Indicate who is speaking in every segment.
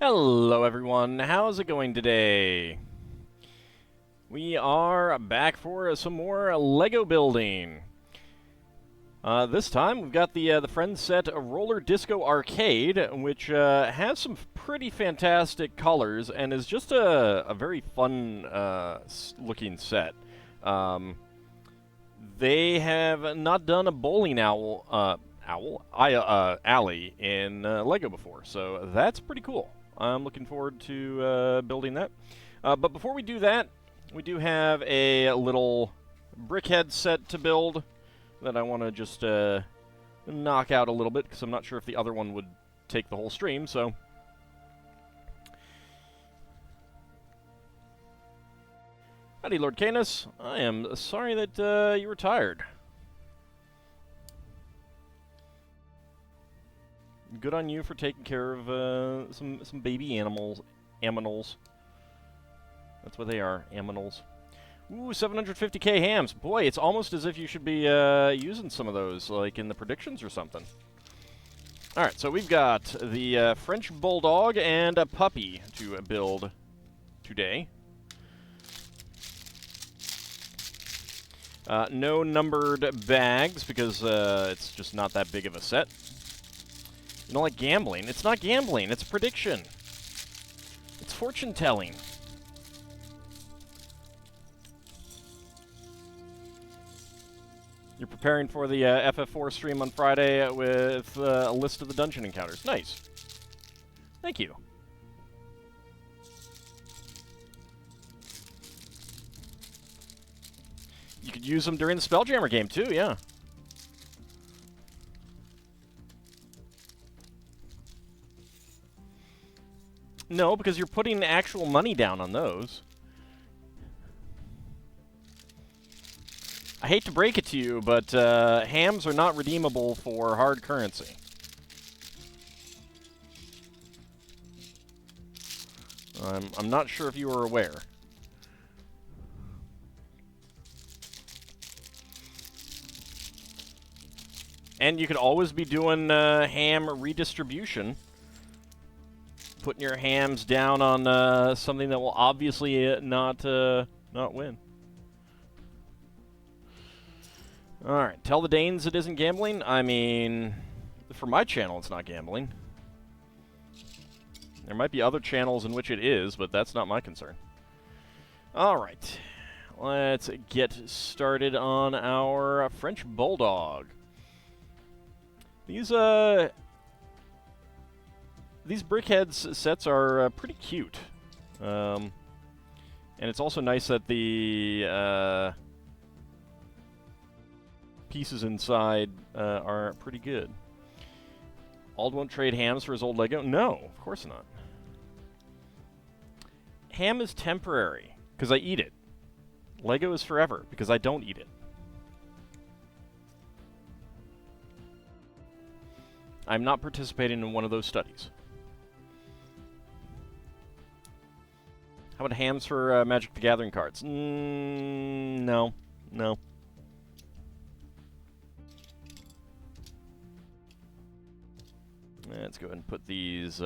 Speaker 1: Hello everyone, how's it going today? We are back for some more Lego building. This time we've got the Friends set Roller Disco Arcade, which has some pretty fantastic colors and is just a very fun looking set. They have not done a bowling alley in Lego before, so that's pretty cool. I'm looking forward to building that. But before we do that, we do have a little BrickHeadz set to build that I want to just knock out a little bit, because I'm not sure if the other one would take the whole stream, so... Howdy, Lord Canis. I am sorry that you were tired. Good on you for taking care of some baby animals. That's what they are, aminals. Ooh, 750k hams. Boy, it's almost as if you should be using some of those, like in the predictions or something. Alright, so we've got the French Bulldog and a puppy to build today. No numbered bags, because it's just not that big of a set. You don't like gambling? It's not gambling, it's prediction. It's fortune telling. You're preparing for the FF4 stream on Friday with a list of the dungeon encounters. Nice. Thank you. You could use them during the Spelljammer game too, yeah. No, because you're putting actual money down on those. I hate to break it to you, but hams are not redeemable for hard currency. I'm not sure if you were aware. And you could always be doing ham redistribution. Putting your hams down on something that will obviously not win. Alright, tell the Danes it isn't gambling? I mean, for my channel it's not gambling. There might be other channels in which it is, but that's not my concern. Alright, let's get started on our French Bulldog. These BrickHeadz sets are pretty cute. And it's also nice that the pieces inside are pretty good. Ald won't trade hams for his old Lego? No, of course not. Ham is temporary, because I eat it. Lego is forever, because I don't eat it. I'm not participating in one of those studies. How about hams for Magic the Gathering cards? No. No. Let's go ahead and put these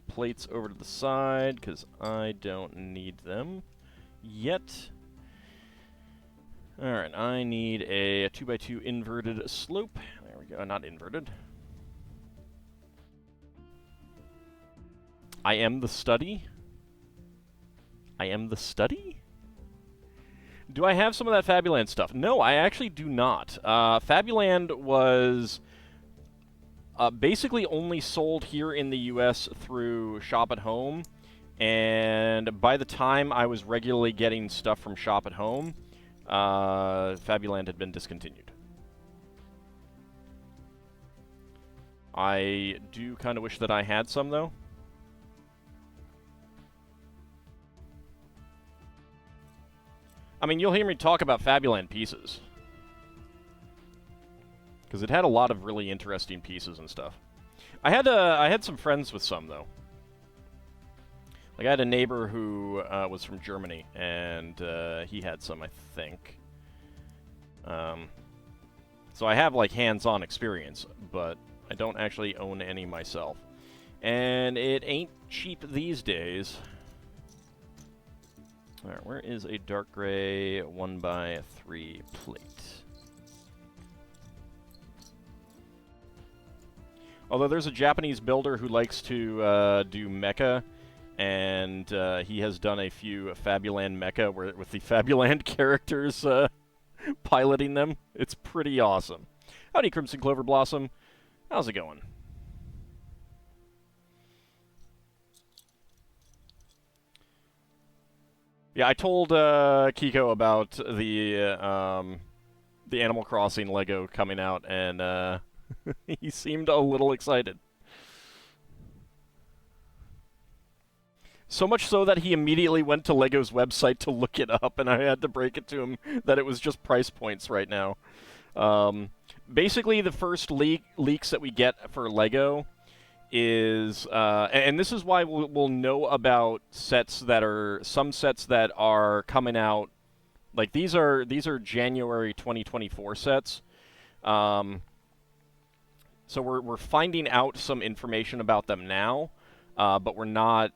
Speaker 1: plates over to the side, because I don't need them yet. Alright, I need a 2x2 inverted slope. There we go, not inverted. I am the study? I am the study? Do I have some of that Fabuland stuff? No, I actually do not. Fabuland was basically only sold here in the US through Shop at Home, and by the time I was regularly getting stuff from Shop at Home, Fabuland had been discontinued. I do kind of wish that I had some, though. I mean, you'll hear me talk about Fabuland pieces. Because it had a lot of really interesting pieces and stuff. I had some friends with some, though. Like, I had a neighbor who was from Germany, and he had some, I think. So I have, like, hands-on experience, but I don't actually own any myself. And it ain't cheap these days. Alright, where is a dark gray 1x3 plate? Although there's a Japanese builder who likes to do mecha, and he has done a few Fabuland mecha with the Fabuland characters piloting them. It's pretty awesome. Howdy, Crimson Clover Blossom. How's it going? Yeah, I told Kiko about the Animal Crossing Lego coming out, and he seemed a little excited. So much so that he immediately went to Lego's website to look it up, and I had to break it to him that it was just price points right now. Basically, the first leaks that we get for Lego is, and this is why we'll know about sets that are, some sets that are coming out, like these are January 2024 sets. So we're finding out some information about them now, but we're not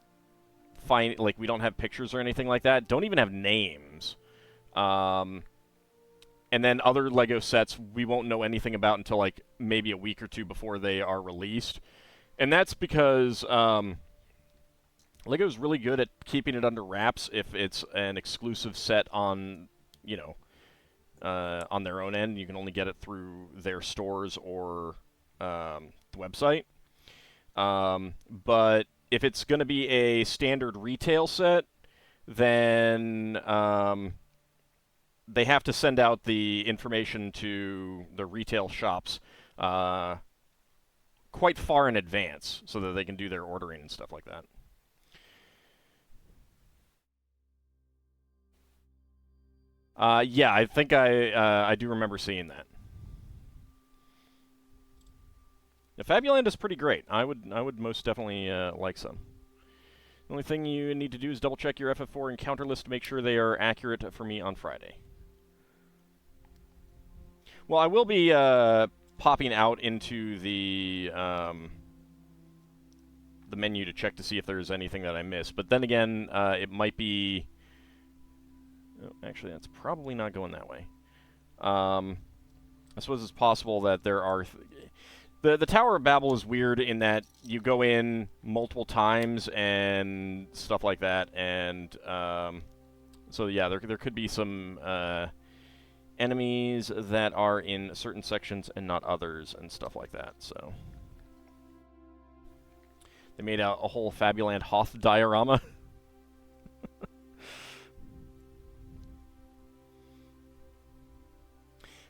Speaker 1: we don't have pictures or anything like that. Don't even have names. And then other Lego sets we won't know anything about until like maybe a week or two before they are released. And that's because Lego's really good at keeping it under wraps if it's an exclusive set on, you know, on their own end. You can only get it through their stores or the website. But if it's going to be a standard retail set, then they have to send out the information to the retail shops quite far in advance so that they can do their ordering and stuff like that. Yeah, I think I do remember seeing that. The Fabuland is pretty great. I would most definitely like some. The only thing you need to do is double check your FF4 encounter list to make sure they are accurate for me on Friday. Well, I will be popping out into the menu to check to see if there's anything that I missed. But then again, it might be... Oh, actually, that's probably not going that way. I suppose it's possible that there are... The Tower of Babel is weird in that you go in multiple times and stuff like that, and so yeah, there could be some enemies that are in certain sections and not others and stuff like that. So they made a whole Fabuland Hoth diorama.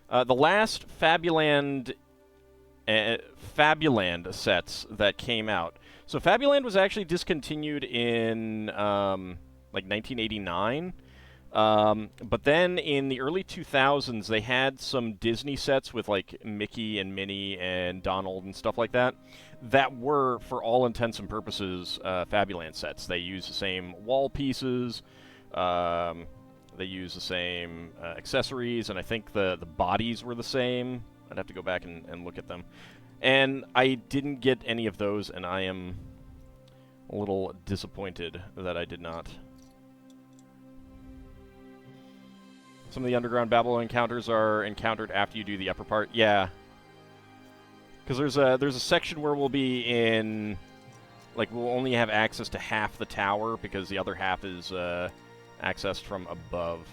Speaker 1: The last Fabuland sets that came out. So Fabuland was actually discontinued in like 1989. But then in the early 2000s, they had some Disney sets with like Mickey and Minnie and Donald and stuff like that that were, for all intents and purposes, Fabuland sets. They use the same wall pieces. They use the same accessories, and I think the bodies were the same. I'd have to go back and look at them. And I didn't get any of those, and I am a little disappointed that I did not. Some of the underground Babel encounters are encountered after you do the upper part. Yeah. Because there's a section where we'll be in... Like, we'll only have access to half the tower, because the other half is accessed from above.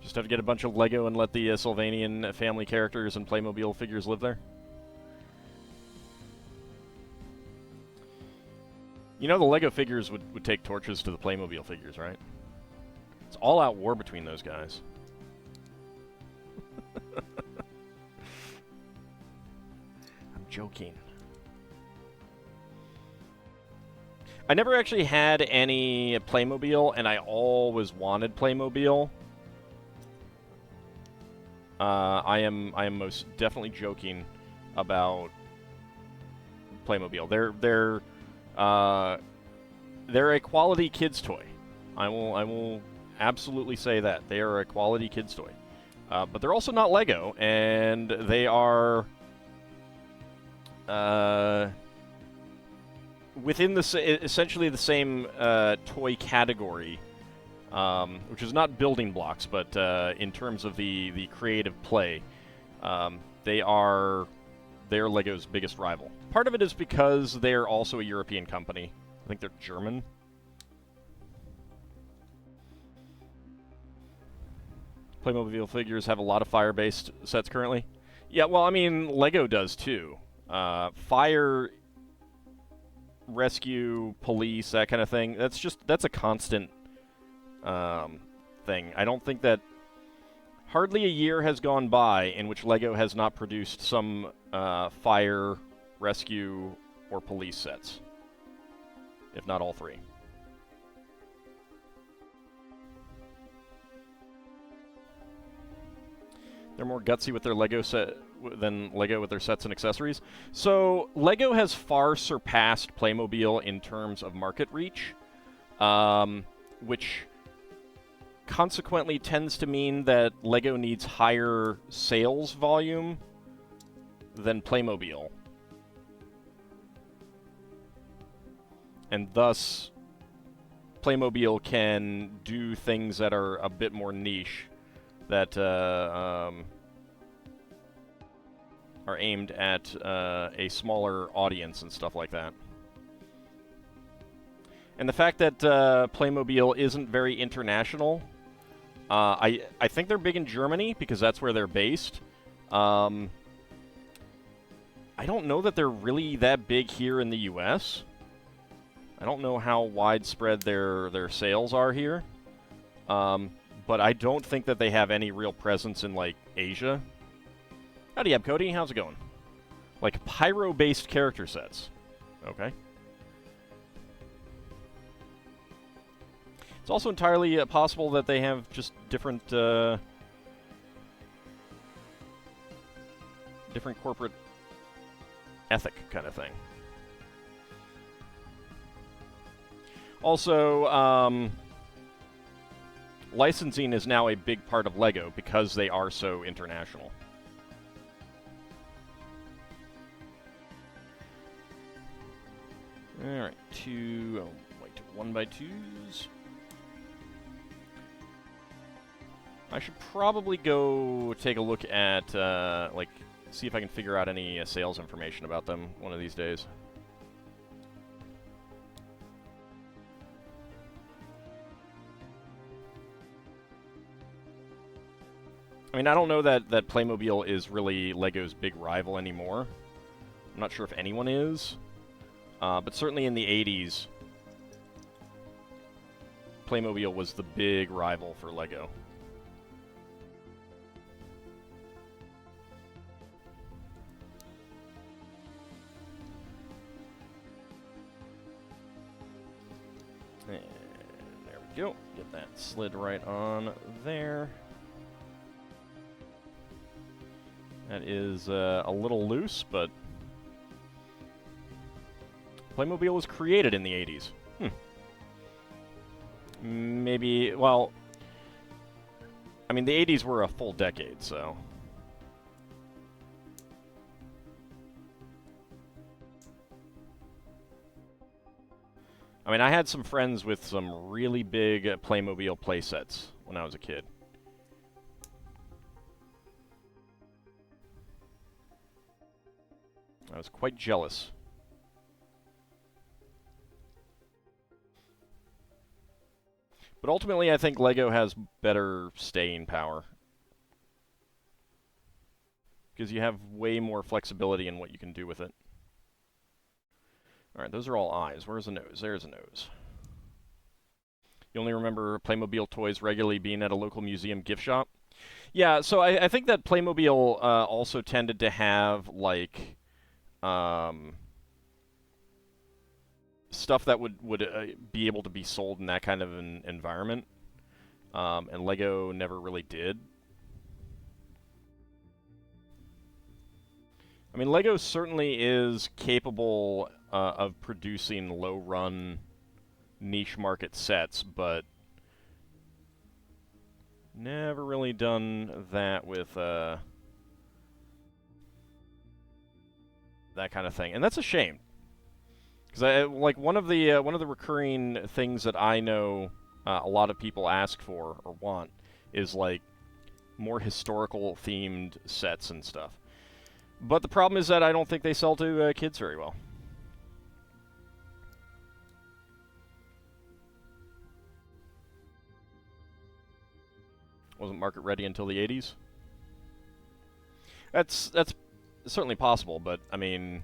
Speaker 1: Just have to get a bunch of Lego and let the Sylvanian family characters and Playmobil figures live there. You know the Lego figures would take torches to the Playmobil figures, right? It's all-out war between those guys. I'm joking. I never actually had any Playmobil, and I always wanted Playmobil. I am most definitely joking about Playmobil. They're a quality kids toy. I will absolutely say that. They are a quality kids toy. But they're also not Lego, and they are within essentially the same toy category, which is not building blocks, but in terms of the creative play, they're Lego's biggest rival. Part of it is because they're also a European company. I think they're German. Playmobil figures have a lot of fire-based sets currently. Yeah, well, I mean, Lego does too. Fire, rescue, police, that kind of thing. That's a constant thing. I don't think that hardly a year has gone by in which Lego has not produced some fire, rescue, or police sets. If not all three. They're more gutsy with their Lego set than Lego with their sets and accessories. So Lego has far surpassed Playmobil in terms of market reach, which consequently tends to mean that Lego needs higher sales volume than Playmobil. And thus, Playmobil can do things that are a bit more niche, that are aimed at a smaller audience and stuff like that. And the fact that Playmobil isn't very international, I think they're big in Germany because that's where they're based. I don't know that they're really that big here in the US. I don't know how widespread their sales are here. But I don't think that they have any real presence in, like, Asia. Howdy, Cody. How's it going? Like, pyro-based character sets. Okay. It's also entirely possible that they have just different corporate ethic kind of thing. Also, licensing is now a big part of Lego because they are so international. Alright, 1x2s. I should probably go take a look at, like, see if I can figure out any sales information about them one of these days. I mean, I don't know that Playmobil is really Lego's big rival anymore. I'm not sure if anyone is. But certainly in the 80s, Playmobil was the big rival for Lego. And there we go. Get that slid right on there. That is a little loose, but Playmobil was created in the 80s. Maybe, well, I mean, the 80s were a full decade, so. I mean, I had some friends with some really big Playmobil playsets when I was a kid. I was quite jealous. But ultimately, I think Lego has better staying power. Because you have way more flexibility in what you can do with it. Alright, those are all eyes. Where's the nose? There's a nose. You only remember Playmobil toys regularly being at a local museum gift shop? Yeah, so I think that Playmobil also tended to have, like, stuff that would be able to be sold in that kind of an environment, and Lego never really did. I mean, Lego certainly is capable of producing low-run niche market sets, but Never really done that with that kind of thing, and that's a shame. Because like one of the recurring things that I know a lot of people ask for or want is like more historical themed sets and stuff. But the problem is that I don't think they sell to kids very well. Wasn't market ready until the 80s. That's certainly possible, but I mean,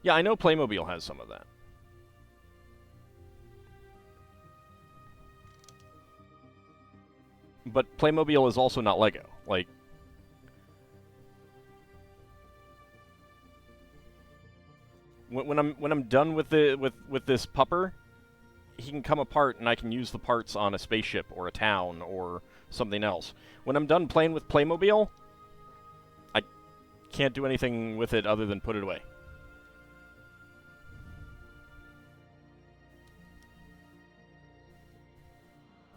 Speaker 1: yeah, I know Playmobil has some of that. But Playmobil is also not Lego. Like, when I'm done with this pupper, he can come apart and I can use the parts on a spaceship or a town or something else. When I'm done playing with Playmobil, I can't do anything with it other than put it away.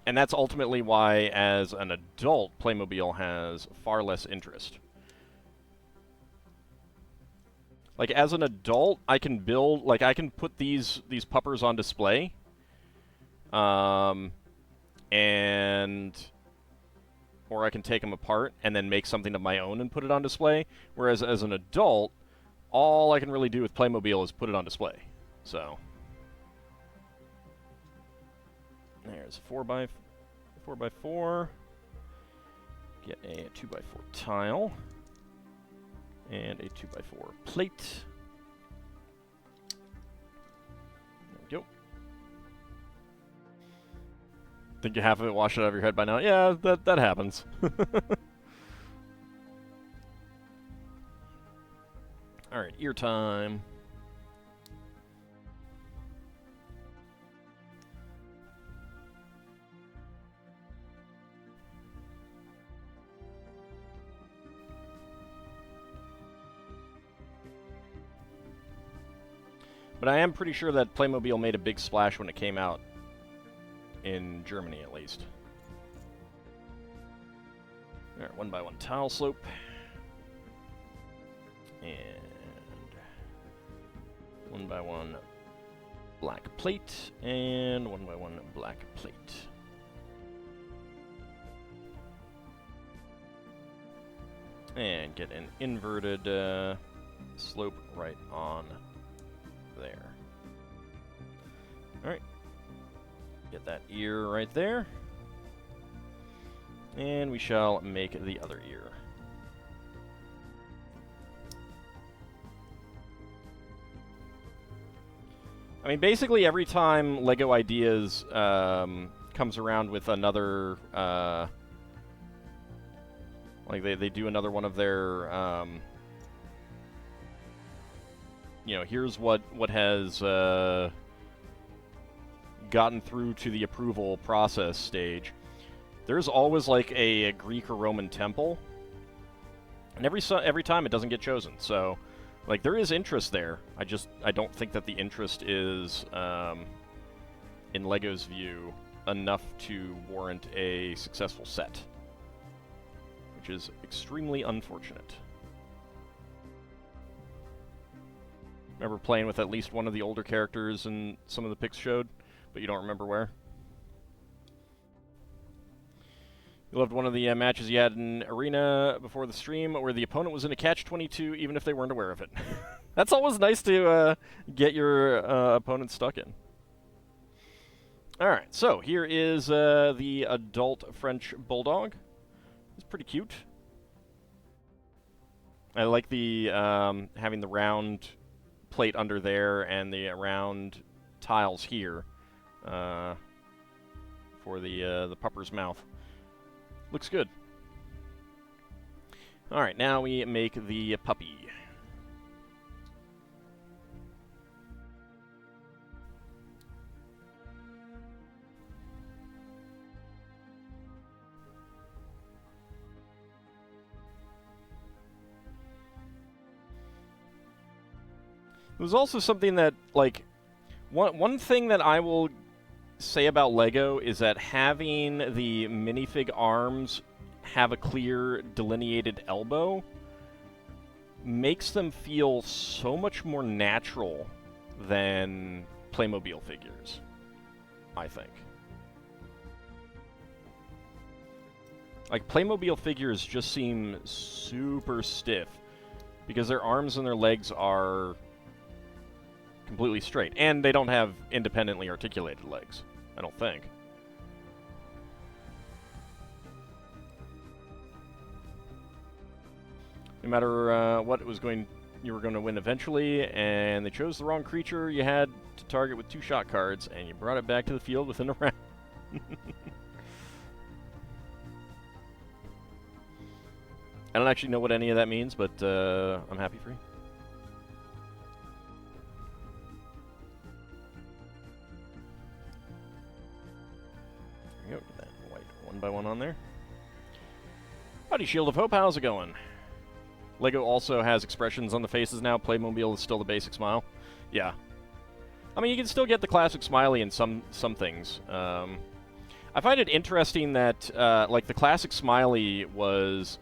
Speaker 1: And that's ultimately why, as an adult, Playmobil has far less interest. Like, as an adult, I can build, like, I can put these puppers on display, or I can take them apart and then make something of my own and put it on display. Whereas as an adult, all I can really do with Playmobil is put it on display. So there's a 4x4. Get a 2x4 tile and a 2x4 plate. There we go. Think you half of it washed it out of your head by now? Yeah, that happens. Alright, ear time. But I am pretty sure that Playmobil made a big splash when it came out. In Germany, at least. Alright, 1x1 tile slope. And 1x1 black plate. And 1x1 black plate. And get an inverted slope right on there. Alright. Get that ear right there. And we shall make the other ear. I mean, basically every time LEGO Ideas comes around with another, like they do another one of their, you know, here's what has gotten through to the approval process stage. There's always like a Greek or Roman temple, and every time it doesn't get chosen. So, like, there is interest there. I don't think that the interest is, in LEGO's view, enough to warrant a successful set, which is extremely unfortunate. Remember playing with at least one of the older characters in some of the pics showed, but you don't remember where? You loved one of the matches you had in Arena before the stream where the opponent was in a catch-22 even if they weren't aware of it. That's always nice to get your opponent stuck in. Alright, so here is the adult French Bulldog. It's pretty cute. I like the having the round plate under there and the round tiles here for the pupper's mouth. Looks good. Alright, now we make the puppy. There's also something that, like, one thing that I will say about Lego is that having the minifig arms have a clear delineated elbow makes them feel so much more natural than Playmobil figures, I think. Like, Playmobil figures just seem super stiff because their arms and their legs are completely straight. And they don't have independently articulated legs, I don't think. No matter what it was you were going to win eventually, and they chose the wrong creature you had to target with 2 shot cards, and you brought it back to the field within a round. I don't actually know what any of that means, but I'm happy for you. There you go, get that white 1x1 on there. Howdy, Shield of Hope, how's it going? Lego also has expressions on the faces now. Playmobil is still the basic smile. Yeah. I mean, you can still get the classic smiley in some things. I find it interesting that, like, the classic smiley was,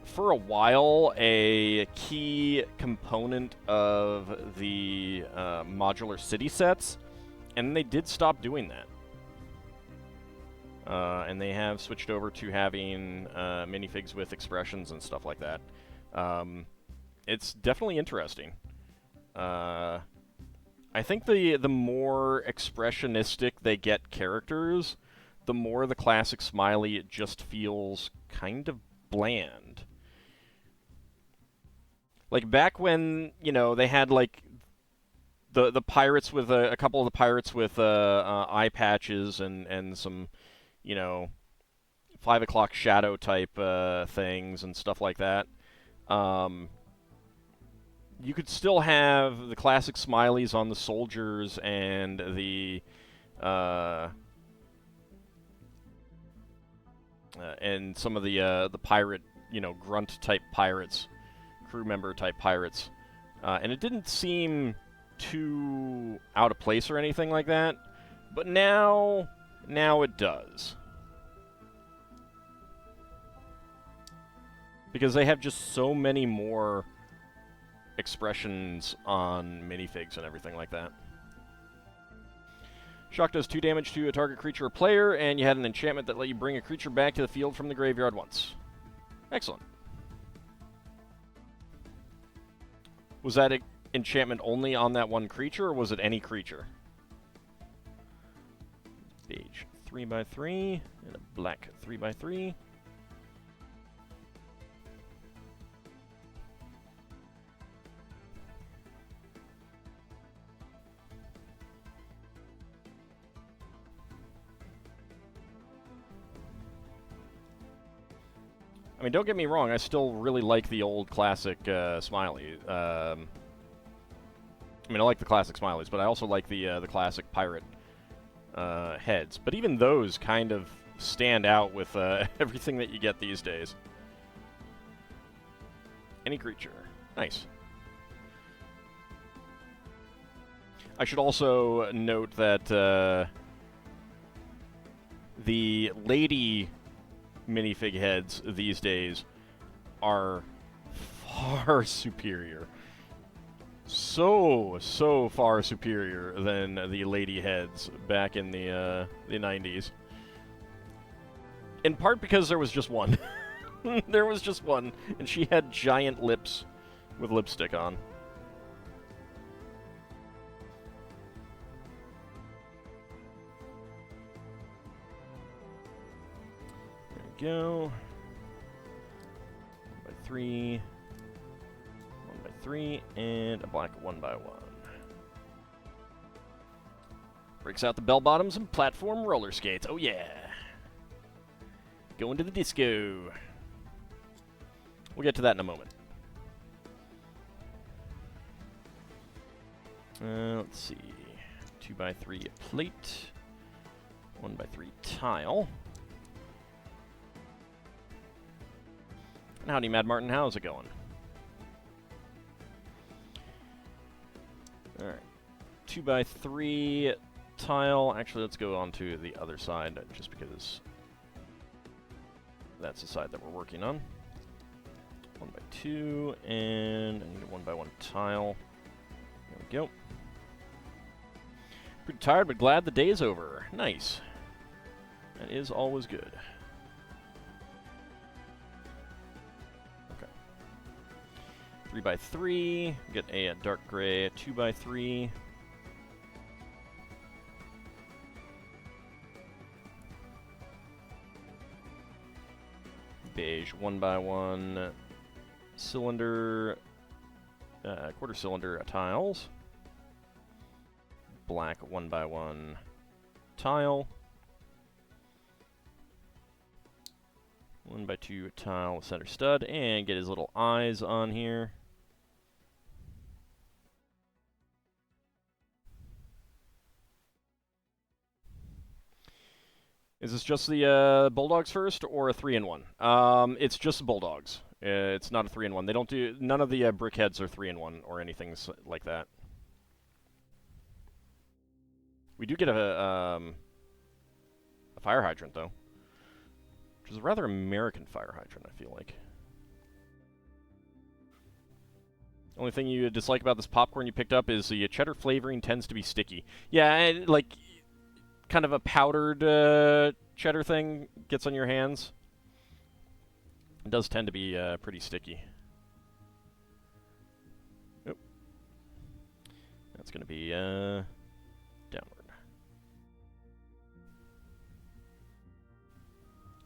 Speaker 1: for a while, a key component of the modular city sets, and they did stop doing that. And they have switched over to having minifigs with expressions and stuff like that. It's definitely interesting. I think the more expressionistic they get characters, the more the classic smiley just feels kind of bland. Like, back when, you know, they had, like, the pirates with a couple of the pirates with eye patches and some, you know, 5 o'clock shadow type things and stuff like that. You could still have the classic smileys on the soldiers and the and some of the pirate, you know, grunt type pirates, crew member type pirates, and it didn't seem too out of place or anything like that. But now it does. Because they have just so many more expressions on minifigs and everything like that. Shock does 2 damage to a target creature or player, and you had an enchantment that let you bring a creature back to the field from the graveyard once. Excellent. Was that enchantment only on that one creature, or was it any creature? Beige 3x3, and a black 3x3. I mean, don't get me wrong, I still really like the old classic smiley. I mean, I like the classic smileys, but I also like the classic pirate heads. But even those kind of stand out with everything that you get these days. Any creature. Nice. I should also note that the lady minifig heads these days are far superior. So far superior than the lady heads back in the 90s. In part because there was just one. There was just one, and she had giant lips with lipstick on. Go 1x3, 1x3, and a black 1x1. Breaks out the bell bottoms and platform roller skates. Oh yeah! Going to the disco. We'll get to that in a moment. Let's see. 2x3 plate, 1x3 tile. Howdy, Mad Martin. How's it going? Alright. 2x3 tile. Actually, let's go on to the other side, just because that's the side that we're working on. 1x2, and I need a 1x1 tile. There we go. Pretty tired, but glad the day's over. Nice. That is always good. Okay. 3x3. Get a dark gray 2x3. Beige 1x1 cylinder, quarter cylinder tiles. Black 1x1 tile. 1x2 tile with center stud, and get his little eyes on here. Is this just the Bulldogs first, or a 3-in-1? It's just the Bulldogs. It's not a 3-in-1. They don't do, none of the BrickHeadz are 3-in-1 or anything like that. We do get a fire hydrant, though, which is a rather American fire hydrant, I feel like. Only thing you dislike about this popcorn you picked up is the cheddar flavoring tends to be sticky. Yeah, and, like, kind of a powdered cheddar thing gets on your hands. It does tend to be pretty sticky. Oh. That's going to be downward.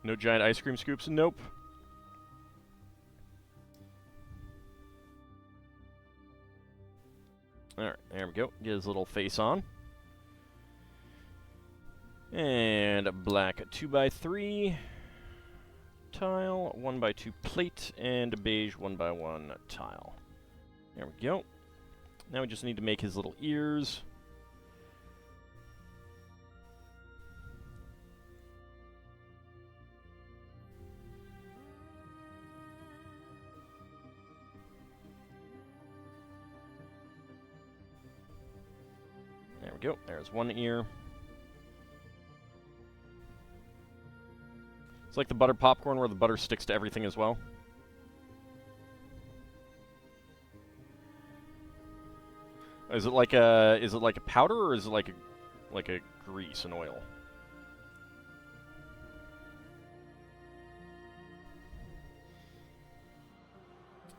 Speaker 1: No giant ice cream scoops? Nope. Alright, there we go. Get his little face on. And a black 2x3 tile, 1x2 plate, and a beige 1x1 tile. There we go. Now we just need to make his little ears. There we go. There's one ear. It's like the butter popcorn where the butter sticks to everything as well. Is it like a powder, or is it like a grease and oil?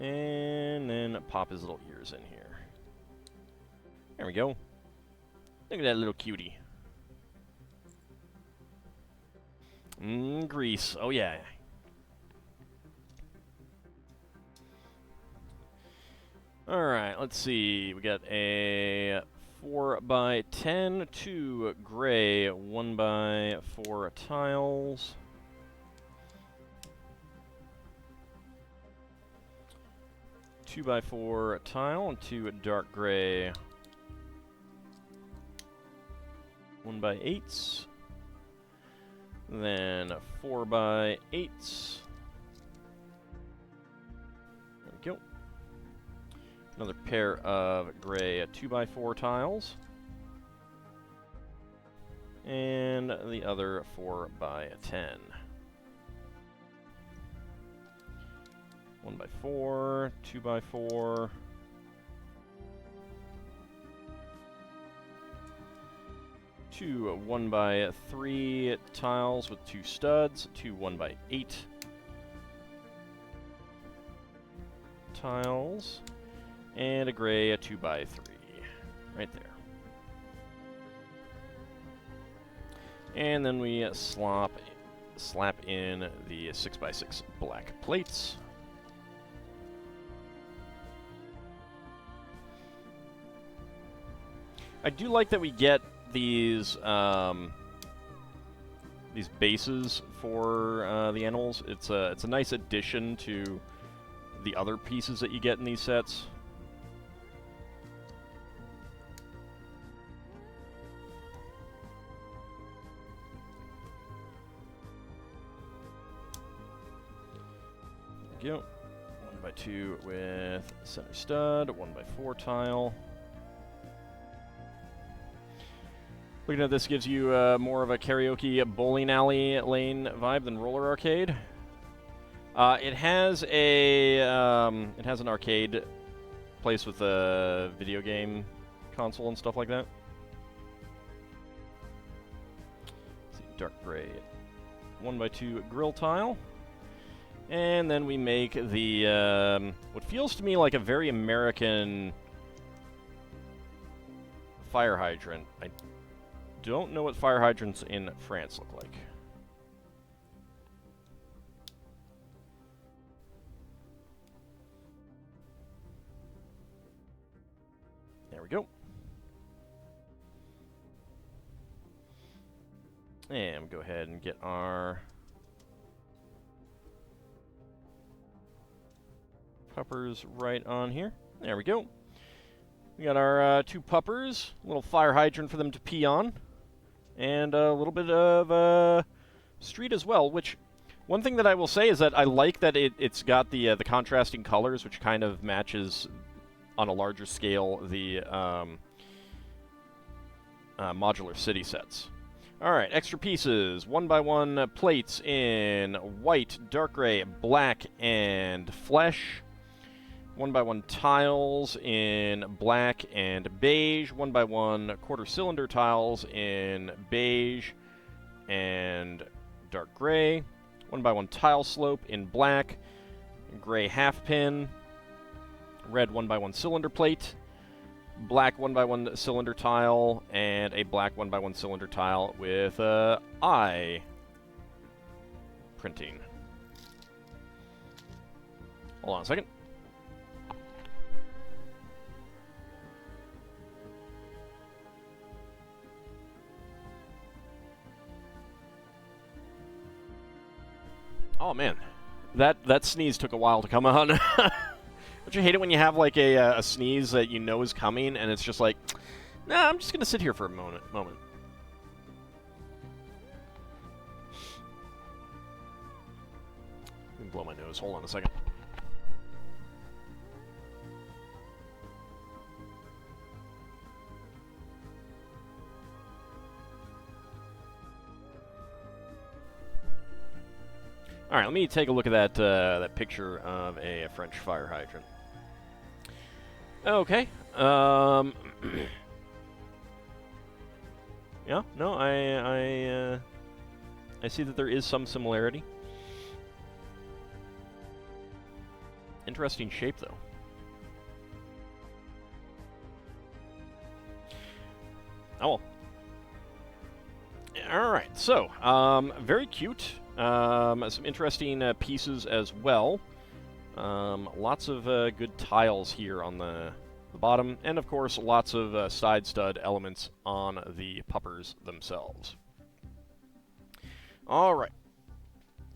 Speaker 1: And then pop his little ears in here. There we go. Look at that little cutie. Grease. Oh, yeah. Alright, let's see. We got a 4x10, 2 gray, 1x4 tiles. Two by 4 tile and 2 dark gray 1x8s. Then 4x8s. There we go. Another pair of gray 2x4 tiles. And the other 4x10. 1x4, 2x4. Two 1x3 tiles with 2 studs, 2 1x8 tiles, and a gray 2x3 right there. And then we slap in the 6x6 black plates. I do like that we get these bases for the animals. It's a nice addition to the other pieces that you get in these sets. There we go. 1x2 with center stud, 1x4 tile. Looking at this gives you more of a karaoke bowling alley lane vibe than roller arcade. It has an arcade place with a video game console and stuff like that. Let's see, dark gray 1x2 grill tile. And then we make the, what feels to me like a very American fire hydrant. I don't know what fire hydrants in France look like. There we go. And go ahead and get our puppers right on here. There we go. We got our 2 puppers, a little fire hydrant for them to pee on, and a little bit of street as well, which one thing that I will say is that I like that it's got the contrasting colors, which kind of matches on a larger scale the modular city sets. Alright, extra pieces, 1x1 plates in white, dark gray, black, and flesh. 1x1 tiles in black and beige. 1x1 quarter cylinder tiles in beige and dark gray. 1x1 tile slope in black, gray half pin, red 1x1 cylinder plate, black 1x1 cylinder tile, and a black 1x1 cylinder tile with eye printing. Hold on a second. Oh man, that sneeze took a while to come on. Don't you hate it when you have like a sneeze that you know is coming and it's just like, nah, I'm just gonna sit here for a moment. Let me blow my nose. Hold on a second. All right, let me take a look at that picture of a French fire hydrant. Okay. Yeah. No, I see that there is some similarity. Interesting shape, though. Oh. All right. So, very cute. Some interesting pieces as well. Lots of good tiles here on the bottom, and of course lots of side stud elements on the puppers themselves. Alright,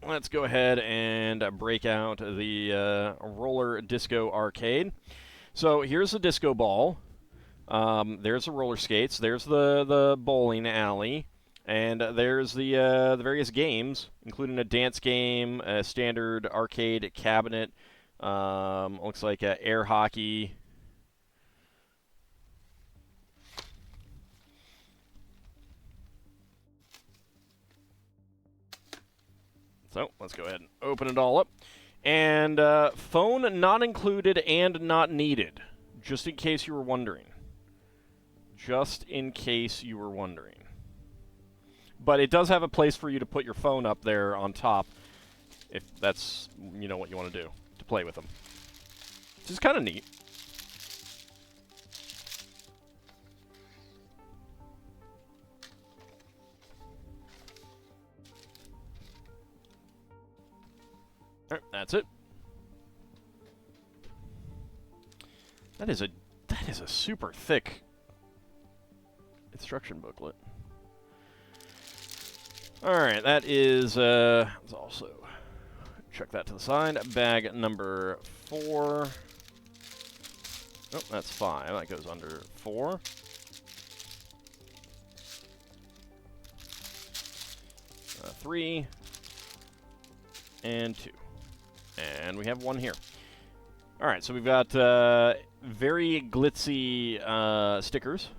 Speaker 1: let's go ahead and break out the roller disco arcade. So here's the disco ball, there's the roller skates, there's the bowling alley, and there's the various games, including a dance game, a standard arcade cabinet, looks like air hockey. So let's go ahead and open it all up. And phone not included and not needed, just in case you were wondering. Just in case you were wondering. But it does have a place for you to put your phone up there on top, if that's, you know, what you want to do, to play with them. Which is kind of neat. Alright, that's it. That is a super thick instruction booklet. Alright, that is, let's also check that to the side. Bag number 4. Oh, that's 5. That goes under 4. Three. And 2. And we have 1 here. Alright, so we've got very glitzy stickers.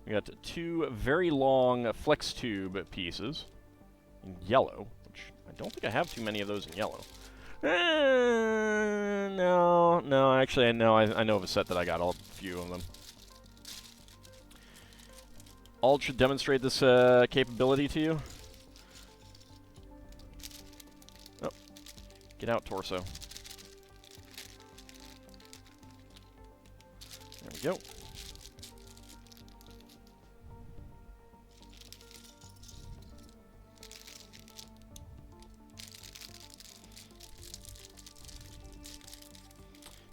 Speaker 1: We got 2 very long flex tube pieces in yellow, which I don't think I have too many of those in yellow. No, actually, I know of a set that I got a few of them. Ald should demonstrate this capability to you. Oh, get out, torso. There we go.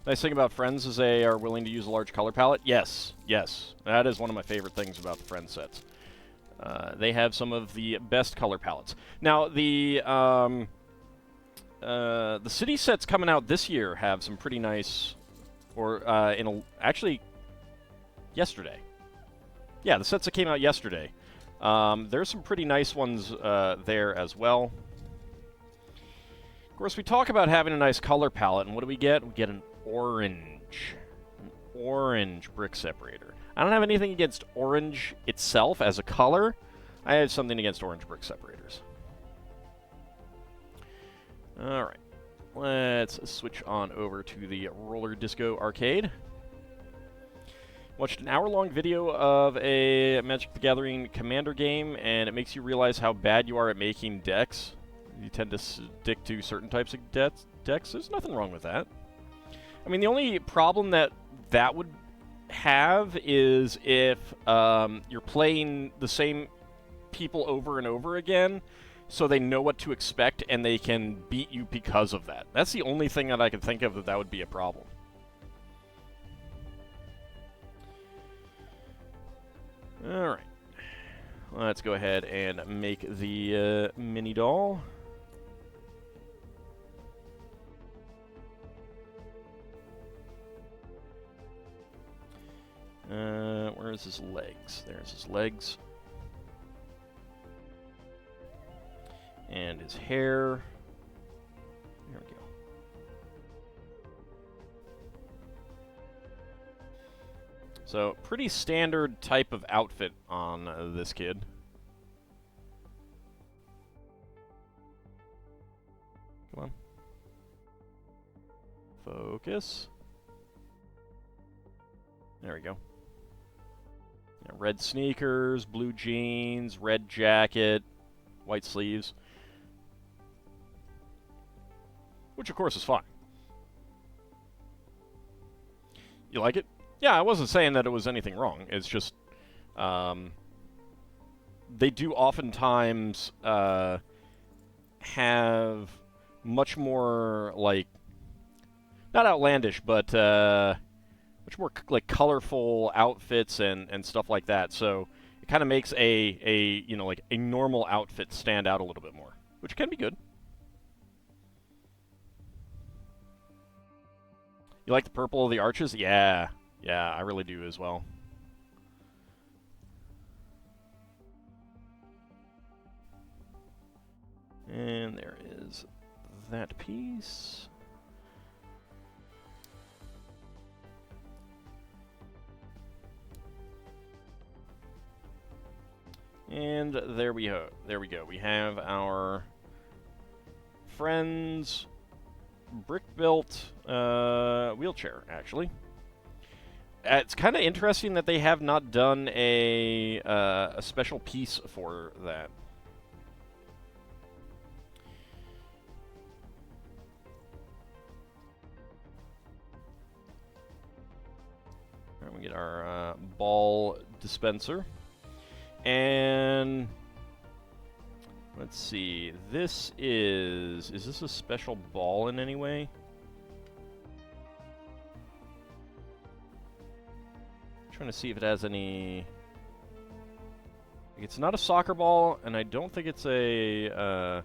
Speaker 1: Nice thing about Friends is they are willing to use a large color palette. Yes, yes. That is one of my favorite things about the Friends sets. They have some of the best color palettes. Now, the city sets coming out this year have some pretty nice... actually, yesterday. Yeah, the sets that came out yesterday. There's some pretty nice ones there as well. Of course, we talk about having a nice color palette, and what do we get? We get an orange brick separator. I don't have anything against orange itself as a color. I have something against orange brick separators. Alright, let's switch on over to the Roller Disco Arcade. Watched an hour-long video of a Magic the Gathering Commander game, and it makes you realize how bad you are at making decks. You tend to stick to certain types of decks. There's nothing wrong with that. I mean, the only problem that would have is if you're playing the same people over and over again, so they know what to expect and they can beat you because of that. That's the only thing that I can think of that would be a problem. Alright. Let's go ahead and make the mini doll. Where's his legs? There's his legs. And his hair. There we go. So, pretty standard type of outfit on this kid. Come on. Focus. There we go. Yeah, red sneakers, blue jeans, red jacket, white sleeves. Which, of course, is fine. You like it? Yeah, I wasn't saying that it was anything wrong. It's just, they do oftentimes have much more, like, not outlandish, but much more like colorful outfits and stuff like that. So it kind of makes a you know, like a normal outfit stand out a little bit more, which can be good. You like the purple of the arches? Yeah. Yeah, I really do as well. And there is that piece. And there we go. There we go. We have our Friends brick-built wheelchair, actually. It's kind of interesting that they have not done a special piece for that. All right, we get our ball dispenser. And let's see, this is this a special ball in any way? I'm trying to see if it has any... It's not a soccer ball, and I don't think it's a... I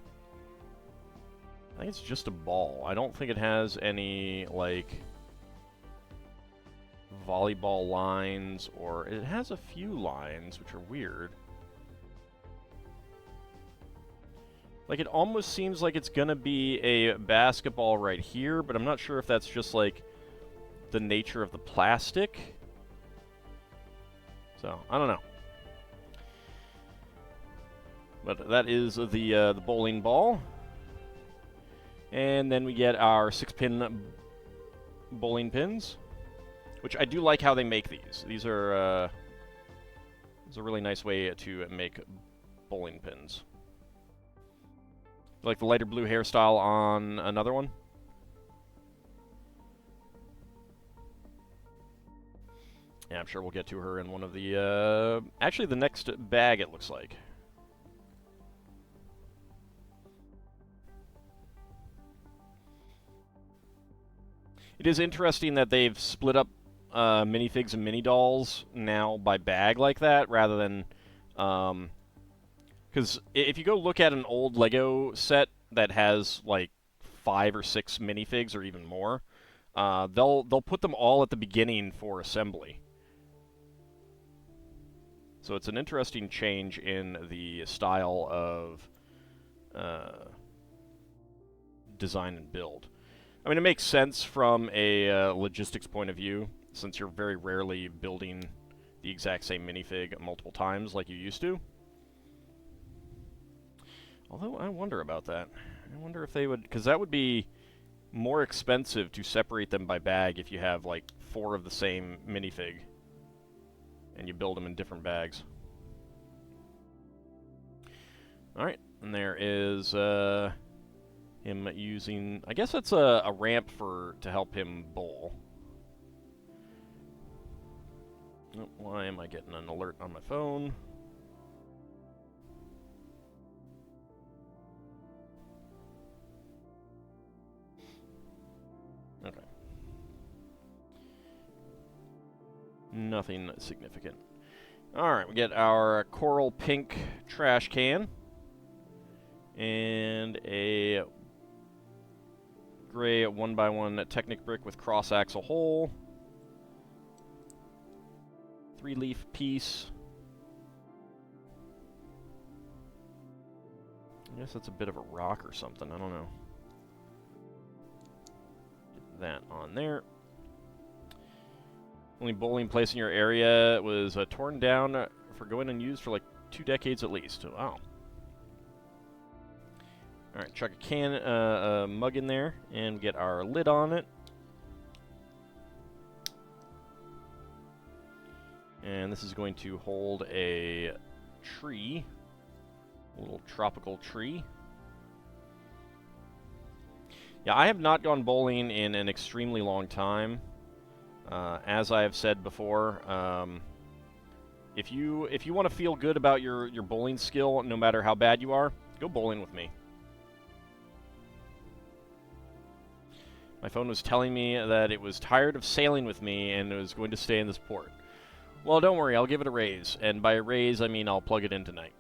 Speaker 1: think it's just a ball. I don't think it has any, like, volleyball lines, or it has a few lines, which are weird. Like, it almost seems like it's gonna be a basketball right here, but I'm not sure if that's just, like, the nature of the plastic. So, I don't know. But that is the bowling ball. And then we get our 6-pin bowling pins, which I do like how they make these. These are it's a really nice way to make bowling pins. Like the lighter blue hairstyle on another one. Yeah, I'm sure we'll get to her in one of the, actually the next bag, it looks like. It is interesting that they've split up minifigs and mini dolls now by bag like that, rather than, because if you go look at an old Lego set that has like 5 or 6 minifigs or even more, they'll put them all at the beginning for assembly. So it's an interesting change in the style of design and build. I mean, it makes sense from a logistics point of view, since you're very rarely building the exact same minifig multiple times like you used to. Although, I wonder about that. I wonder if they would... because that would be more expensive to separate them by bag if you have, like, 4 of the same minifig. And you build them in different bags. Alright, and there is him using... I guess that's a ramp to help him bowl. Oh, why am I getting an alert on my phone? Okay. Nothing significant. Alright, we get our coral pink trash can. And a gray 1x1 Technic brick with cross-axle hole. 3-leaf piece. I guess that's a bit of a rock or something, I don't know. Get that on there. Only bowling place in your area was torn down for going unused for like 2 decades at least. Wow. Alright, chuck a mug in there and get our lid on it. And this is going to hold a tree, a little tropical tree. Yeah, I have not gone bowling in an extremely long time. As I have said before, if you want to feel good about your bowling skill, no matter how bad you are, go bowling with me. My phone was telling me that it was tired of sailing with me and it was going to stay in this port. Well, don't worry, I'll give it a raise. And by a raise, I mean I'll plug it in tonight.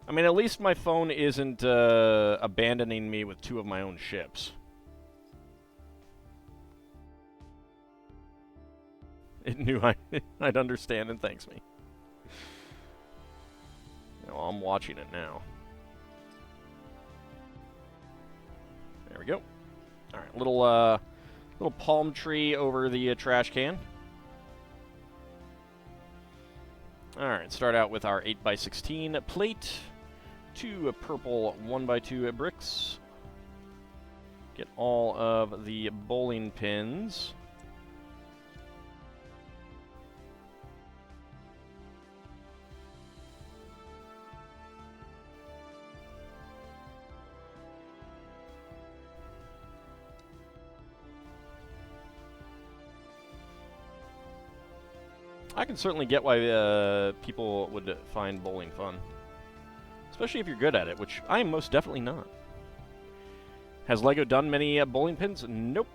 Speaker 1: I mean, at least my phone isn't abandoning me with 2 of my own ships. It knew I'd understand and thanks me. Well, I'm watching it now. There we go. All right, little palm tree over the trash can. All right, start out with our 8x16 plate. 2 purple 1x2 bricks. Get all of the bowling pins. I can certainly get why people would find bowling fun. Especially if you're good at it, which I am most definitely not. Has LEGO done many bowling pins? Nope.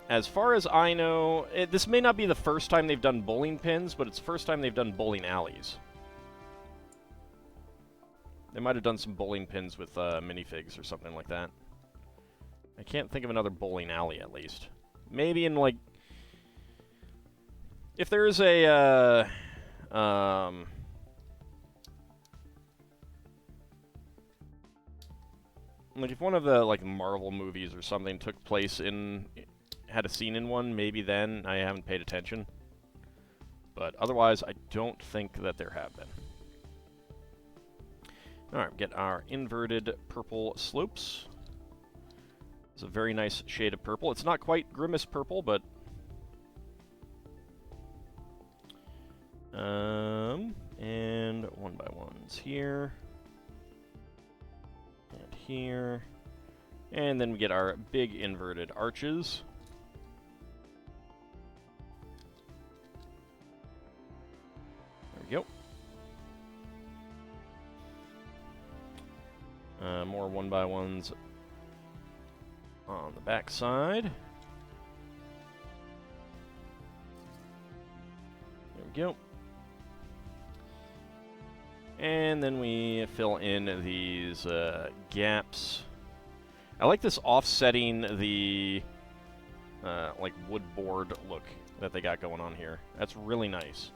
Speaker 1: As far as I know, this may not be the first time they've done bowling pins, but it's the first time they've done bowling alleys. They might have done some bowling pins with minifigs or something like that. I can't think of another bowling alley, at least. Maybe in, like... If there's a, like if one of the, like, Marvel movies or something took place in, had a scene in one, maybe then. I haven't paid attention. But otherwise, I don't think that there have been. Alright, get our inverted purple slopes. It's a very nice shade of purple. It's not quite Grimace purple, but... and 1x1s here. And here. And then we get our big inverted arches. There we go. More 1x1s on the back side. There we go. And then we fill in these gaps. I like this offsetting the like wood board look that they got going on here. That's really nice.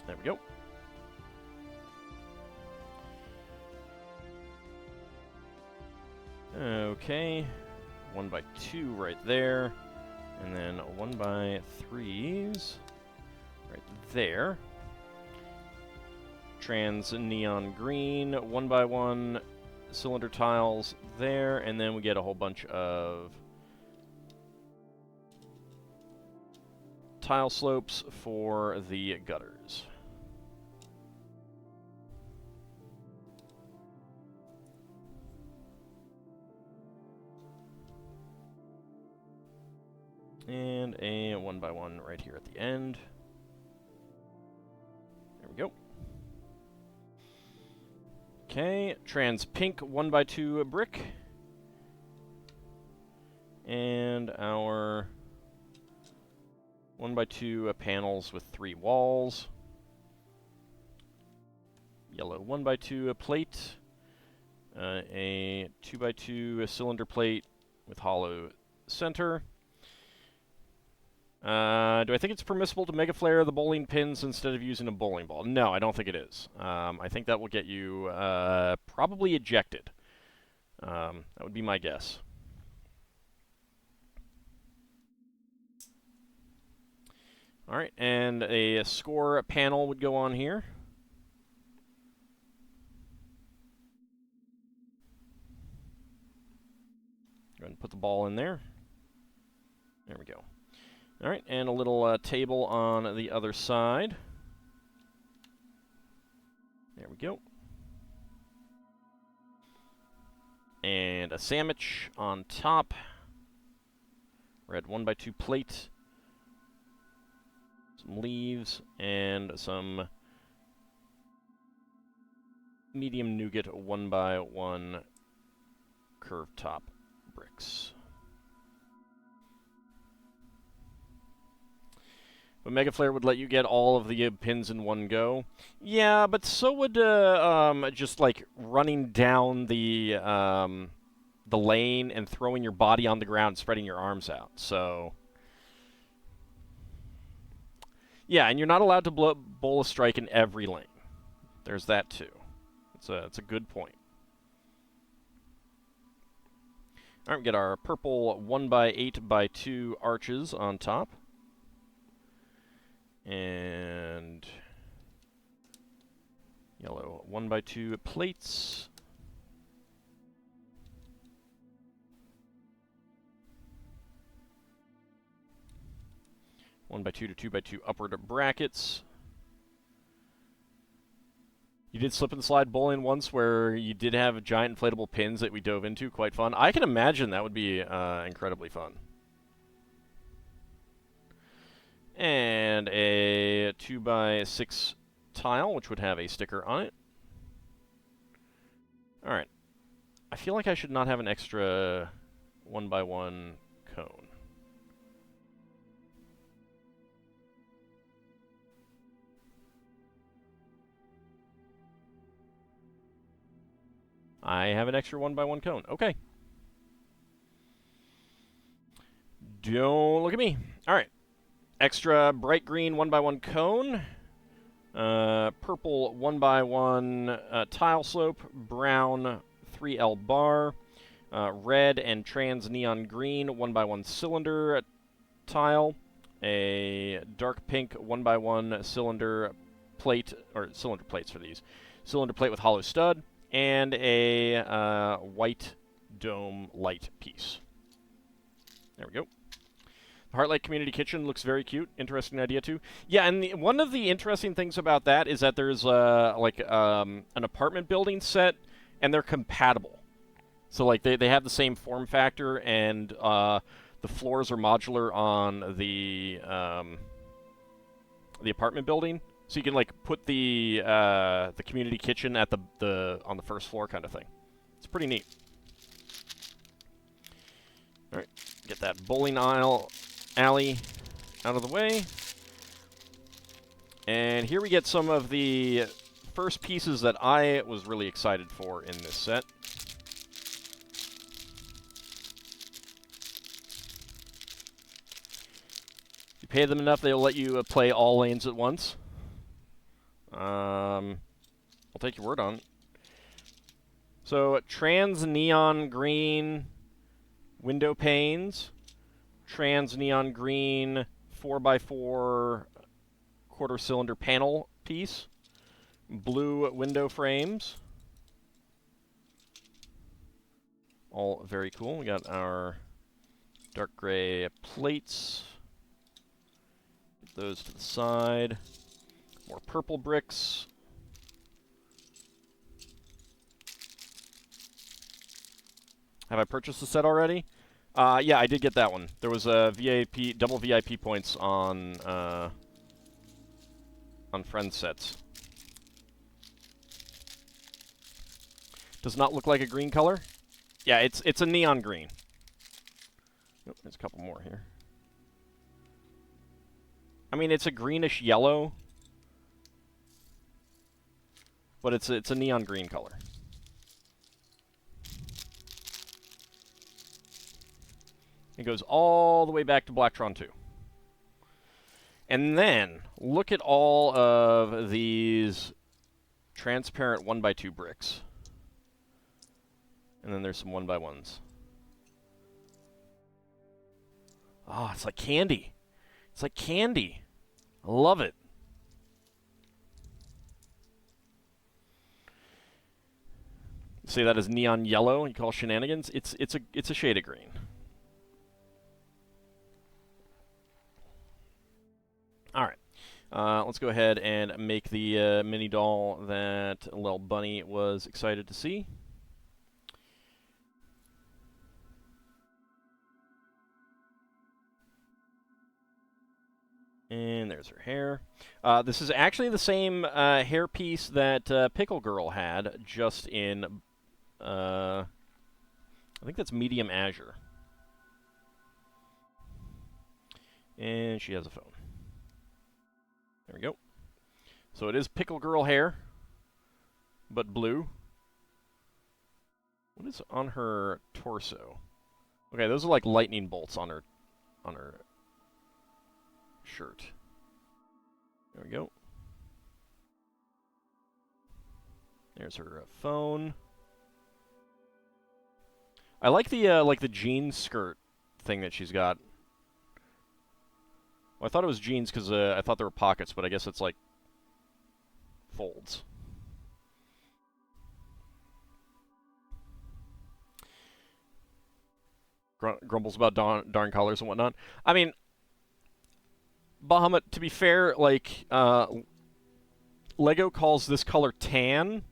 Speaker 1: There we go. Okay. 1x2 right there. And then 1x3s right there. Trans neon green, 1x1 cylinder tiles there. And then we get a whole bunch of tile slopes for the gutters. And a 1x1 right here at the end. There we go. Okay, trans pink 1x2 brick. And our 1x2 panels with 3 walls. Yellow 1x2 plate. A 2x2 cylinder plate with hollow center. Do I think it's permissible to mega flare the bowling pins instead of using a bowling ball? No, I don't think it is. I think that will get you probably ejected. That would be my guess. Alright, and a score panel would go on here. Go ahead and put the ball in there. There we go. Alright, and a little table on the other side. There we go. And a sandwich on top. Red 1x2 plate. Some leaves and some medium nougat 1x1 curved top bricks. But Mega Flare would let you get all of the pins in one go. Yeah, but so would just like running down the lane and throwing your body on the ground, spreading your arms out. So yeah, and you're not allowed to bowl a strike in every lane. There's that too. It's a good point. All right, we get our purple 1x8x2 arches on top. And yellow 1x2 plates. One by 2 to 2x2 upward brackets. You did slip and slide bowling once where you did have giant inflatable pins that we dove into. Quite fun. I can imagine that would be incredibly fun. And a 2x6 tile, which would have a sticker on it. Alright. I feel like I should not have an extra 1x1 cone. I have an extra 1x1 cone. Okay. Don't look at me. Alright. Extra bright green 1x1 cone Purple 1x1 tile slope, brown 3L bar, red and trans neon green 1x1 cylinder tile, a dark pink 1x1 cylinder plate, or cylinder plates for these, cylinder plate with hollow stud, and a white dome light piece. There we go. The Heartlight Community Kitchen looks very cute. Interesting idea, too. Yeah, and one of the interesting things about that is that there's, an apartment building set, and they're compatible. So, like, they have the same form factor, and the floors are modular on the apartment building. So you can, like, put the community kitchen at on the first floor kind of thing. It's pretty neat. All right, get that bowling alley out of the way. And here we get some of the first pieces that I was really excited for in this set. If you pay them enough, they'll let you play all lanes at once. I'll take your word on it. So, trans neon green window panes, trans neon green 4x4 quarter cylinder panel piece, blue window frames. All very cool. We got our dark gray plates. Get those to the side. More purple bricks. Have I purchased the set already? Yeah, I did get that one. There was a VIP, double VIP points on Friends sets. Does not look like a green color. Yeah, it's a neon green. Oh, there's a couple more here. I mean, it's a greenish yellow, but it's a neon green color. It goes all the way back to Blacktron 2. And then, look at all of these transparent 1x2 bricks. And then there's some 1x1s. Ah, it's like candy. It's like candy. I love it. See that as neon yellow, you call shenanigans? It's a shade of green. Alright, let's go ahead and make the mini doll that little bunny was excited to see. And there's her hair. This is actually the same hair piece that Pickle Girl had, just in, I think that's medium azure. And she has a phone. There we go. So it is Pickle Girl hair, but blue. What is on her torso? Okay, those are like lightning bolts on her shirt. There we go. There's her phone. I like the jean skirt thing that she's got. Well, I thought it was jeans because I thought there were pockets, but I guess it's like folds. Grumbles about darn colors and whatnot. I mean, Bahamut, to be fair, like, Lego calls this color tan,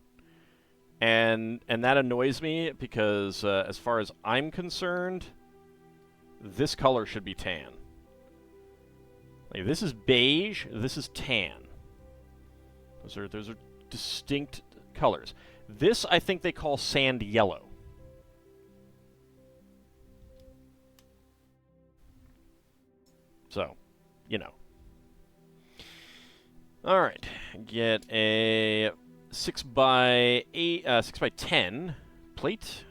Speaker 1: and that annoys me because, as far as I'm concerned, this color should be tan. Like, this is beige, this is tan. Those are distinct colors. This, I think they call sand yellow. So, you know. Alright, get a 6x8, 6x10 plate.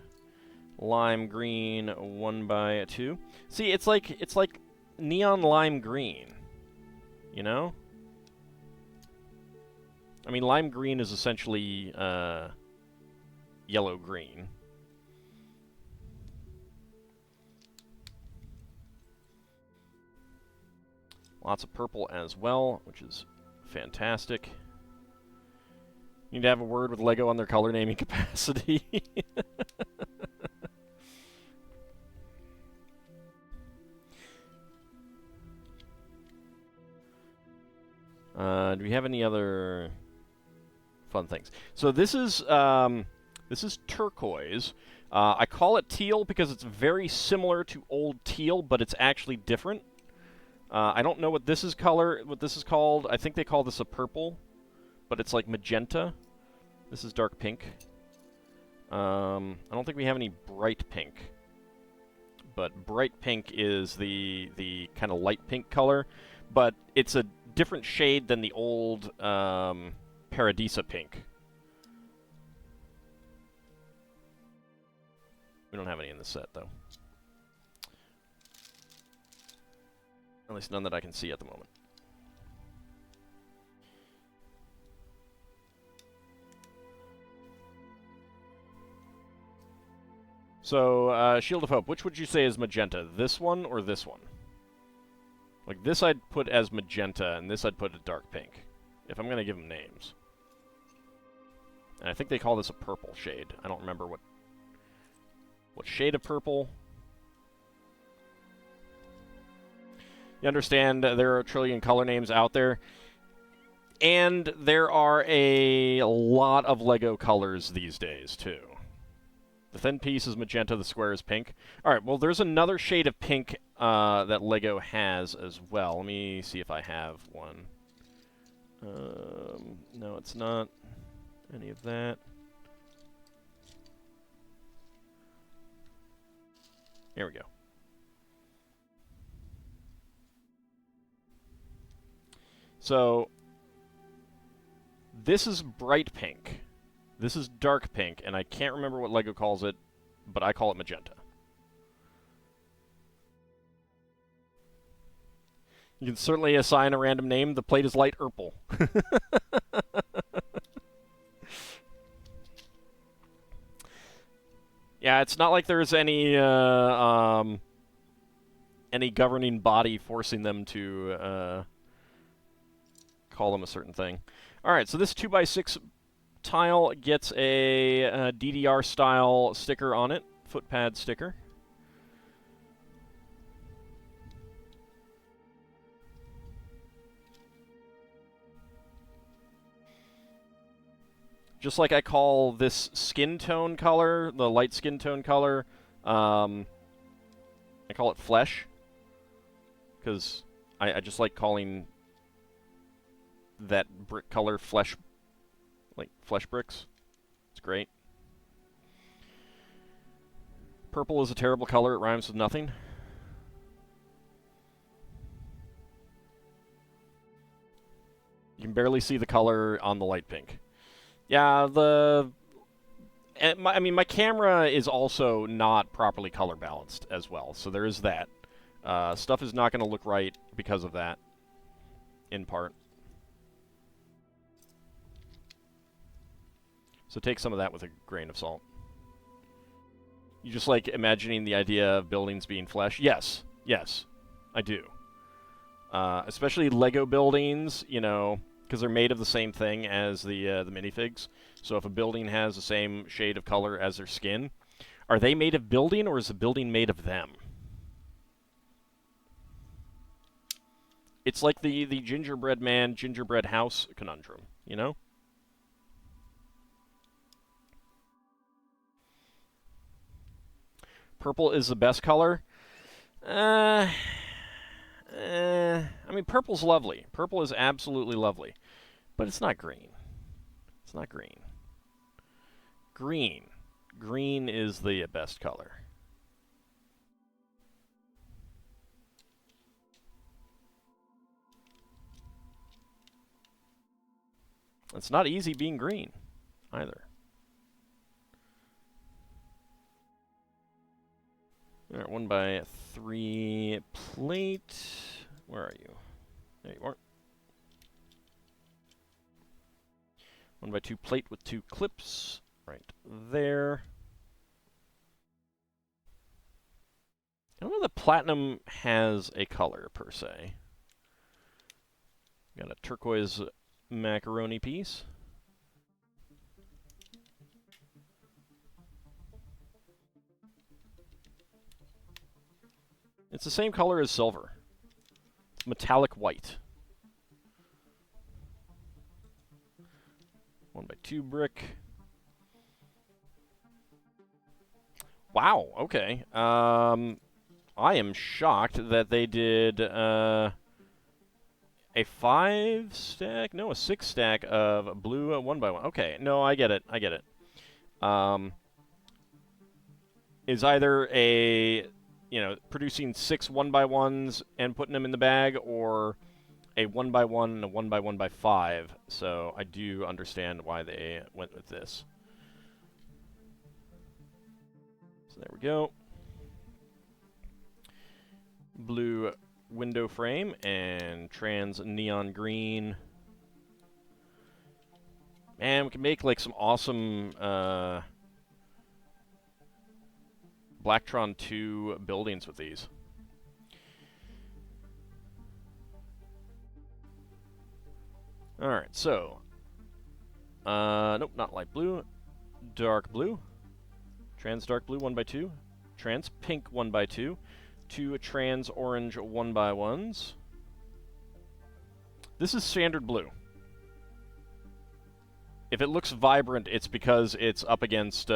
Speaker 1: Lime green 1x2. See, it's like neon lime green. You know? I mean, lime green is essentially yellow-green. Lots of purple as well, which is fantastic. Need to have a word with LEGO on their color naming capacity. Do we have any other fun things? So this is turquoise. I call it teal because it's very similar to old teal, but it's actually different. I don't know what this is called. I think they call this a purple, but it's like magenta. This is dark pink. I don't think we have any bright pink, but bright pink is the kind of light pink color, but it's a different shade than the old Paradisa pink. We don't have any in this set, though. At least none that I can see at the moment. So, Shield of Hope, which would you say is magenta? This one or this one? Like, this I'd put as magenta, and this I'd put as dark pink, if I'm going to give them names. And I think they call this a purple shade. I don't remember what shade of purple. You understand there are a trillion color names out there, and there are a lot of LEGO colors these days, too. The thin piece is magenta, the square is pink. Alright, well, there's another shade of pink that LEGO has as well. Let me see if I have one. No, it's not any of that. Here we go. So, this is bright pink. This is dark pink, and I can't remember what LEGO calls it, but I call it magenta. You can certainly assign a random name. The plate is light purple. Yeah, it's not like there's any governing body forcing them to call them a certain thing. All right, so this 2x6 tile gets a DDR-style sticker on it, footpad sticker. Just like I call this skin tone color, the light skin tone color, I call it flesh, because I just like calling that brick color flesh, like flesh bricks. It's great. Purple is a terrible color. It rhymes with nothing. You can barely see the color on the light pink. Yeah, I mean, my camera is also not properly color balanced as well, so there is that. Stuff is not going to look right because of that, in part. So take some of that with a grain of salt. You just like imagining the idea of buildings being flesh? Yes, yes, I do. Especially Lego buildings, you know, because they're made of the same thing as the minifigs. So if a building has the same shade of color as their skin, are they made of building or is the building made of them? It's like the gingerbread man, gingerbread house conundrum, you know? Purple is the best color. I mean, purple's lovely. Purple is absolutely lovely. But it's not green. It's not green. Green. Green is the best color. It's not easy being green, either. All right, 1x3 plate. Where are you? There you are. 1x2 plate with 2 clips right there. I don't know that platinum has a color, per se. Got a turquoise macaroni piece. It's the same color as silver. It's metallic white. 1x2 brick. Wow, okay. I am shocked that they did a 5-stack? No, a 6-stack of blue 1x1. Okay, no, I get it. I get it. Is either a, producing 6 1x1s and putting them in the bag, or a 1x1 and a 1x1x5. So I do understand why they went with this. So there we go. Blue window frame and trans neon green. Man, we can make like some awesome Blacktron 2 buildings with these. Alright, so nope, not light blue. Dark blue. Trans dark blue 1x2. Trans pink 1x2. 2 trans orange 1x1s. This is standard blue. If it looks vibrant, it's because it's up against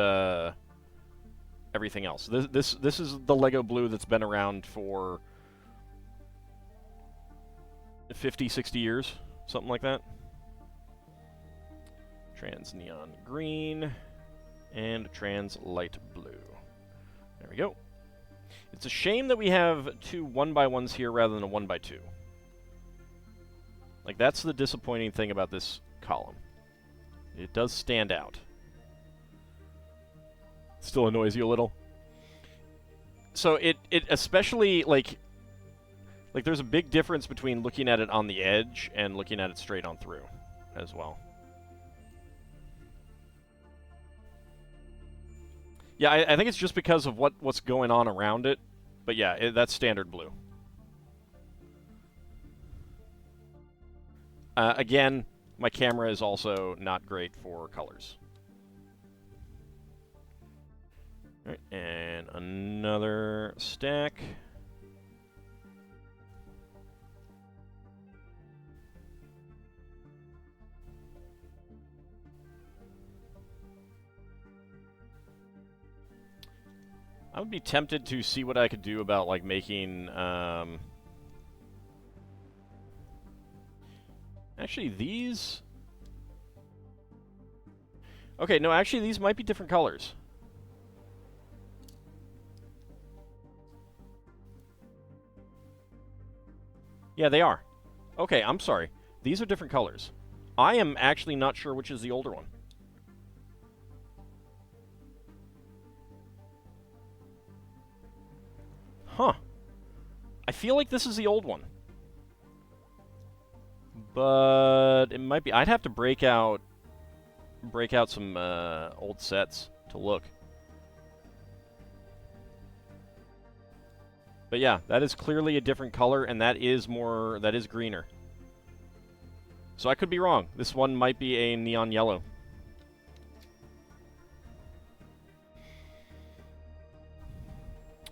Speaker 1: everything else. This is the Lego blue that's been around for 50, 60 years, something like that. Trans neon green and trans light blue. There we go. It's a shame that we have 2 1x1s here rather than a 1x2. Like, that's the disappointing thing about this column. It does stand out. Still annoys you a little. So it especially, like there's a big difference between looking at it on the edge and looking at it straight on through as well. Yeah, I think it's just because of what's going on around it. But yeah, that's standard blue. Again, my camera is also not great for colors. All right, and another stack. I would be tempted to see what I could do about, like, making, actually, these... Okay, no, actually, these might be different colors. Yeah, they are. Okay, I'm sorry. These are different colors. I am actually not sure which is the older one. Huh. I feel like this is the old one. But it might be. I'd have to break out some old sets to look. But yeah, that is clearly a different color, and that is greener. So I could be wrong. This one might be a neon yellow.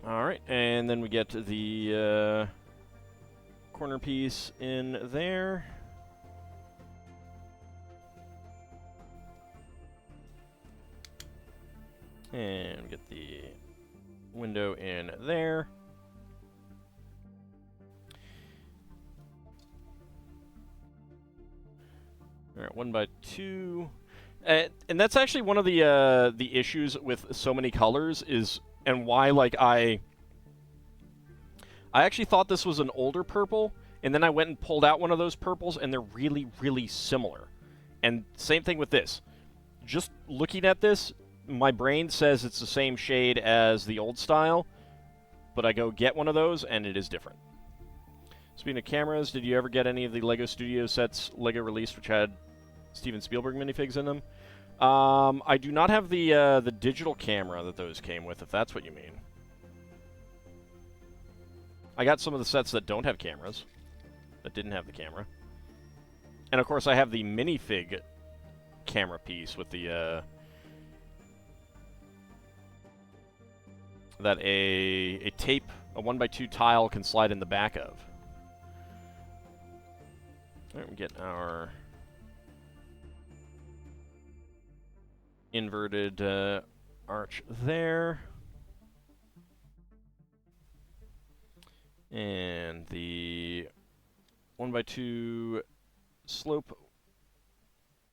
Speaker 1: Alright, and then we get the corner piece in there. And we get the window in there. Alright, 1x2. And that's actually one of the issues with so many colors is... And why, like, I actually thought this was an older purple, and then I went and pulled out one of those purples, and they're really, really similar. And same thing with this. Just looking at this, my brain says it's the same shade as the old style, but I go get one of those, and it is different. Speaking of cameras, did you ever get any of the LEGO Studio sets LEGO released, which had Steven Spielberg minifigs in them. I do not have the digital camera that those came with, if that's what you mean. I got some of the sets that don't have cameras, that didn't have the camera. And of course I have the minifig camera piece with the, that a tape, a 1x2 tile can slide in the back of. Alright, we get our inverted arch there. And the 1x2 slope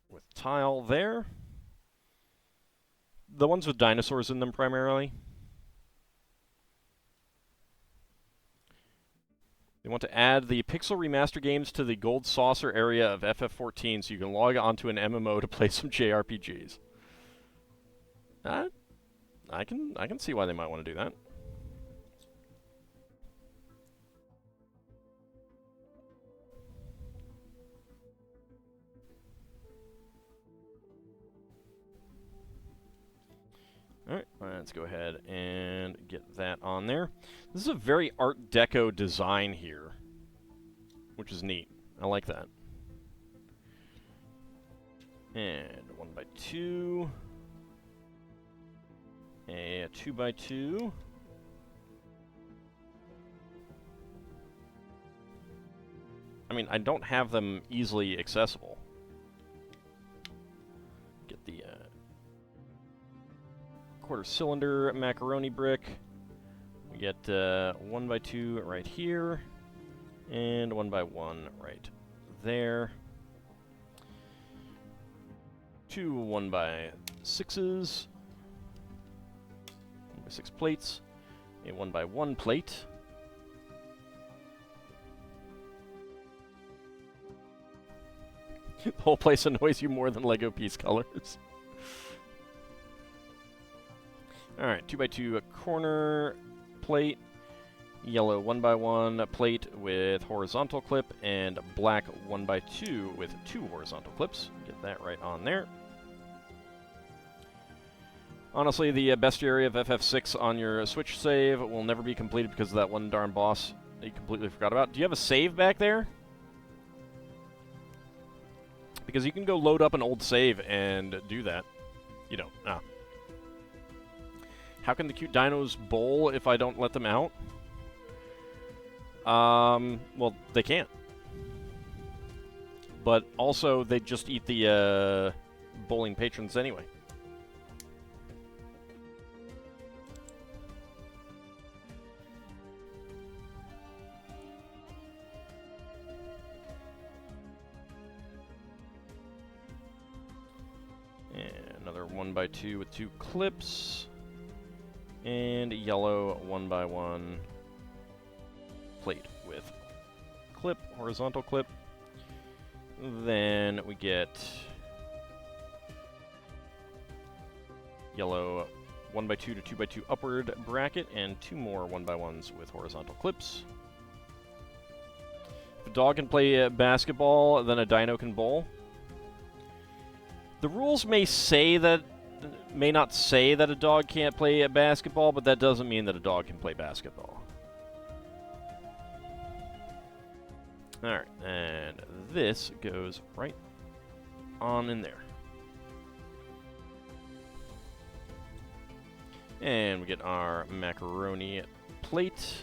Speaker 1: with tile there. The ones with dinosaurs in them primarily. They want to add the Pixel Remaster games to the Gold Saucer area of FF14 so you can log onto an MMO to play some JRPGs. I can see why they might want to do that. Alright, let's go ahead and get that on there. This is a very Art Deco design here, which is neat. I like that. And 1x2. A 2x2. I mean, I don't have them easily accessible. Get the quarter cylinder macaroni brick. We get 1x2 right here, and 1x1 right there. 2 1x6s, 1x6 plates, a 1x1 plate. The whole place annoys you more than Lego piece colors. Alright, 2x2 corner plate, yellow 1x1 plate with horizontal clip, and black 1x2 with 2 horizontal clips. Get that right on there. Honestly, the bestiary of FF6 on your Switch save will never be completed because of that one darn boss that you completely forgot about. Do you have a save back there? Because you can go load up an old save and do that. You don't. Ah. How can the cute dinos bowl if I don't let them out? Well, they can't. But also, they just eat the bowling patrons anyway. And another 1x2 with 2 clips. And a yellow 1x1 plate with clip, horizontal clip. Then we get yellow 1x2 to 2x2 upward bracket and 2 more 1x1s with horizontal clips. If a dog can play basketball, then a dino can bowl. The rules may not say that a dog can't play basketball, but that doesn't mean that a dog can play basketball. Alright, and this goes right on in there. And we get our macaroni plate.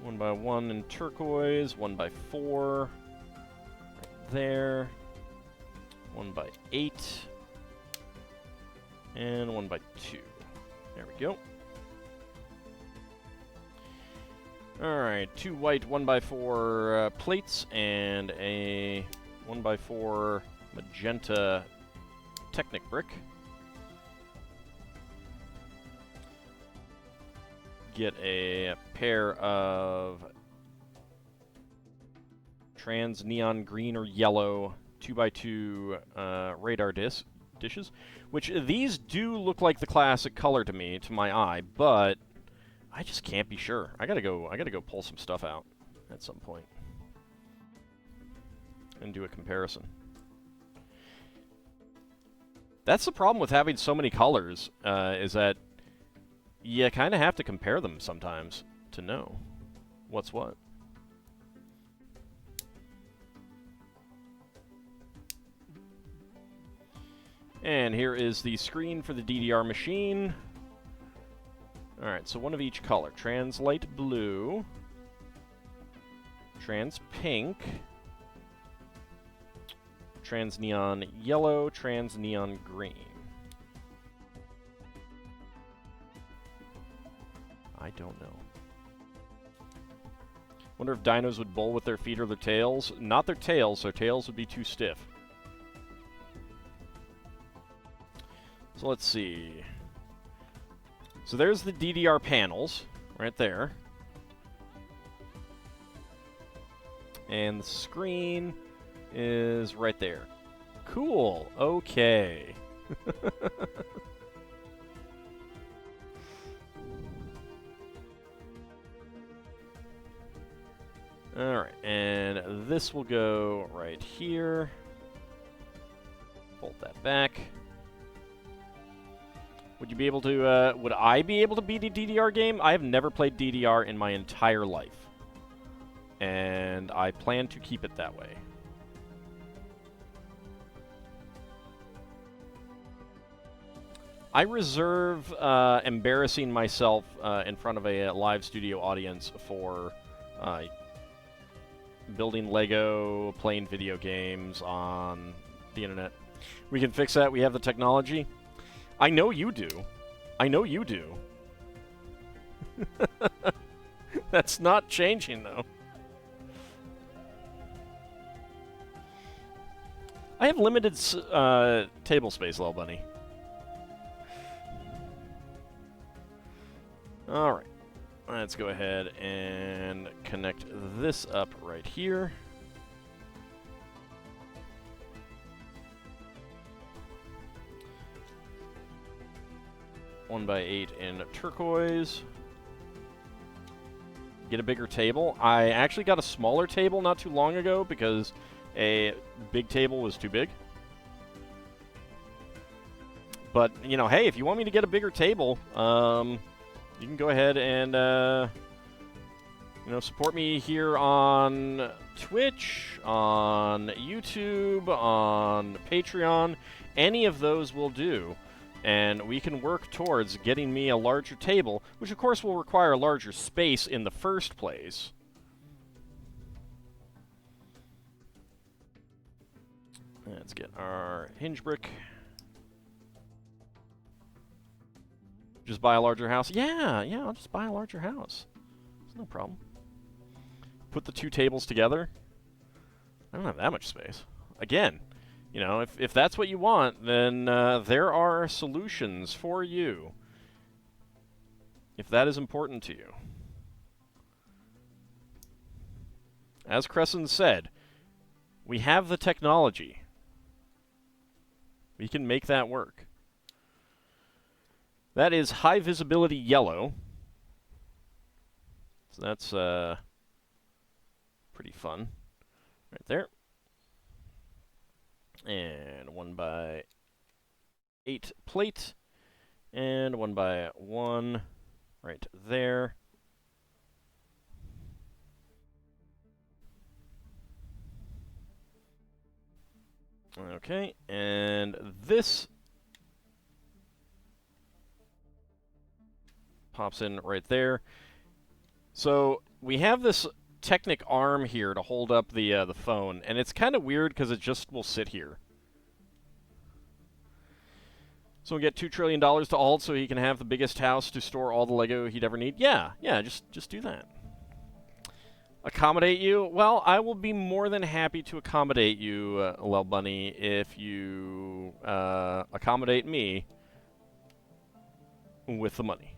Speaker 1: 1x1 in turquoise, 1x4 right there. 1x8 and 1x2. There we go. Alright, 2 white 1x4 plates and a 1x4 magenta Technic brick. Get a pair of trans neon green or yellow 2x2 radar dishes, which these do look like the classic color to me, to my eye, but I just can't be sure. I gotta go pull some stuff out at some point. and do a comparison. That's the problem with having so many colors, is that you kind of have to compare them sometimes to know what's what. And here is the screen for the DDR machine. Alright, so one of each color. Trans light blue. Trans pink. Trans neon yellow. Trans neon green. I don't know. Wonder if dinos would bowl with their feet or their tails. Not their tails. Their tails would be too stiff. So let's see. So there's the DDR panels, right there. And the screen is right there. Cool. Okay. Alright, and this will go right here. Fold that back. Would you be able to, would I be able to beat a DDR game? I have never played DDR in my entire life. And I plan to keep it that way. I reserve embarrassing myself in front of a live studio audience for building Lego, playing video games on the internet. We can fix that. We have the technology. I know you do. I know you do. That's not changing, though. I have limited table space, little bunny. Alright. Let's go ahead and connect this up right here. 1x8 in turquoise. Get a bigger table. I actually got a smaller table not too long ago because a big table was too big. But, you know, hey, if you want me to get a bigger table, you can go ahead and, you know, support me here on Twitch, on YouTube, on Patreon. Any of those will do. And we can work towards getting me a larger table, which of course will require a larger space in the first place. Let's get our hinge brick. Just buy a larger house? Yeah, I'll just buy a larger house. It's no problem. Put the two tables together. I don't have that much space. Again, you know, if that's what you want, then there are solutions for you. If that is important to you. As Crescent said, we have the technology. We can make that work. That is high visibility yellow. So that's pretty fun. Right there. And 1x8 plate. And 1x1 right there. Okay, and this pops in right there. So we have this Technic arm here to hold up the phone, and it's kind of weird because it just will sit here. So we get $2 trillion to Ald so he can have the biggest house to store all the Lego he'd ever need. Yeah, just do that. Accommodate you? Well, I will be more than happy to accommodate you, Lel Bunny, if you accommodate me with the money.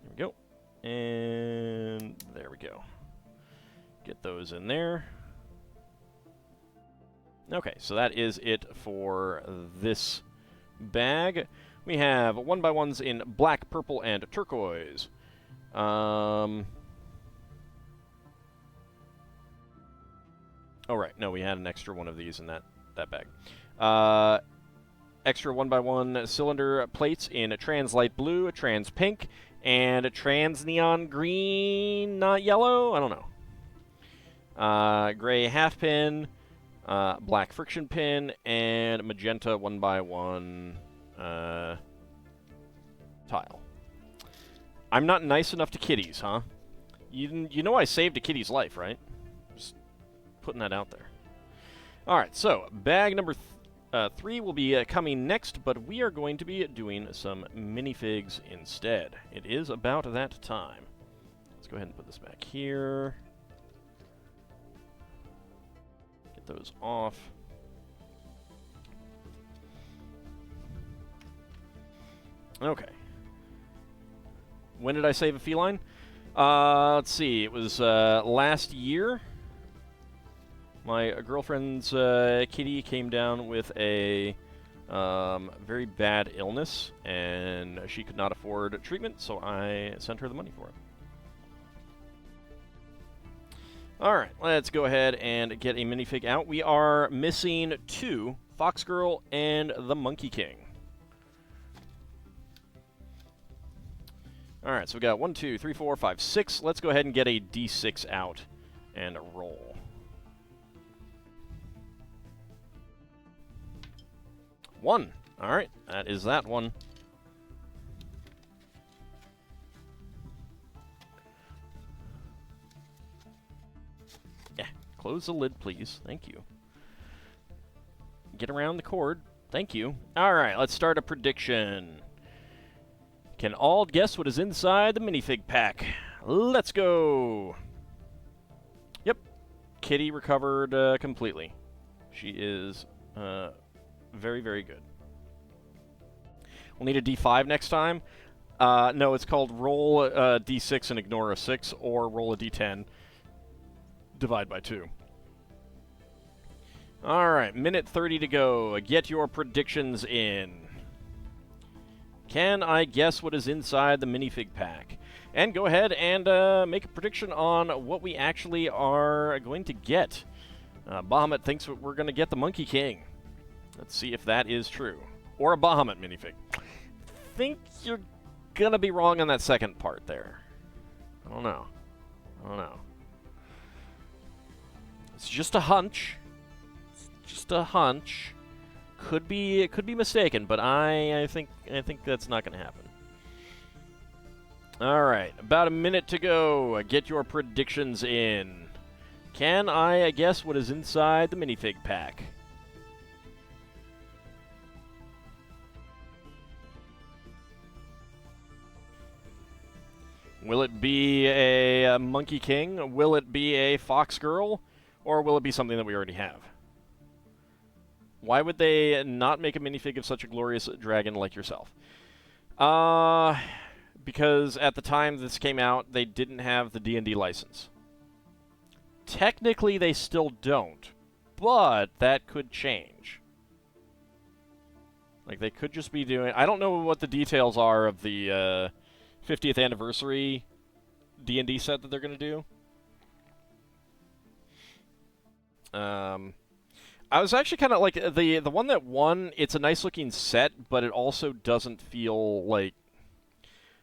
Speaker 1: There we go. And there we go. Get those in there. Okay, so that is it for this bag. We have 1x1s in black, purple, and turquoise. Oh, right. No, we had an extra one of these in that bag. Extra 1x1 cylinder plates in a trans light blue, a trans pink, and a trans neon green, not yellow? I don't know. Gray half pin, black friction pin, and magenta 1x1 tile. I'm not nice enough to kitties, huh? You know I saved a kitty's life, right? Just putting that out there. Alright, so bag number 3 will be coming next, but we are going to be doing some minifigs instead. It is about that time. Let's go ahead and put this back here. Get those off. Okay. When did I save a feline? Let's see. It was last year. My girlfriend's kitty came down with a very bad illness, and she could not afford treatment, so I sent her the money for it. Alright, let's go ahead and get a minifig out. We are missing 2, Fox Girl and the Monkey King. Alright, so we got 1, 2, 3, 4, 5, 6. Let's go ahead and get a D6 out and roll. One. Alright, that is that one. Yeah, close the lid, please. Thank you. Get around the cord. Thank you. Alright, let's start a prediction. Can all guess what is inside the minifig pack? Let's go! Yep. Kitty recovered completely. She is very, very good. We'll need a D5 next time. No, it's called roll a D6 and ignore a 6, or roll a D10, divide by 2. Alright, minute 30 to go. Get your predictions in. Can I guess what is inside the minifig pack? And go ahead and make a prediction on what we actually are going to get. Bahamut thinks we're going to get the Monkey King. Let's see if that is true. Or a Bahamut minifig. I think you're going to be wrong on that second part there. I don't know. It's just a hunch. Could be mistaken, but I think that's not going to happen. All right, about a minute to go. Get your predictions in. Can I guess what is inside the minifig pack? Will it be a Monkey King? Will it be a Fox Girl? Or will it be something that we already have? Why would they not make a minifig of such a glorious dragon like yourself? Because at the time this came out, they didn't have the D&D license. Technically, they still don't, but that could change. Like, they could just be doing... I don't know what the details are of the 50th anniversary D&D set that they're going to do. I was actually kind of like the one that won. It's a nice looking set, but it also doesn't feel like,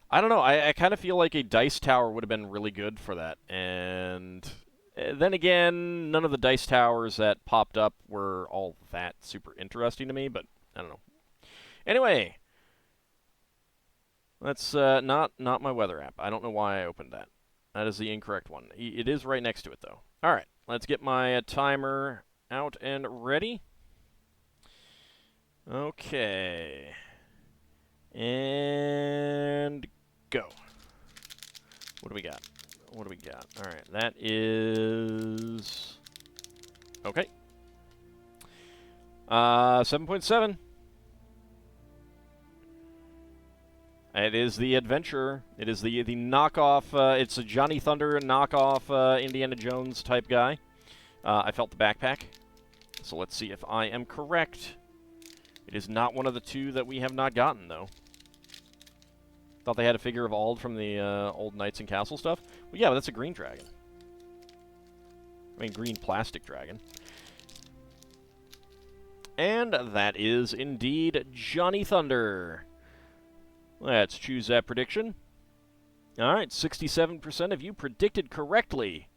Speaker 1: I don't know. I kind of feel like a dice tower would have been really good for that. And then again, none of the dice towers that popped up were all that super interesting to me. But I don't know. Anyway, that's not my weather app. I don't know why I opened that. That is the incorrect one. It is right next to it though. All right, let's get my timer out and ready. Okay. And go. What do we got? All right, that is... Okay. 7.7. It is the adventure. It is the knockoff. It's a Johnny Thunder knockoff Indiana Jones type guy. I felt the backpack. So let's see if I am correct. It is not one of the two that we have not gotten, though. Thought they had a figure of Ald from the old Knights and Castle stuff. Well, yeah, but that's a green dragon. I mean, green plastic dragon. And that is indeed Johnny Thunder. Let's choose that prediction. All right, 67% of you predicted correctly.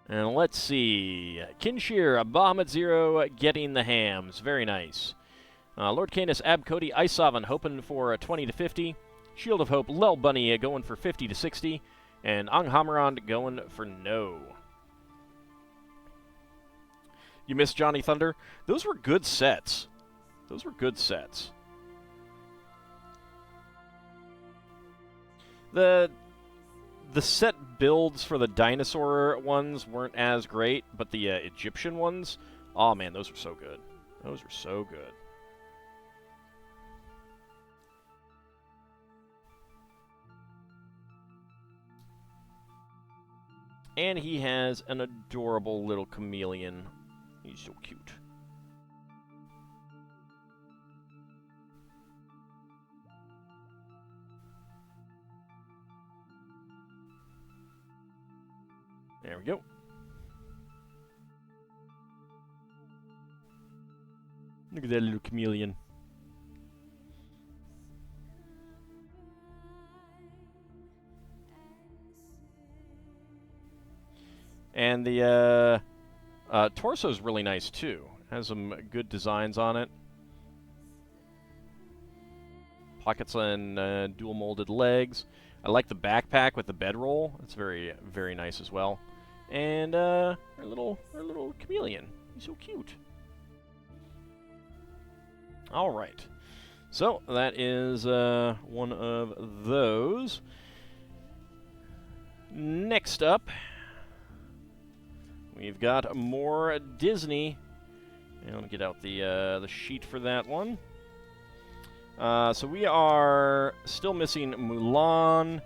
Speaker 1: And let's see. Kinshir, Bahamut Zero getting the hams. Very nice. Lord Canis, Ab Cody, Isovan hoping for 20 to 50. Shield of Hope, Lel Bunny going for 50 to 60. And Anghamarand going for no. You missed Johnny Thunder? Those were good sets. Those were good sets. The set builds for the dinosaur ones weren't as great, but the Egyptian ones, oh man, those were so good. Those were so good. And he has an adorable little chameleon. He's so cute. There we go. Look at that little chameleon. And the torso's really nice too. Has some good designs on it. Pockets and dual molded legs. I like the backpack with the bedroll. It's very, very nice as well. And our little chameleon. He's so cute. All right. So that is one of those. Next up, we've got more Disney. And I'll get out the sheet for that one. So we are still missing Mulan,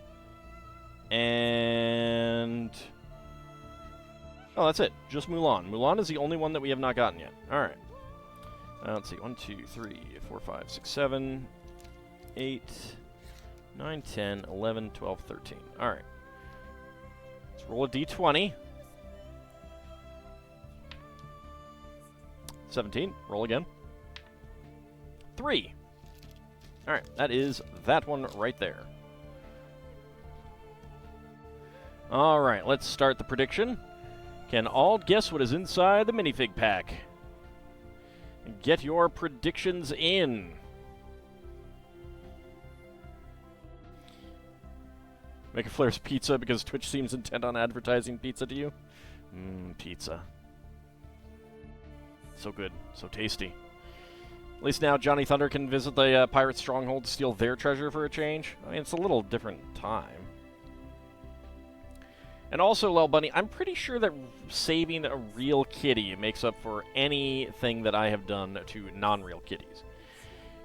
Speaker 1: and oh, that's it. Just Mulan. Mulan is the only one that we have not gotten yet. All right. Let's see. 1, 2, 3, 4, 5, 6, 7, 8, 9, 10, 11, 12, 13. All right. Let's roll a d20. 17. Roll again. 3. All right, that is that one right there. All right, let's start the prediction. Can all guess what is inside the minifig pack? Get your predictions in. Make a Flair's pizza because Twitch seems intent on advertising pizza to you. Pizza. So good, so tasty. At least now Johnny Thunder can visit the pirate stronghold to steal their treasure for a change. I mean, it's a little different time. And also, Lel Bunny, I'm pretty sure that saving a real kitty makes up for anything that I have done to non-real kitties.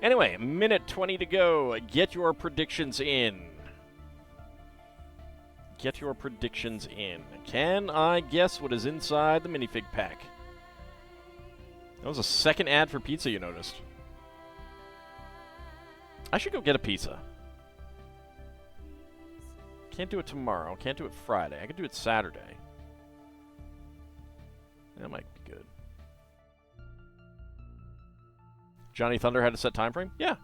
Speaker 1: Anyway, minute 20 to go. Get your predictions in. Get your predictions in. Can I guess what is inside the minifig pack? That was a second ad for pizza, you noticed. I should go get a pizza. Can't do it tomorrow. Can't do it Friday. I could do it Saturday. That might be good. Johnny Thunder had a set time frame? Yeah.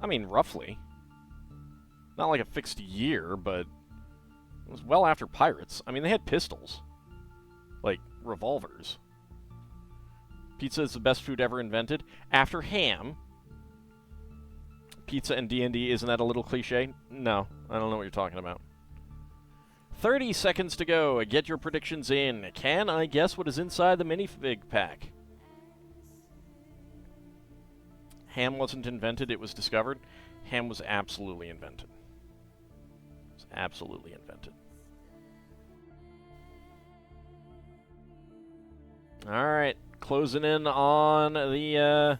Speaker 1: I mean, roughly. Not like a fixed year, but it was well after Pirates. I mean, they had pistols. Like, revolvers. Pizza is the best food ever invented. After ham. Pizza and D&D, isn't that a little cliche? No, I don't know what you're talking about. 30 seconds to go. Get your predictions in. Can I guess what is inside the minifig pack? Ham wasn't invented, it was discovered. Ham was absolutely invented. It was absolutely invented. Alright, closing in on the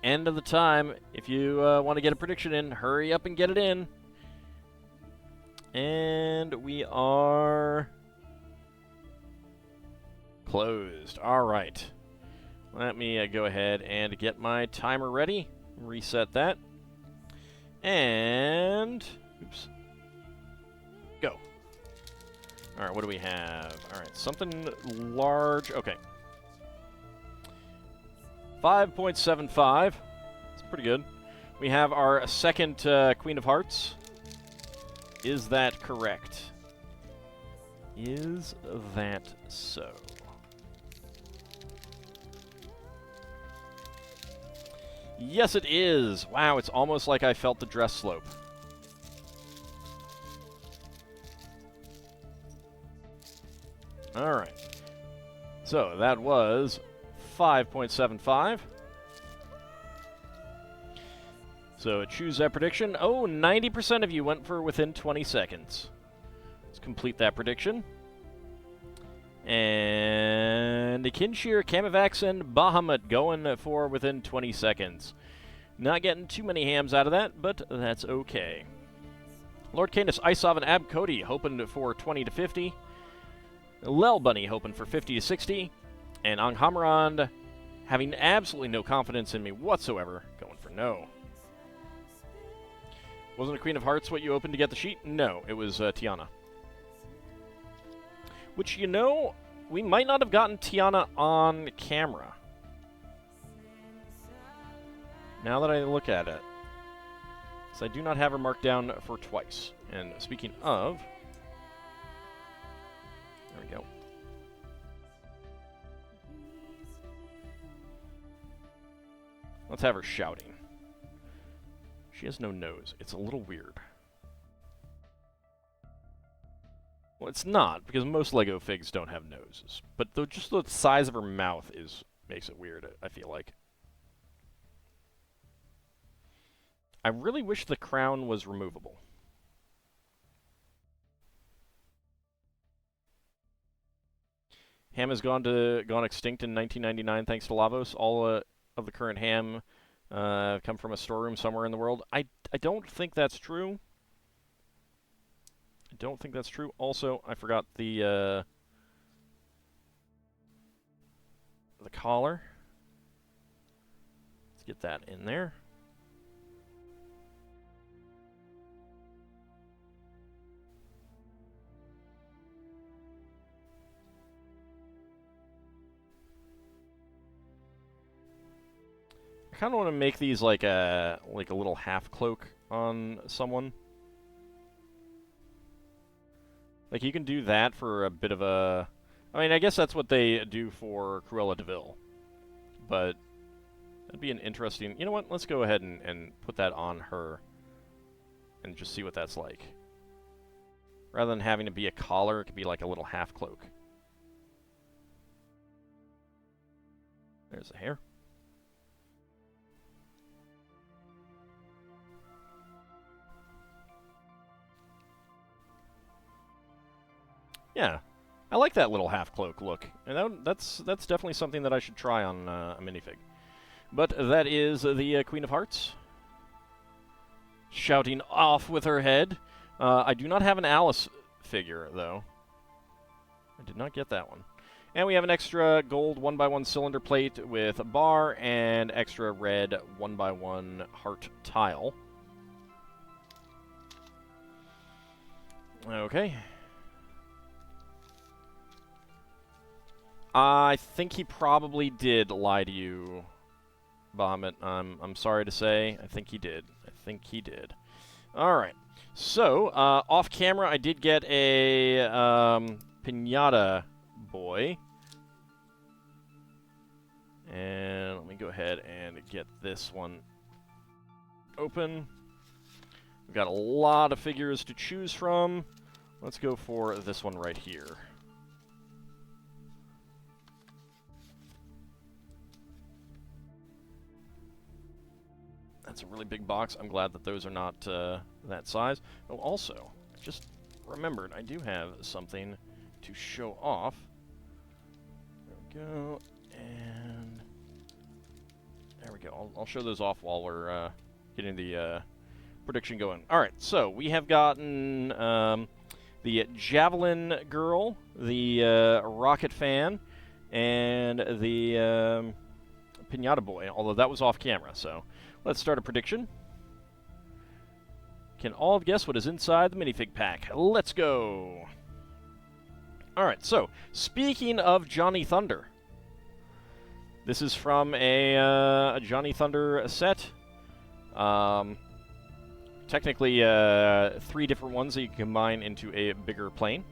Speaker 1: end of the time. If you want to get a prediction in, hurry up and get it in. And we are closed. All right. Let me go ahead and get my timer ready. Reset that. And... oops. Go. Alright, what do we have? Alright, something large. Okay. 5.75. That's pretty good. We have our second Queen of Hearts. Is that correct? Is that so? Yes, it is. Wow, it's almost like I felt the dress slope. All right. So that was 5.75. So choose that prediction. Oh, 90% of you went for within 20 seconds. Let's complete that prediction. And Kinshir, Kamavax, and Bahamut going for within 20 seconds. Not getting too many hams out of that, but that's okay. Lord Canis, Isov, and Ab Cody hoping for 20 to 50. Lel Bunny hoping for 50 to 60. And Anghamarand, having absolutely no confidence in me whatsoever, going for no. Wasn't a Queen of Hearts what you opened to get the sheet? No, it was Tiana. Which, you know, we might not have gotten Tiana on camera. Now that I look at it. So I do not have her marked down for twice. And speaking of... there we go. Let's have her shouting. She has no nose. It's a little weird. Well, it's not, because most Lego figs don't have noses. But just the size of her mouth makes it weird, I feel like. I really wish the crown was removable. Ham has gone extinct in 1999 thanks to Lavos. All of the current ham come from a storeroom somewhere in the world. I don't think that's true. I don't think that's true. Also, I forgot the collar. Let's get that in there. I kind of want to make these like a little half cloak on someone. Like, you can do that for a bit of a... I mean, I guess that's what they do for Cruella de Vil. But that'd be an interesting... You know what? Let's go ahead and put that on her. And just see what that's like. Rather than having to be a collar, it could be like a little half cloak. There's the hair. Yeah, I like that little half-cloak look, and that's definitely something that I should try on a minifig. But that is the Queen of Hearts. Shouting off with her head. I do not have an Alice figure, though. I did not get that one. And we have an extra gold 1x1 cylinder plate with a bar and extra red 1x1 heart tile. Okay. I think he probably did lie to you, Bahamut. I'm sorry to say. I think he did. I think he did. All right. So, off camera, I did get a Pinata boy. And let me go ahead and get this one open. We've got a lot of figures to choose from. Let's go for this one right here. That's a really big box. I'm glad that those are not that size. Oh, also, I just remembered I do have something to show off. There we go. And there we go. I'll show those off while we're getting the prediction going. All right, so we have gotten the Javelin Girl, the Rocket Fan, and the Pinata Boy, although that was off camera, so let's start a prediction. can all guess what is inside the minifig pack. Let's go! Alright, so, speaking of Johnny Thunder, this is from a Johnny Thunder set. Technically, 3 different ones that you can combine into a bigger plane.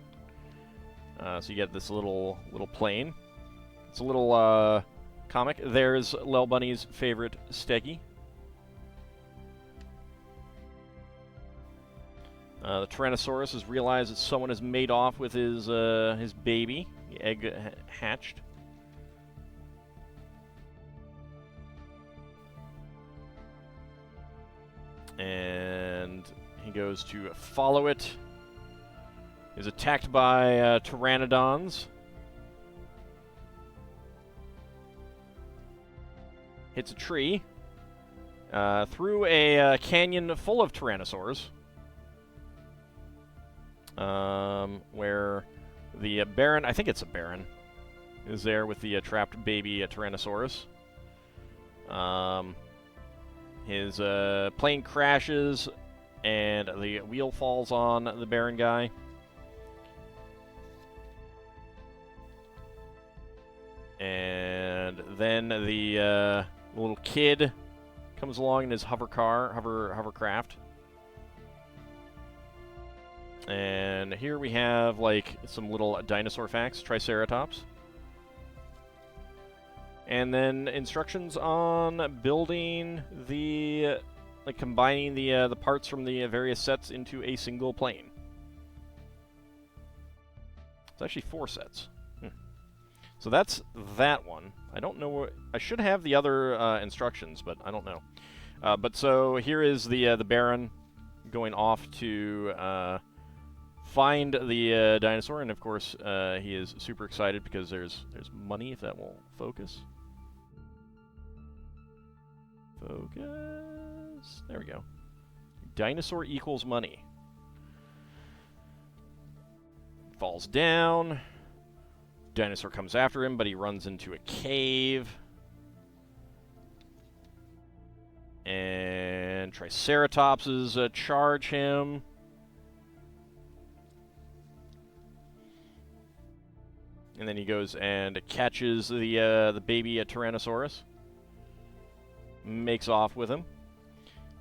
Speaker 1: So you get this little plane. It's a little comic. There's Lel Bunny's favorite Steggy. The Tyrannosaurus has realized that someone has made off with his baby. The egg hatched. And he goes to follow it. Is attacked by pteranodons. Hits a tree. Through a canyon full of tyrannosaurs. Where the Baron, I think it's a Baron, is there with the trapped baby Tyrannosaurus. His plane crashes, and the wheel falls on the Baron guy. And then the little kid comes along in his hovercraft. And here we have, like, some little dinosaur facts. Triceratops. And then instructions on building the, like, combining the parts from the various sets into a single plane. It's actually 4 sets. So that's that one. I don't know. I should have the other instructions, but I don't know. But so here is the Baron going off to find the dinosaur, and of course he is super excited because there's money. If that will focus. Focus. There we go. Dinosaur equals money. Falls down. Dinosaur comes after him, but he runs into a cave. And Triceratopses charge him. And then he goes and catches the baby Tyrannosaurus. Makes off with him.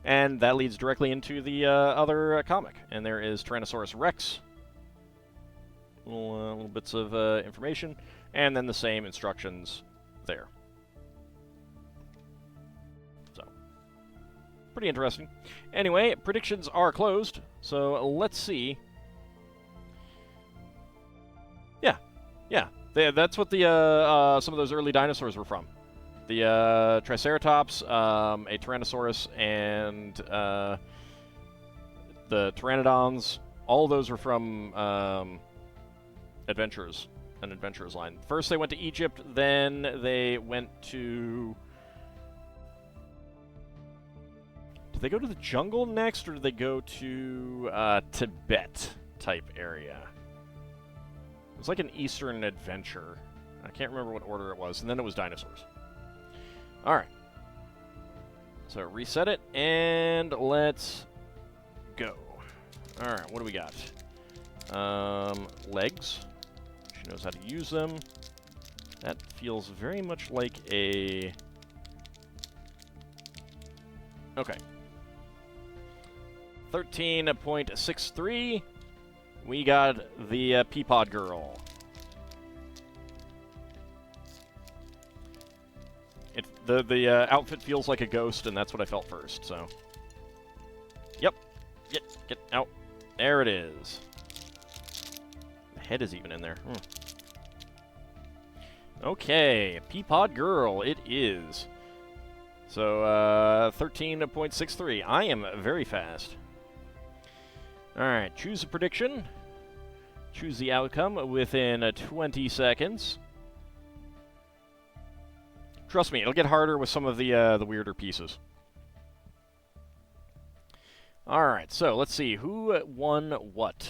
Speaker 1: And that leads directly into the other comic. And there is Tyrannosaurus Rex. Little bits of information, and then the same instructions there. So, pretty interesting. Anyway, predictions are closed, so let's see. Yeah, that's what the some of those early dinosaurs were from. The Triceratops, a Tyrannosaurus, and the Pteranodons. All of those were from Adventures, an Adventures line. First they went to Egypt, then they went to... Did they go to the jungle next, or did they go to Tibet type area? It was like an Eastern adventure. I can't remember what order it was, and then it was dinosaurs. Alright. So reset it, and let's go. Alright, what do we got? Legs. She knows how to use them. That feels very much like a... Okay. 13.63. We got the Peapod Girl. The outfit feels like a ghost, and that's what I felt first, so... Yep. Get out. There it is. The head is even in there. Okay, Peapod Girl, it is. So, 13.63. I am very fast. Alright, choose a prediction. Choose the outcome within 20 seconds. Trust me, it'll get harder with some of the weirder pieces. Alright, so let's see. Who won what?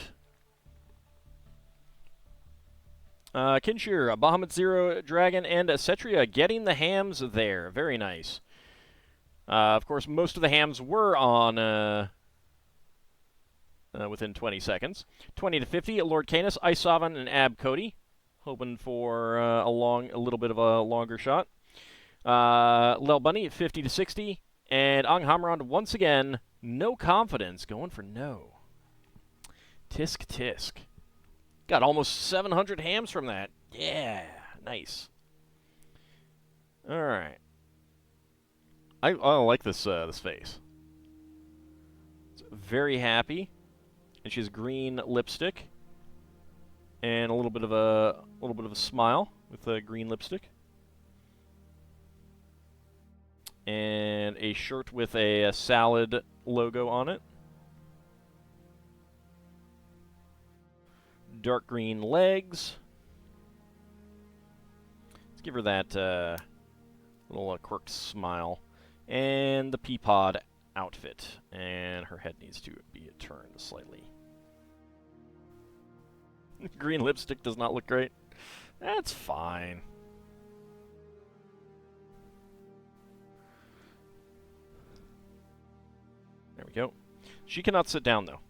Speaker 1: Kinshir, Bahamut Zero Dragon, and Cetria getting the hams there. Very nice. Of course, most of the hams were on within 20 seconds. 20 to 50, Lord Canis, Ice Sovereign, and Ab Cody. Hoping for a little bit of a longer shot. Lel Bunny at 50 to 60. And Ang Hamrand, once again, no confidence, going for no. Tisk tisk. Got almost 700 hams from that. Yeah, nice. All right. I like this face. It's very happy, and she has green lipstick, and a little bit of a smile with a green lipstick, and a shirt with a salad logo on it. Dark green legs. Let's give her that little quirked smile. And the Peapod outfit. And her head needs to be turned slightly. Green lipstick does not look great. That's fine. There we go. She cannot sit down, though.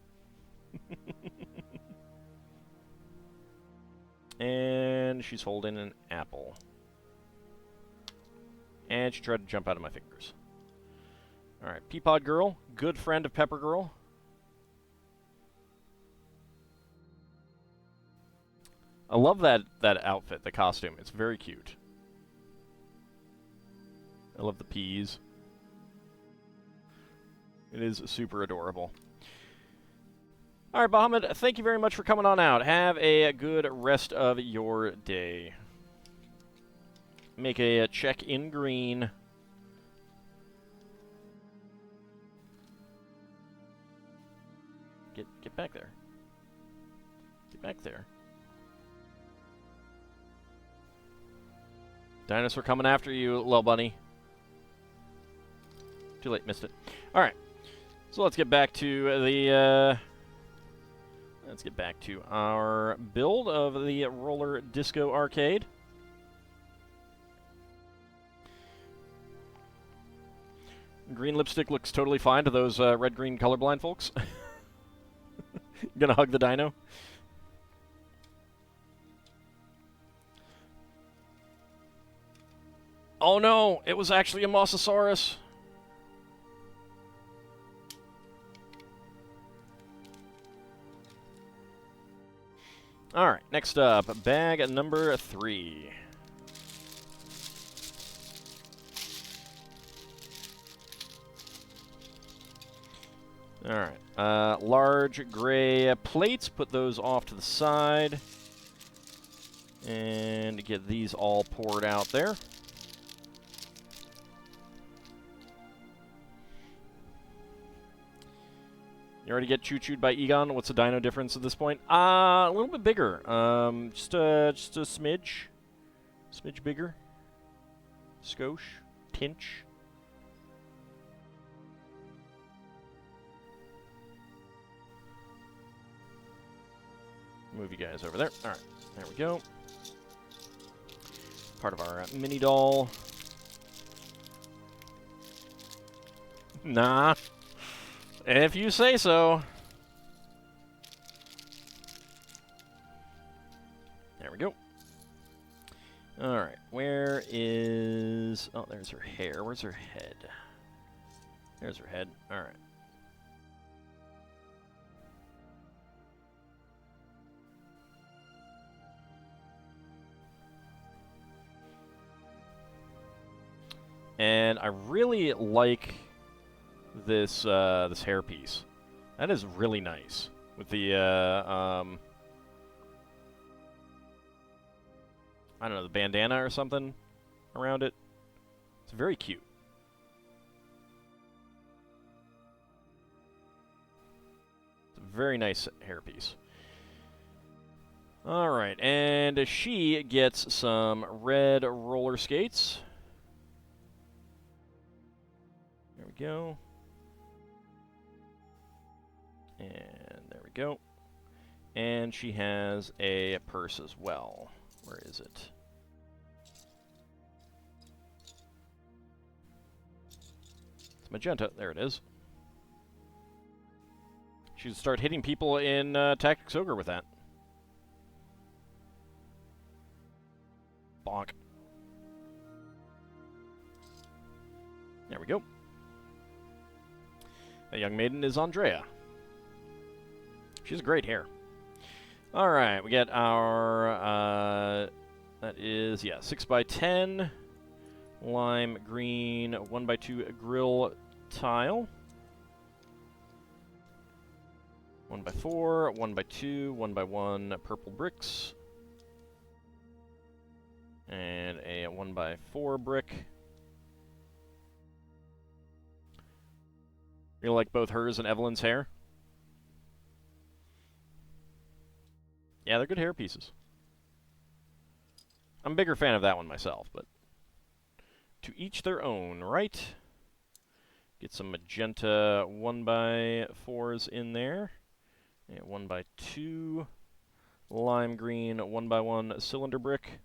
Speaker 1: And she's holding an apple. And she tried to jump out of my fingers. Alright, Peapod Girl, good friend of Pepper Girl. I love that outfit, the costume. It's very cute. I love the peas. It is super adorable. All right, Bahamut, thank you very much for coming on out. Have a good rest of your day. Make a check in green. Get back there. Get back there. Dinosaur coming after you, Lil Bunny. Too late, missed it. All right, so let's get back to the. Let's get back to our build of the Roller Disco Arcade. Green lipstick looks totally fine to those red-green colorblind folks. Gonna hug the dino. Oh no, it was actually a Mosasaurus. Alright, next up, bag number 3. Alright, large gray plates, put those off to the side. And get these all poured out there. You already get choo-chooed by Egon. What's the dino difference at this point? A little bit bigger. Just a smidge. Smidge bigger. Skosh. Tinch. Move you guys over there. All right. There we go. Part of our mini doll. Nah. If you say so. There we go. Alright, where is... Oh, there's her hair. Where's her head? There's her head. Alright. And I really like this this hairpiece. That is really nice with the I don't know, the bandana or something around it. It's very cute. It's a very nice hairpiece. All right, and she gets some red roller skates. There we go. And there we go. And she has a purse as well. Where is it? It's magenta. There it is. She should start hitting people in Tactics Ogre with that. Bonk. There we go. That young maiden is Andrea. She has great hair. Alright, we get our, that is, yeah, 6x10, lime green, 1x2 grill tile. 1x4, 1x2, 1x1 purple bricks. And a 1x4 brick. You like both hers and Evelyn's hair? Yeah, they're good hair pieces. I'm a bigger fan of that one myself, but to each their own, right? Get some magenta 1x4s in there. And 1x2 lime green 1x1 cylinder brick.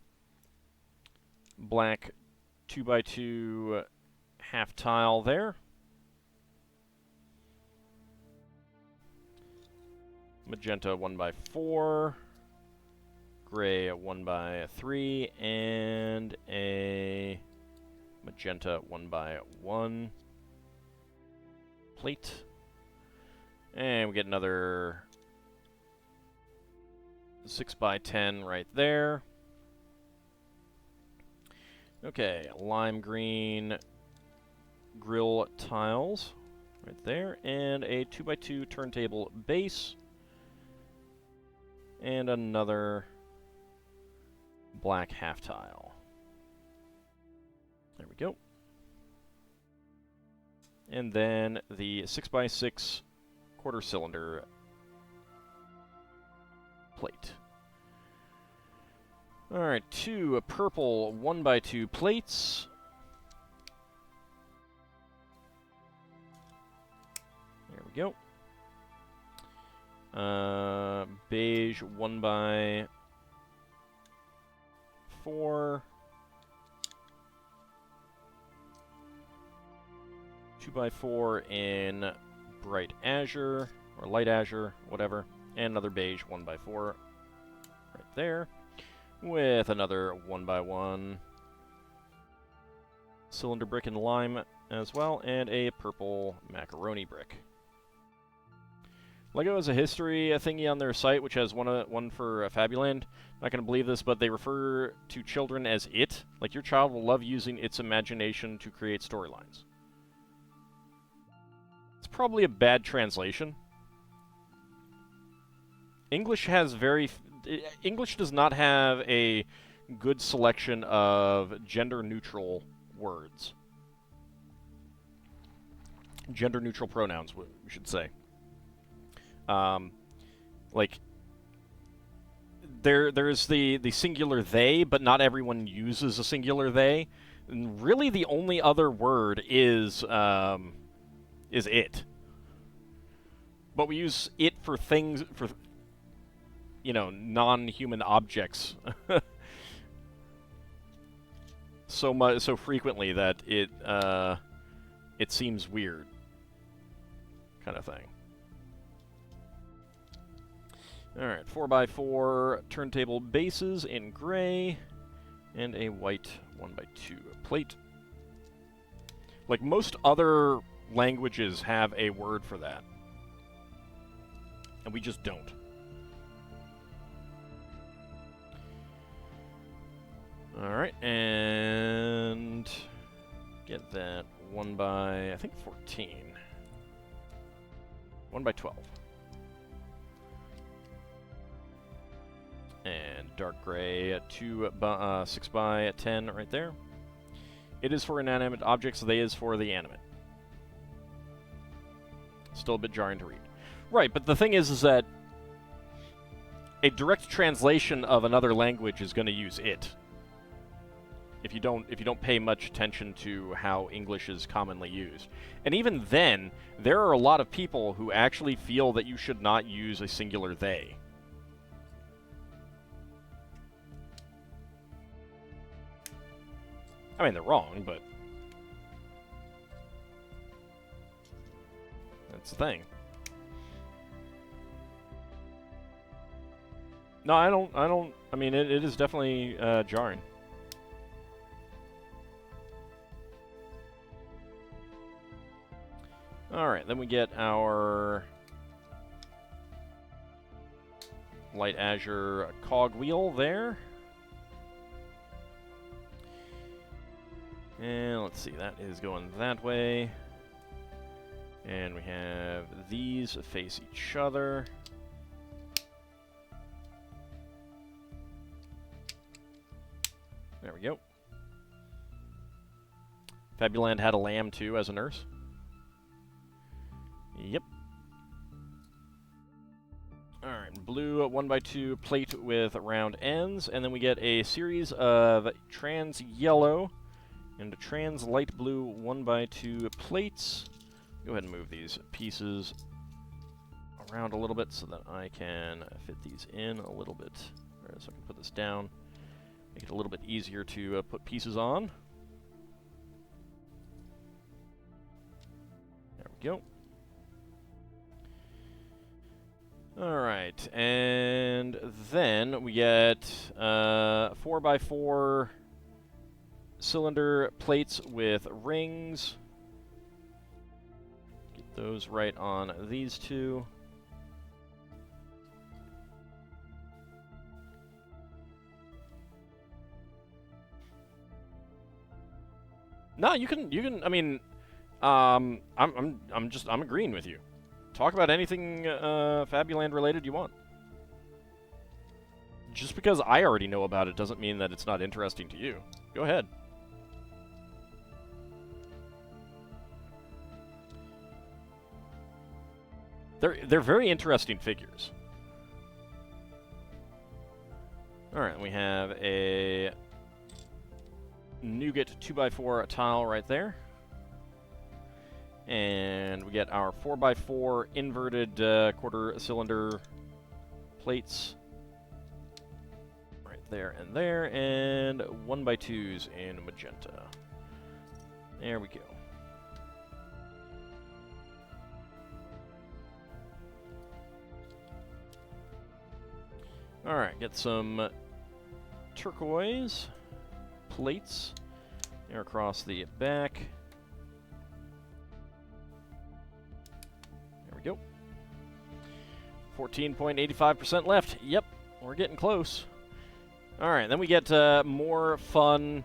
Speaker 1: Black 2x2 half tile there. Magenta 1x4. Gray 1x3. And a magenta 1x1 plate. And we get another 6x10 right there. Okay, lime green grill tiles right there, and a 2x2 turntable base, and another black half tile. There we go. And then the 6x6 quarter cylinder plate. Alright, 2 purple 1x2 plates. There we go. Beige 1x4. 2x4 in bright azure, or light azure, whatever. And another beige 1x4 right there. With another 1x1 cylinder brick and lime as well, and a purple macaroni brick. LEGO has a history thingy on their site, which has one for Fabuland. Not going to believe this, but they refer to children as it. Like, your child will love using its imagination to create storylines. It's probably a bad translation. English has English does not have a good selection of gender-neutral words. Gender-neutral pronouns, we should say. Like, there's the singular they, but not everyone uses a singular they. And really, the only other word is it. But we use it for things, for, you know, non-human objects so frequently that it seems weird, kind of thing. All right, 4x4 turntable bases in gray, and a white 1x2 plate. Like, most other languages have a word for that, and we just don't. Alright, and get that 1x, I think 14. 1x12. And dark gray, 6x10 right there. It is for inanimate objects, they is for the animate. Still a bit jarring to read. Right, but the thing is that a direct translation of another language is going to use it. If you don't pay much attention to how English is commonly used. And even then, there are a lot of people who actually feel that you should not use a singular they. I mean, they're wrong, but that's the thing. No, I don't. I mean, it is definitely jarring. All right, then we get our light azure cogwheel there. And let's see, that is going that way. And we have these face each other. There we go. Fabuland had a lamb too as a nurse. Yep. Alright, blue 1x2 plate with round ends, and then we get a series of trans yellow and a trans light blue 1x2 plates. Go ahead and move these pieces around a little bit so that I can fit these in a little bit. Alright, so I can put this down, make it a little bit easier to put pieces on. There we go. Alright, and then we get 4x4 cylinder plates with rings. Get those right on these two. No, you can. I mean, I'm agreeing with you. Talk about anything Fabuland related you want. Just because I already know about it doesn't mean that it's not interesting to you. Go ahead. They're very interesting figures. Alright, we have a nougat 2x4 tile right there. And we get our 4x4 inverted quarter cylinder plates right there, and 1x2s in magenta. There we go. Alright, get some turquoise plates there across the back. There we go. 14.85% left. Yep, we're getting close. Alright, then we get more fun,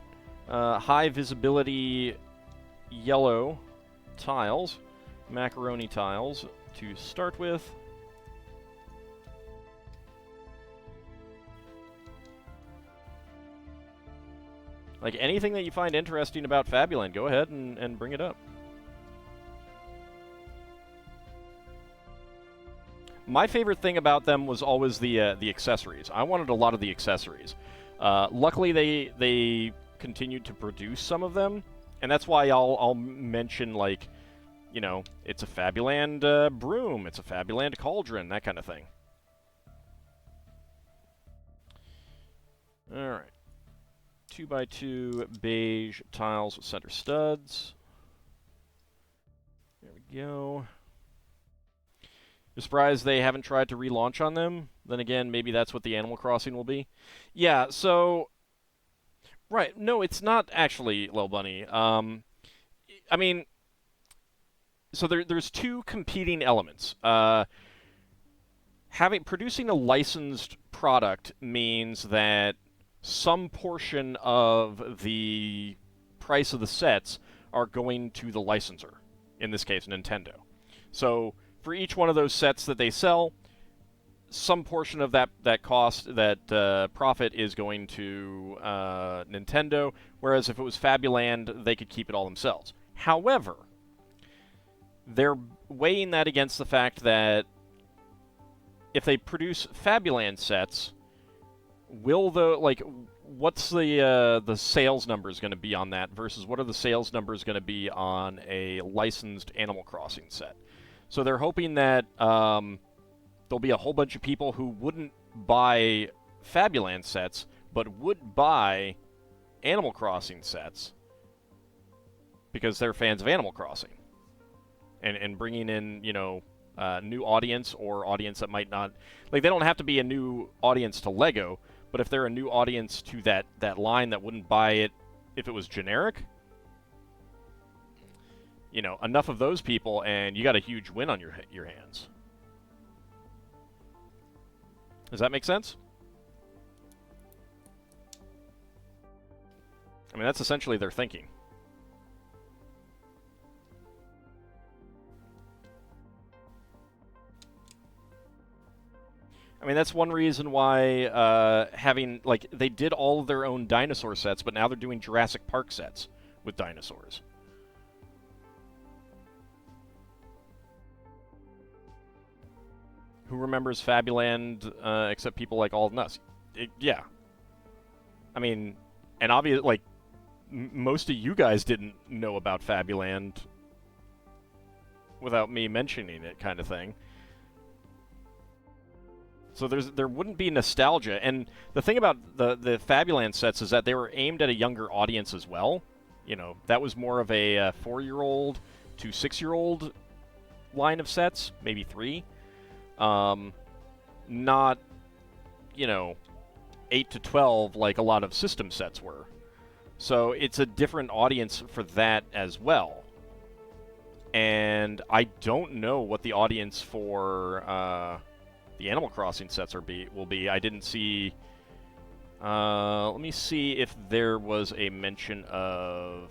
Speaker 1: high visibility yellow tiles, macaroni tiles to start with. Like, anything that you find interesting about Fabuland, go ahead and bring it up. My favorite thing about them was always the accessories. I wanted a lot of the accessories. Luckily, they continued to produce some of them, and that's why I'll mention, like, you know, it's a Fabuland broom, it's a Fabuland cauldron, that kind of thing. All right. 2x2 beige tiles with center studs. There we go. You're surprised they haven't tried to relaunch on them? Then again, maybe that's what the Animal Crossing will be. Yeah, so... Right, no, it's not actually, Lil Bunny. I mean... So there's two competing elements. Producing a licensed product means that some portion of the price of the sets are going to the licensor, in this case, Nintendo. So for each one of those sets that they sell, some portion of that cost, that profit, is going to Nintendo, whereas if it was Fabuland, they could keep it all themselves. However, they're weighing that against the fact that if they produce Fabuland sets, what's the sales numbers going to be on that versus what are the sales numbers going to be on a licensed Animal Crossing set? So they're hoping that there'll be a whole bunch of people who wouldn't buy Fabuland sets, but would buy Animal Crossing sets because they're fans of Animal Crossing. And bringing in, you know, new audience or audience that might not... Like, they don't have to be a new audience to LEGO, but if they're a new audience to that line that wouldn't buy it if it was generic, you know, enough of those people, and you got a huge win on your hands. Does that make sense? I mean, that's essentially their thinking. I mean, that's one reason why having, like, they did all of their own dinosaur sets, but now they're doing Jurassic Park sets with dinosaurs. Who remembers Fabuland except people like Alden us? Yeah. I mean, and obviously, like, most of you guys didn't know about Fabuland without me mentioning it, kind of thing. So there wouldn't be nostalgia, and the thing about the Fabuland sets is that they were aimed at a younger audience as well. You know, that was more of a 4-year-old to 6-year-old line of sets, maybe 3. Not, you know, 8 to 12 like a lot of system sets were. So it's a different audience for that as well. And I don't know what the audience for the Animal Crossing sets will be. I didn't see... let me see if there was a mention of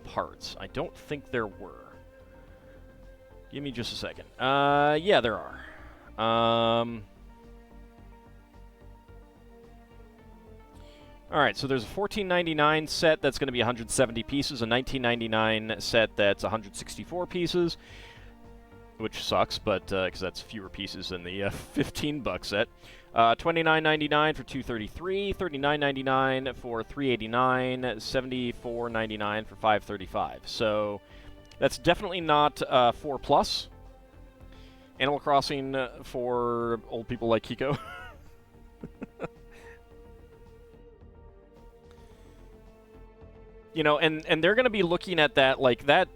Speaker 1: parts. I don't think there were. Give me just a second. Yeah, there are. Alright, so there's a $14.99 set that's going to be 170 pieces, a $19.99 set that's 164 pieces, which sucks, but because that's fewer pieces than the $15 set. $29.99 for 233, $39.99 for 389, $74.99 for 535. So that's definitely not 4+. Animal Crossing for old people like Kiko. You know, and they're going to be looking at that, like, that...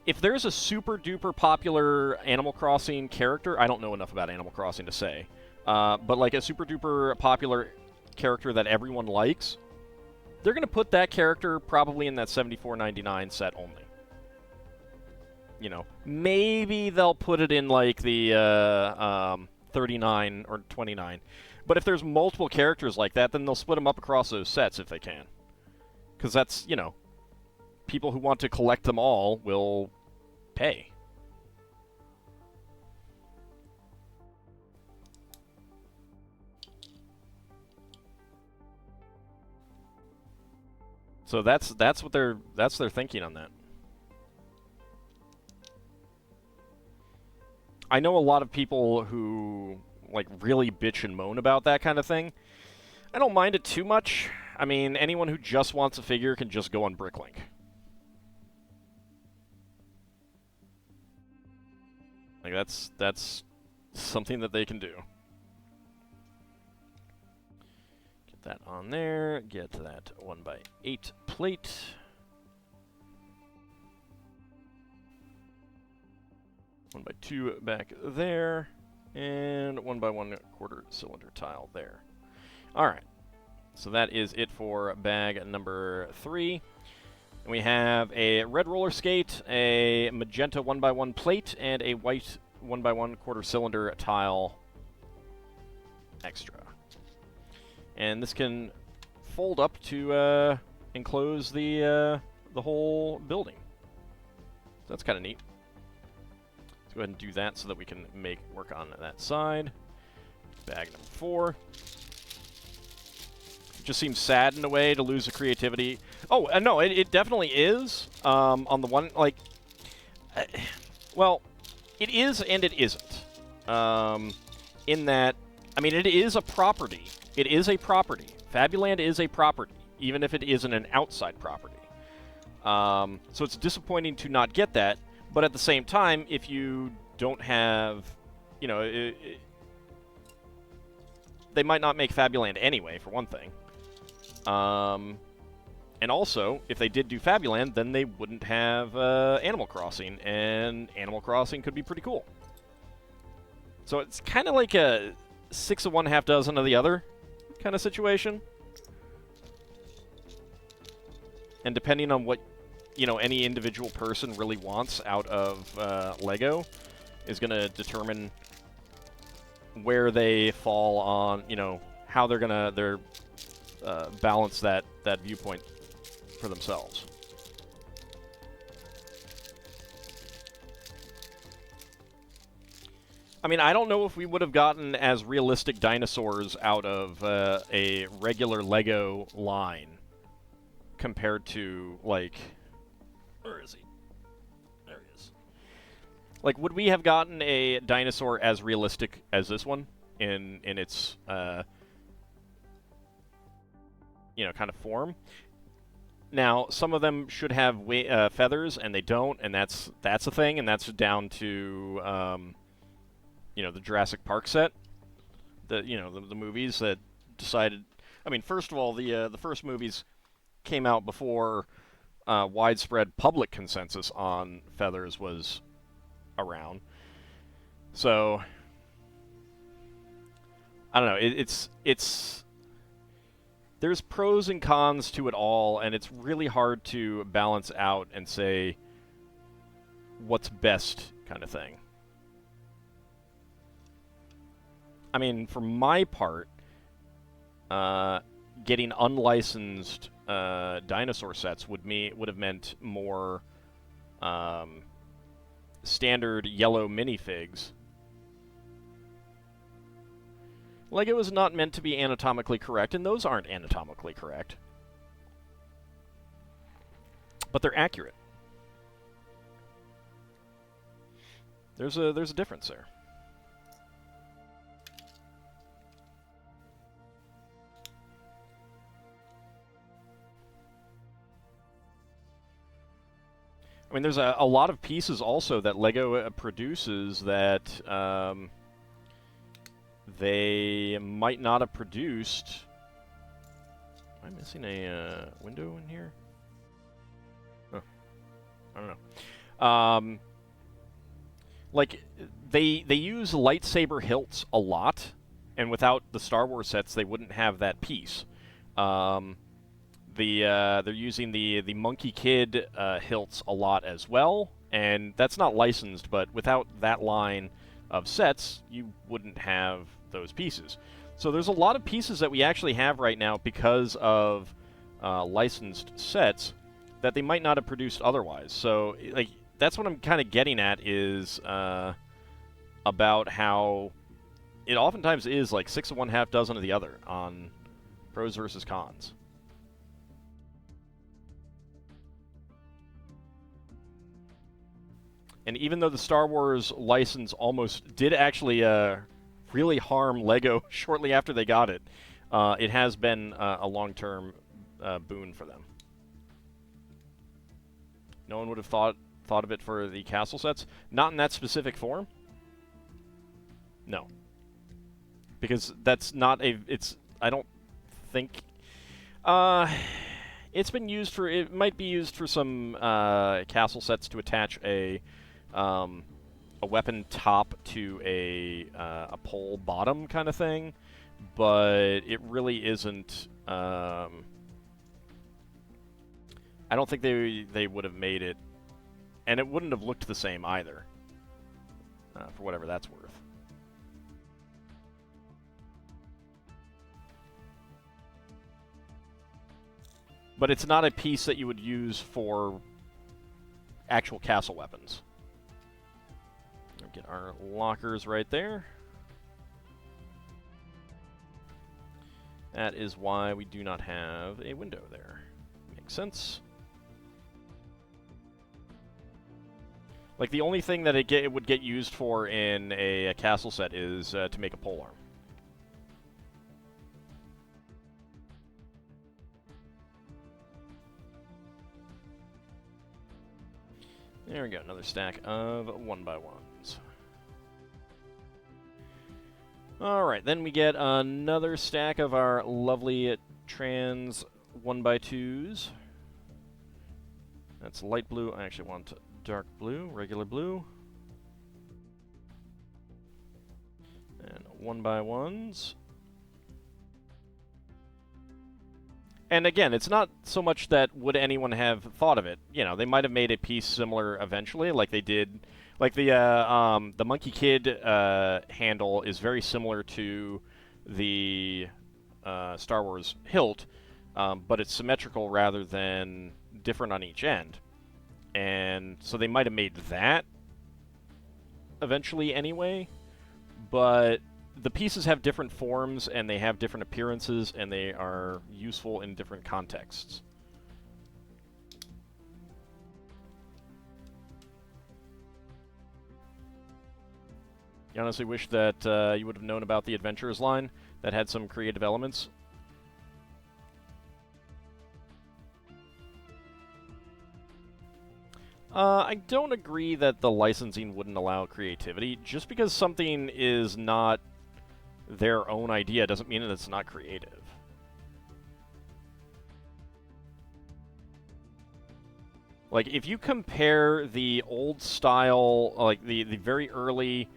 Speaker 1: If there's a super-duper popular Animal Crossing character... I don't know enough about Animal Crossing to say. But, like, a super-duper popular character that everyone likes, they're going to put that character probably in that $74.99 set only. You know, maybe they'll put it in, like, the $39 or $29. But if there's multiple characters like that, then they'll split them up across those sets if they can. Because that's, you know, people who want to collect them all will pay. So that's what their thinking on that. I know a lot of people who like really bitch and moan about that kind of thing. I don't mind it too much. I mean, anyone who just wants a figure can just go on BrickLink. Like, that's something that they can do. Get that on there. Get that 1x8 plate. One by 2 back there. And 1x1 quarter cylinder tile there. Alright. So that is it for bag number 3. And we have a red roller skate, a magenta 1x1 plate, and a white 1x1 quarter cylinder tile extra. And this can fold up to enclose the whole building. So that's kind of neat. Let's go ahead and do that so that we can make work on that side. Bag number 4. Just seems sad in a way to lose the creativity. Oh, no, it definitely is. On the one, like... well, it is and it isn't. In that, I mean, it is a property. It is a property. Fabuland is a property, even if it isn't an outside property. So it's disappointing to not get that, but at the same time, if you don't have, you know... they might not make Fabuland anyway, for one thing. And And also, if they did do Fabuland, then they wouldn't have Animal Crossing, and Animal Crossing could be pretty cool. So it's kind of like a 6 of one, half dozen of the other kind of situation. And depending on what, you know, any individual person really wants out of Lego is going to determine where they fall on, you know, how they're going to balance that viewpoint for themselves. I mean, I don't know if we would have gotten as realistic dinosaurs out of a regular Lego line compared to, like... Where is he? There he is. Like, would we have gotten a dinosaur as realistic as this one in its, you know, kind of form? Now, some of them should have feathers, and they don't, and that's a thing, and that's down to, you know, the Jurassic Park set. You know, the movies that decided... I mean, first of all, the first movies came out before widespread public consensus on feathers was around. So, I don't know, it's there's pros and cons to it all, and it's really hard to balance out and say what's best kind of thing. I mean, for my part, getting unlicensed dinosaur sets would have meant more standard yellow minifigs. Lego is not meant to be anatomically correct, and those aren't anatomically correct. But they're accurate. There's a difference there. I mean, there's a lot of pieces also that Lego produces that they might not have produced. Am I missing a window in here? Oh, I don't know. Like, they use lightsaber hilts a lot, and without the Star Wars sets, they wouldn't have that piece. They're using the Monkey Kid hilts a lot as well, and that's not licensed, but without that line of sets, you wouldn't have those pieces. So there's a lot of pieces that we actually have right now because of licensed sets that they might not have produced otherwise. So, like, that's what I'm kind of getting at is about how it oftentimes is like 6 of one, half dozen of the other on pros versus cons. And even though the Star Wars license almost did actually really harm Lego shortly after they got it, it has been a long-term boon for them. No one would have thought of it for the castle sets. Not in that specific form. No. Because that's not a... I don't think... it's been used for... It might be used for some castle sets to attach a weapon top to a pole bottom kind of thing, but it really isn't. I don't think they would have made it, and it wouldn't have looked the same either, for whatever that's worth. But it's not a piece that you would use for actual castle weapons. Get our lockers right there. That is why we do not have a window there. Makes sense. Like, the only thing that it would get used for in a castle set is to make a polearm. There we go, another stack of 1x1s. Alright, then we get another stack of our lovely trans 1x2s. That's light blue. I actually want dark blue, regular blue. And 1x1s. And again, it's not so much that would anyone have thought of it. You know, they might have made a piece similar eventually, like they did. Like the Monkey Kid handle is very similar to the Star Wars hilt, but it's symmetrical rather than different on each end. And so they might have made that eventually anyway, but the pieces have different forms and they have different appearances and they are useful in different contexts. You honestly wish that you would have known about the Adventures line that had some creative elements. I don't agree that the licensing wouldn't allow creativity. Just because something is not their own idea doesn't mean that it's not creative. Like, if you compare the old style, like the very early,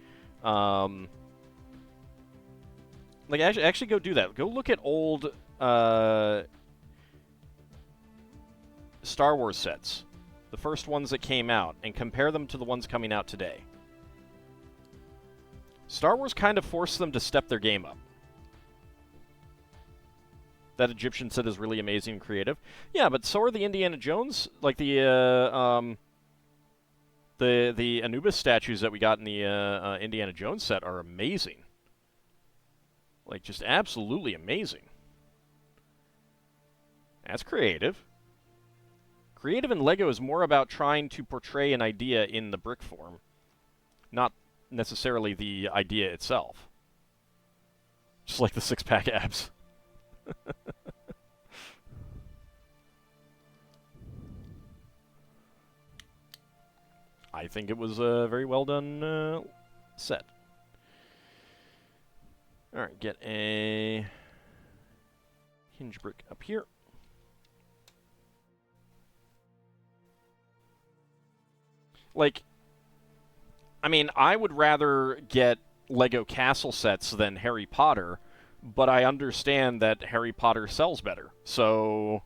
Speaker 1: like actually go do that. Go look at old Star Wars sets, the first ones that came out, and compare them to the ones coming out today. Star Wars kind of forced them to step their game up. That Egyptian set is really amazing and creative. Yeah, but so are the Indiana Jones, like the Anubis statues that we got in the Indiana Jones set are amazing. Like, just absolutely amazing. That's creative. Creative in LEGO is more about trying to portray an idea in the brick form, not necessarily the idea itself. Just like the six-pack abs. I think it was a very well done set. Alright, get a hinge brick up here. Like, I mean, I would rather get LEGO castle sets than Harry Potter, but I understand that Harry Potter sells better. So,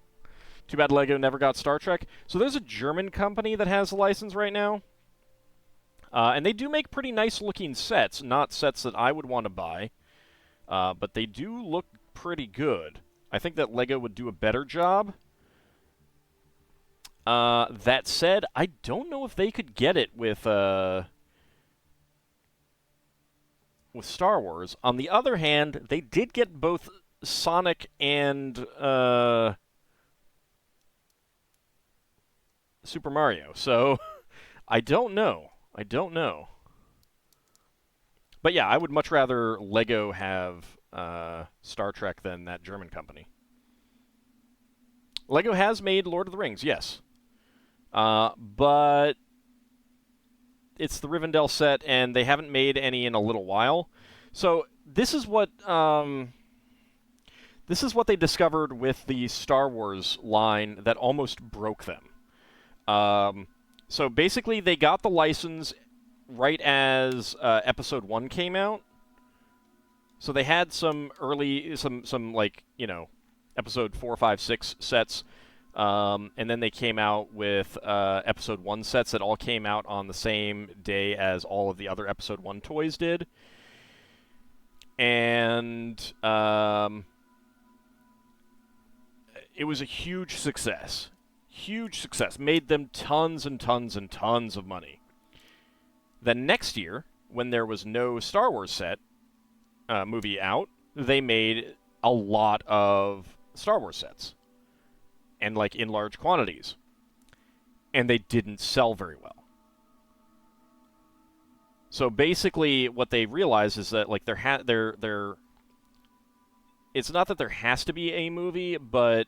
Speaker 1: too bad LEGO never got Star Trek. So there's a German company that has a license right now. And they do make pretty nice-looking sets, not sets that I would want to buy. But they do look pretty good. I think that LEGO would do a better job. That said, I don't know if they could get it with Star Wars. On the other hand, they did get both Sonic and Super Mario, so I don't know. I don't know. But yeah, I would much rather LEGO have Star Trek than that German company. LEGO has made Lord of the Rings, yes. But it's the Rivendell set, and they haven't made any in a little while. So this is what they discovered with the Star Wars line that almost broke them. So basically, they got the license right as Episode 1 came out. So they had some early, some like, you know, Episode 4, 5, 6 sets. And then they came out with Episode 1 sets that all came out on the same day as all of the other Episode 1 toys did. And it was a huge success. Huge success. Made them tons and tons and tons of money. Then next year, when there was no Star Wars set movie out, they made a lot of Star Wars sets. And, like, in large quantities. And they didn't sell very well. So basically, what they realized is that, like, it's not that there has to be a movie, but,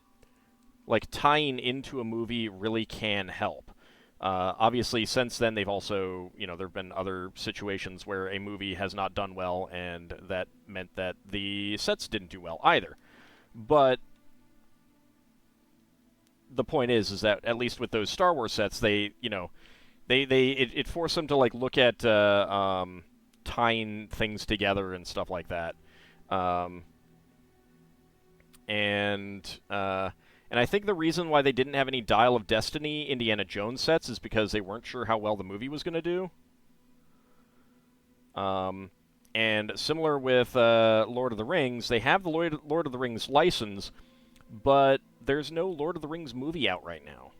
Speaker 1: like, tying into a movie really can help. Obviously, since then, they've also, you know, there have been other situations where a movie has not done well, and that meant that the sets didn't do well either. But the point is that at least with those Star Wars sets, it forced them to like look at tying things together and stuff like that. Um, and I think the reason why they didn't have any Dial of Destiny Indiana Jones sets is because they weren't sure how well the movie was going to do. And similar with Lord of the Rings, they have the Lord of the Rings license, but there's no Lord of the Rings movie out right now.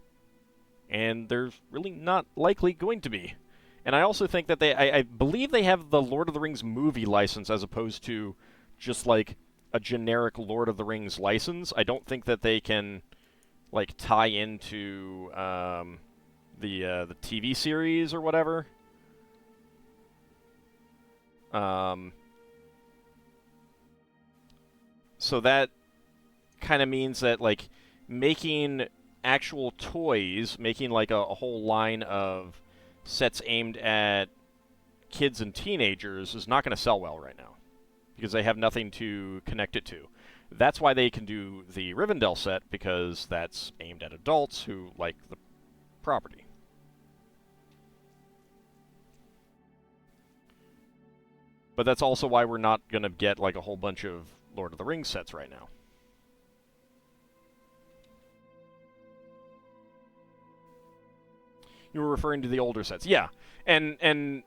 Speaker 1: And there's really not likely going to be. And I also think that I believe they have the Lord of the Rings movie license as opposed to just like a generic Lord of the Rings license. I don't think that they can like tie into the TV series or whatever. So that kind of means that like making actual toys, making like a whole line of sets aimed at kids and teenagers is not going to sell well right now because they have nothing to connect it to. That's why they can do the Rivendell set, because that's aimed at adults who like the property. But that's also why we're not going to get like a whole bunch of Lord of the Rings sets right now. You were referring to the older sets. Yeah. And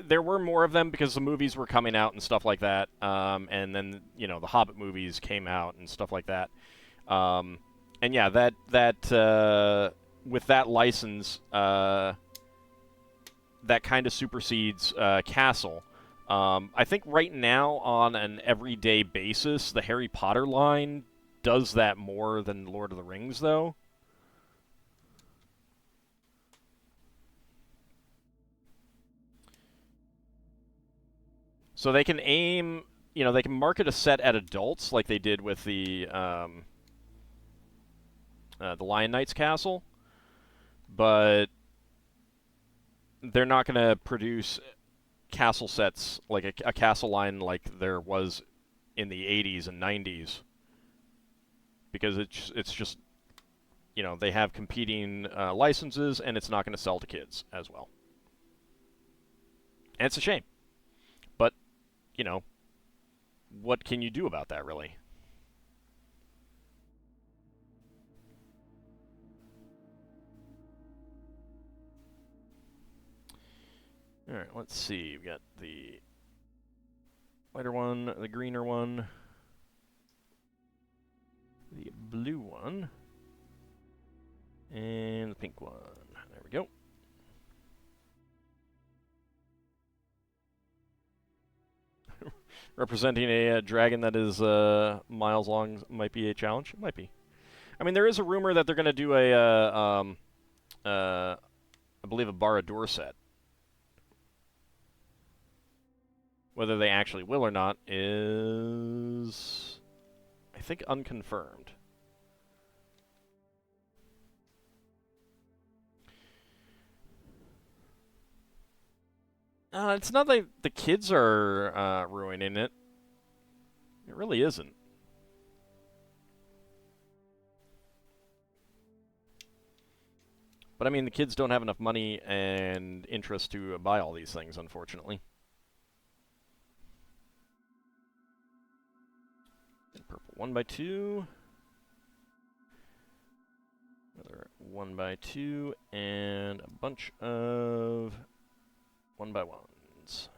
Speaker 1: there were more of them because the movies were coming out and stuff like that. And then, you know, the Hobbit movies came out and stuff like that. And yeah, that with that license, that kind of supersedes Castle. I think right now, on an everyday basis, the Harry Potter line does that more than Lord of the Rings, though. So they can aim, you know, they can market a set at adults like they did with the Lion Knight's Castle, but they're not going to produce castle sets, like a castle line like there was in the 80s and 90s, because it's just, you know, they have competing licenses, and it's not going to sell to kids as well. And it's a shame. But, you know, what can you do about that, really? Alright, let's see. We've got the lighter one, the greener one, the blue one, and the pink one. There we go. Representing a dragon that is miles long might be a challenge. It might be. I mean, there is a rumor that they're going to do I believe, a Barad-dûr set. Whether they actually will or not is, I think, unconfirmed. It's not like the kids are ruining it. It really isn't. But I mean, the kids don't have enough money and interest to buy all these things, unfortunately. Purple 1x2. Another 1x2, and a bunch of 1x1s.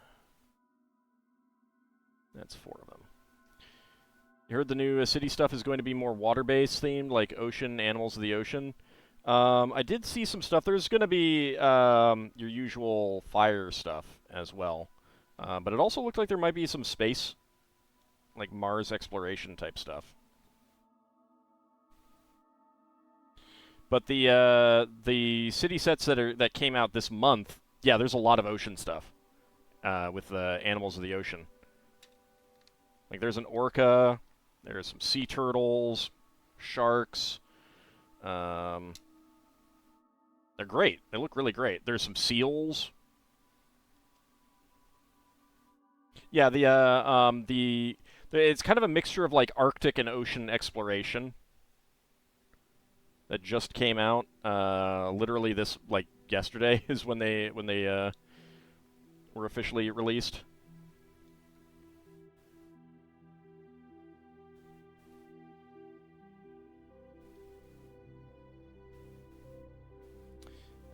Speaker 1: That's 4 of them. You heard the new city stuff is going to be more water-based themed, like ocean, animals of the ocean. I did see some stuff. There's going to be your usual fire stuff as well. But it also looked like there might be some space, like Mars exploration type stuff. But the city sets that came out this month, yeah, there's a lot of ocean stuff with the animals of the ocean. Like there's an orca, there's some sea turtles, sharks. They're great. They look really great. There's some seals. Yeah, it's kind of a mixture of like Arctic and ocean exploration. that just came out. Literally this, like, yesterday is when they were officially released.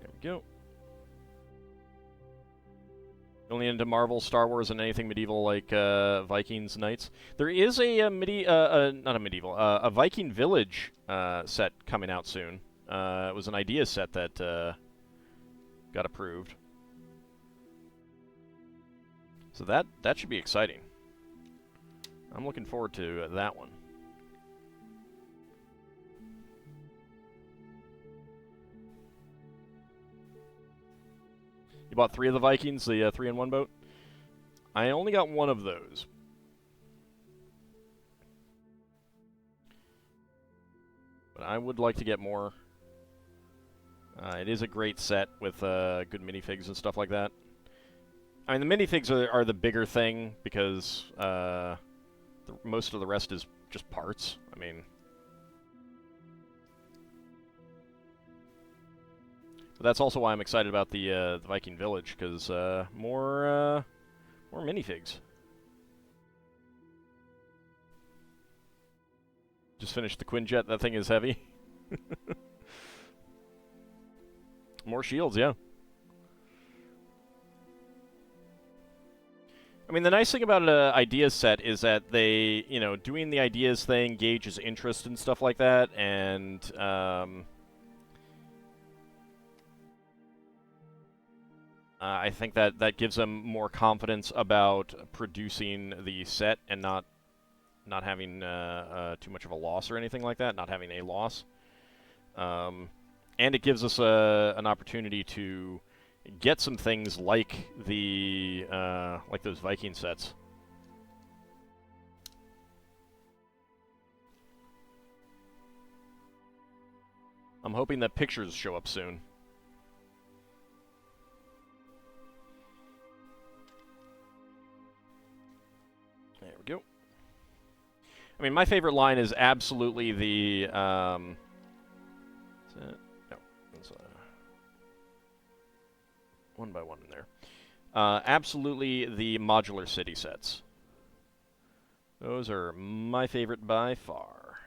Speaker 1: There we go. Only into Marvel, Star Wars, and anything medieval like Vikings, Knights. There is a a Viking Village set coming out soon. It was an idea set that got approved. So that should be exciting. I'm looking forward to that one. You bought 3 of the Vikings, the 3-in-1 boat? I only got 1 of those. But I would like to get more. It is a great set with good minifigs and stuff like that. I mean, the minifigs are the bigger thing because most of the rest is just parts. I mean... But that's also why I'm excited about the Viking Village, because more minifigs. Just finished the Quinjet. That thing is heavy. More shields, yeah. I mean, the nice thing about an ideas set is that they, you know, doing the ideas thing gauges interest and stuff like that, and I think that gives them more confidence about producing the set and not having too much of a loss or anything like that, not having a loss. And it gives us an opportunity to get some things like the like those Viking sets. I'm hoping that pictures show up soon. There we go. I mean, my favorite line is absolutely the, no, that's 1 by 1 in there. Absolutely the modular city sets. Those are my favorite by far.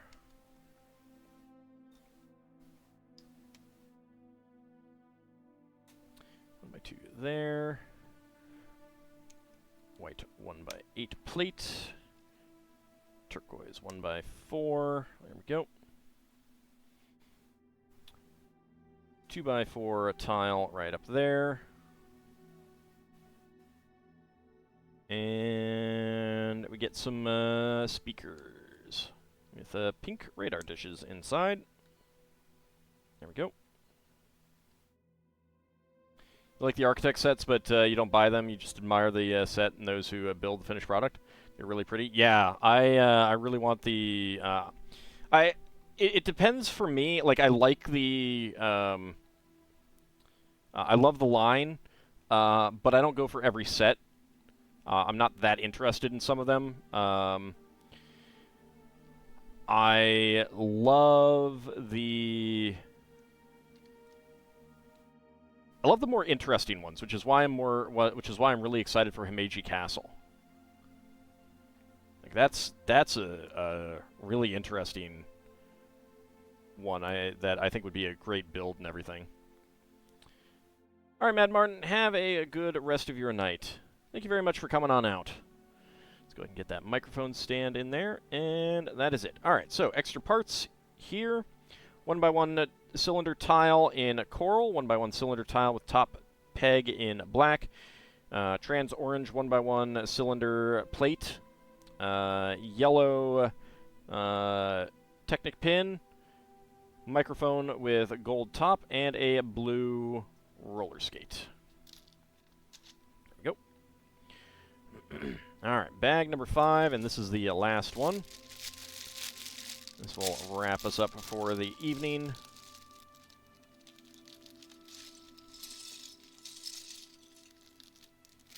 Speaker 1: One by 2 there. White 1 by 8 plate. Turquoise 1 by 4. There we go. 2 by 4 tile right up there. And we get some speakers with pink radar dishes inside. There we go. You like the architect sets, but you don't buy them. You just admire the set and those who build the finished product. They're really pretty. Yeah, I really want the. It depends for me. Like, I like the. I love the line, but I don't go for every set. I'm not that interested in some of them. I love the more interesting ones, which is why I'm really excited for Himeji Castle. Like that's a really interesting one that I think would be a great build and everything. All right, Mad Martin, have a good rest of your night. Thank you very much for coming on out. Let's go ahead and get that microphone stand in there, and that is it. All right, so extra parts here. 1 by 1 cylinder tile in coral, 1 by 1 cylinder tile with top peg in black. Trans orange 1 by 1 cylinder plate. Yellow Technic pin. Microphone with gold top, and a blue roller skate. There we go. Alright, bag number 5, and this is the last one. This will wrap us up for the evening.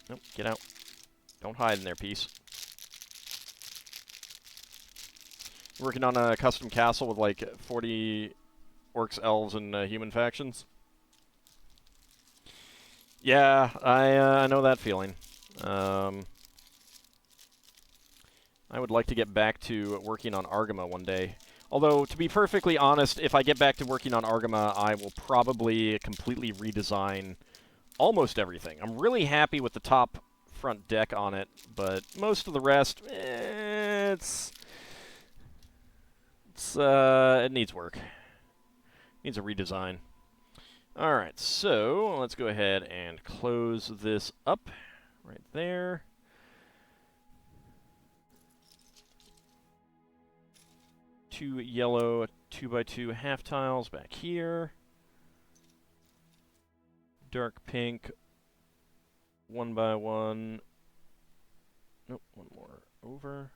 Speaker 1: Nope, get out. Don't hide in there, piece. Working on a custom castle with like 40 orcs, elves, and human factions. Yeah, I know that feeling. I would like to get back to working on Argama one day. Although, to be perfectly honest, if I get back to working on Argama, I will probably completely redesign almost everything. I'm really happy with the top front deck on it, but most of the rest, it needs work. Needs a redesign. Alright, so let's go ahead and close this up right there. Two yellow 2x2 half tiles back here. Dark pink 1x1. Nope, one more over.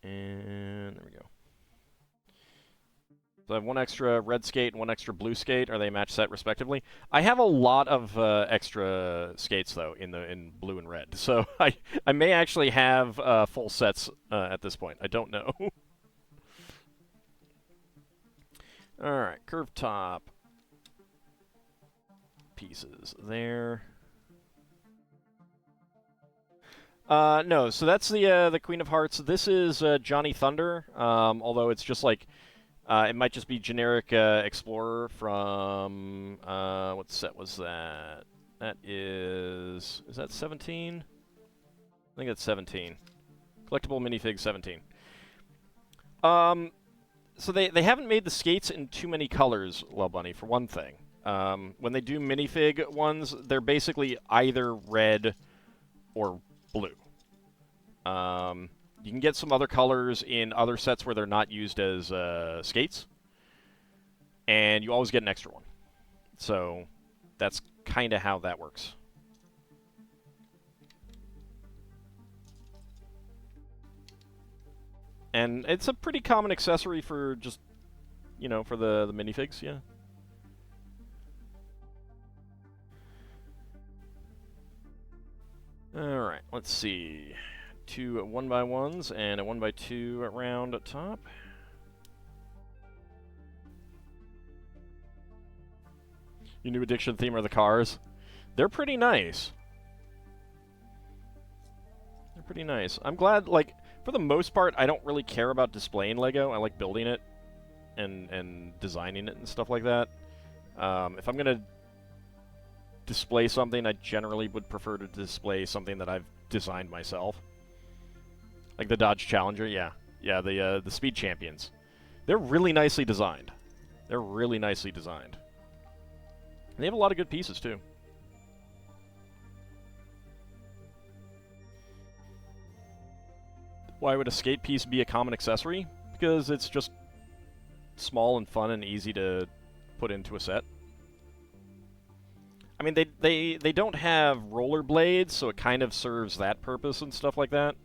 Speaker 1: And there we go. So I have one extra red skate and one extra blue skate. Are they match set respectively? I have a lot of extra skates though in blue and red, so I may actually have full sets at this point. I don't know. All right, curved top pieces there. No, so that's the Queen of Hearts. This is Johnny Thunder, although it's just like. It might just be generic Explorer from, what set was that? That is that 17? I think that's 17. Collectible minifig 17. So they haven't made the skates in too many colors, Lil Bunny, for one thing. When they do minifig ones, they're basically either red or blue. You can get some other colors in other sets where they're not used as skates, and you always get an extra one. So that's kind of how that works. And it's a pretty common accessory for just, you know, for the minifigs, yeah. Alright, let's see. Two 1x1s and a 1x2 round at top. Your new addiction theme are the cars. They're pretty nice. They're pretty nice. I'm glad, like, for the most part, I don't really care about displaying Lego. I like building it and designing it and stuff like that. If I'm going to display something, I generally would prefer to display something that I've designed myself. Like the Dodge Challenger, yeah. Yeah, the Speed Champions. They're really nicely designed. They're really nicely designed. And they have a lot of good pieces, too. Why would a skate piece be a common accessory? Because it's just small and fun and easy to put into a set. I mean, they don't have rollerblades, so it kind of serves that purpose and stuff like that.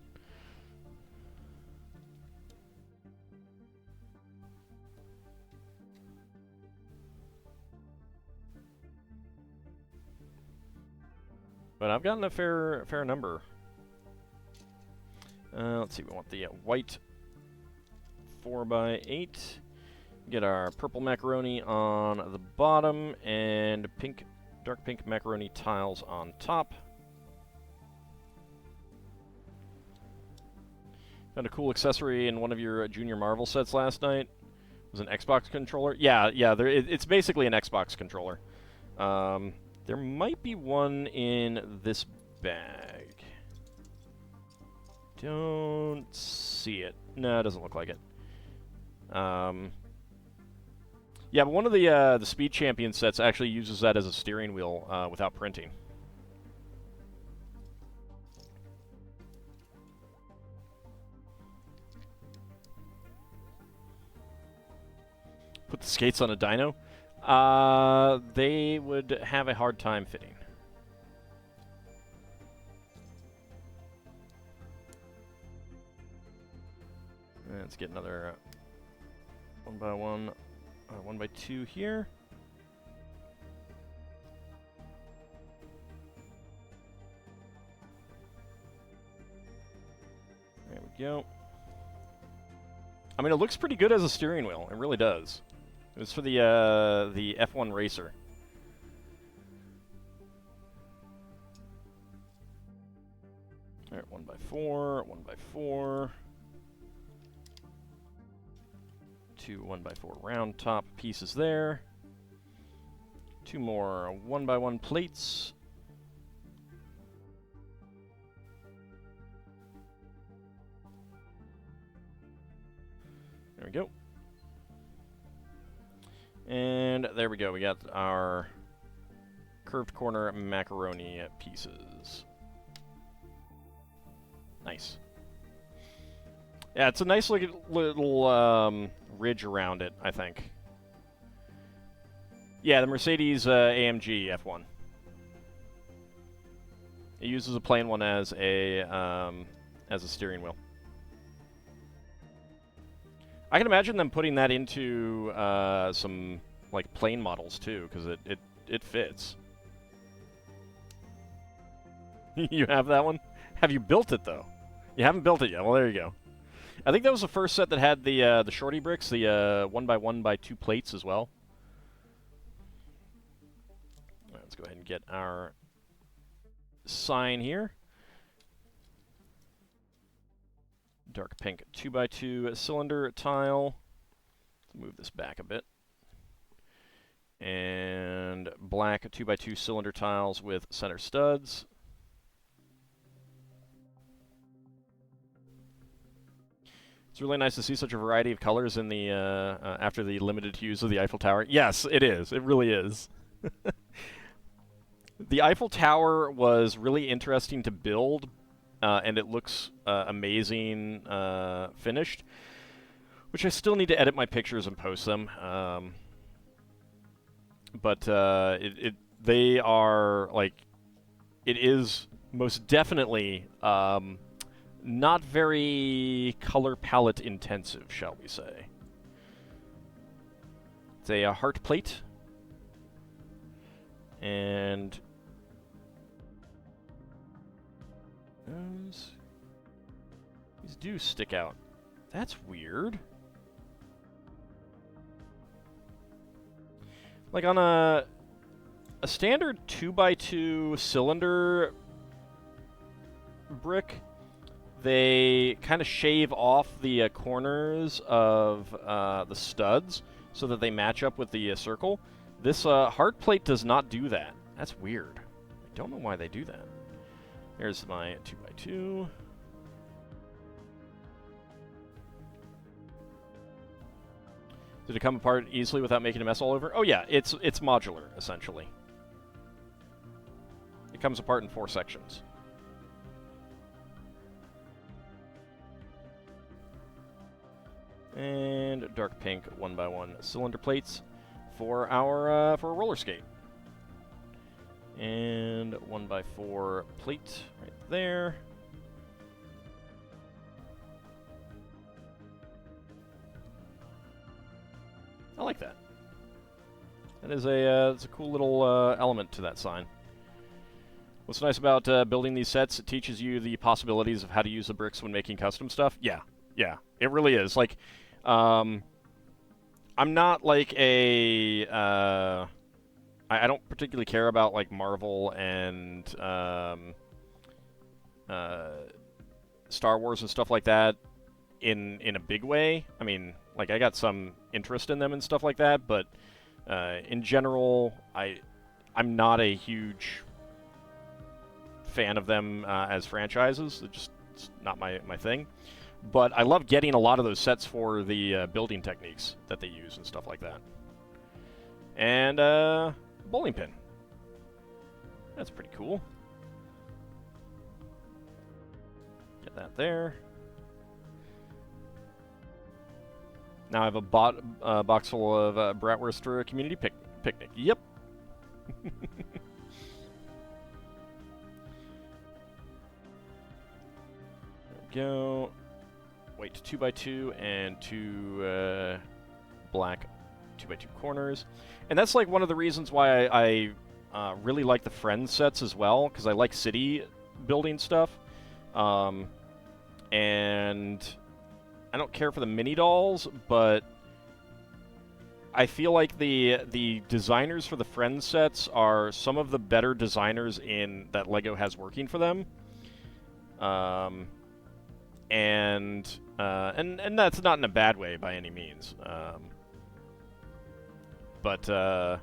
Speaker 1: But I've gotten a fair number. Let's see, we want the white 4x8. Get our purple macaroni on the bottom and pink, dark pink macaroni tiles on top. Found a cool accessory in one of your Junior Marvel sets last night. It was an Xbox controller. Yeah, it's basically an Xbox controller. There might be one in this bag. Don't see it. No, it doesn't look like it. Yeah, but one of the Speed Champion sets actually uses that as a steering wheel without printing. Put the skates on a dyno? They would have a hard time fitting. Let's get another 1x1, 1x2 here. go. I mean, it looks pretty good as a steering wheel. It really does. It was for the F1 racer. All right, 1x4, 1x4. 2 1x4 round top pieces there. 2 more 1x1 plates. There we go. And there we go. We got our curved corner macaroni pieces. Nice. Yeah, it's a nice little ridge around it, I think. Yeah, the Mercedes AMG F1. It uses a plain one as a steering wheel. I can imagine them putting that into some like plane models too, because it fits. You have that one? Have you built it though? You haven't built it yet. Well, there you go. I think that was the first set that had the shorty bricks, the 1x1x2 plates as well. All right, let's go ahead and get our sign here. Dark pink 2x2 cylinder tile. Let's move this back a bit. And black 2x2 cylinder tiles with center studs. It's really nice to see such a variety of colors in the after the limited hues of the Eiffel Tower. Yes, it is. It really is. The Eiffel Tower was really interesting to build. And it looks amazing finished, which I still need to edit my pictures and post them. But they are, like, it is most definitely not very color palette intensive, shall we say. It's a heart plate. And these do stick out. That's weird. Like on a standard 2x2 cylinder brick, they kind of shave off the corners of the studs so that they match up with the circle. This heart plate does not do that. That's weird. I don't know why they do that. Here's my 2x2. Did it come apart easily without making a mess all over? Oh yeah, it's modular, essentially. It comes apart in 4 sections. And dark pink 1x1 cylinder plates for our roller skate. And 1x4 plate right there. I like that. That is it's a cool little element to that sign. What's nice about building these sets, it teaches you the possibilities of how to use the bricks when making custom stuff. Yeah, it really is. Like, I'm not like a... I don't particularly care about, like, Marvel and Star Wars and stuff like that in a big way. I mean, like, I got some interest in them and stuff like that, but in general, I'm not a huge fan of them as franchises. It's not my thing. But I love getting a lot of those sets for the building techniques that they use and stuff like that. And, bowling pin. That's pretty cool. Get that there. Now I have a box full of bratwurst for a community picnic. Yep. There we go. Wait, 2x2 and 2 black 2x2 corners. And that's like one of the reasons why I really like the Friends sets as well, because I like city building stuff. and I don't care for the mini dolls, but I feel like the designers for the Friends sets are some of the better designers that LEGO has working for them. And that's not in a bad way by any means. But they're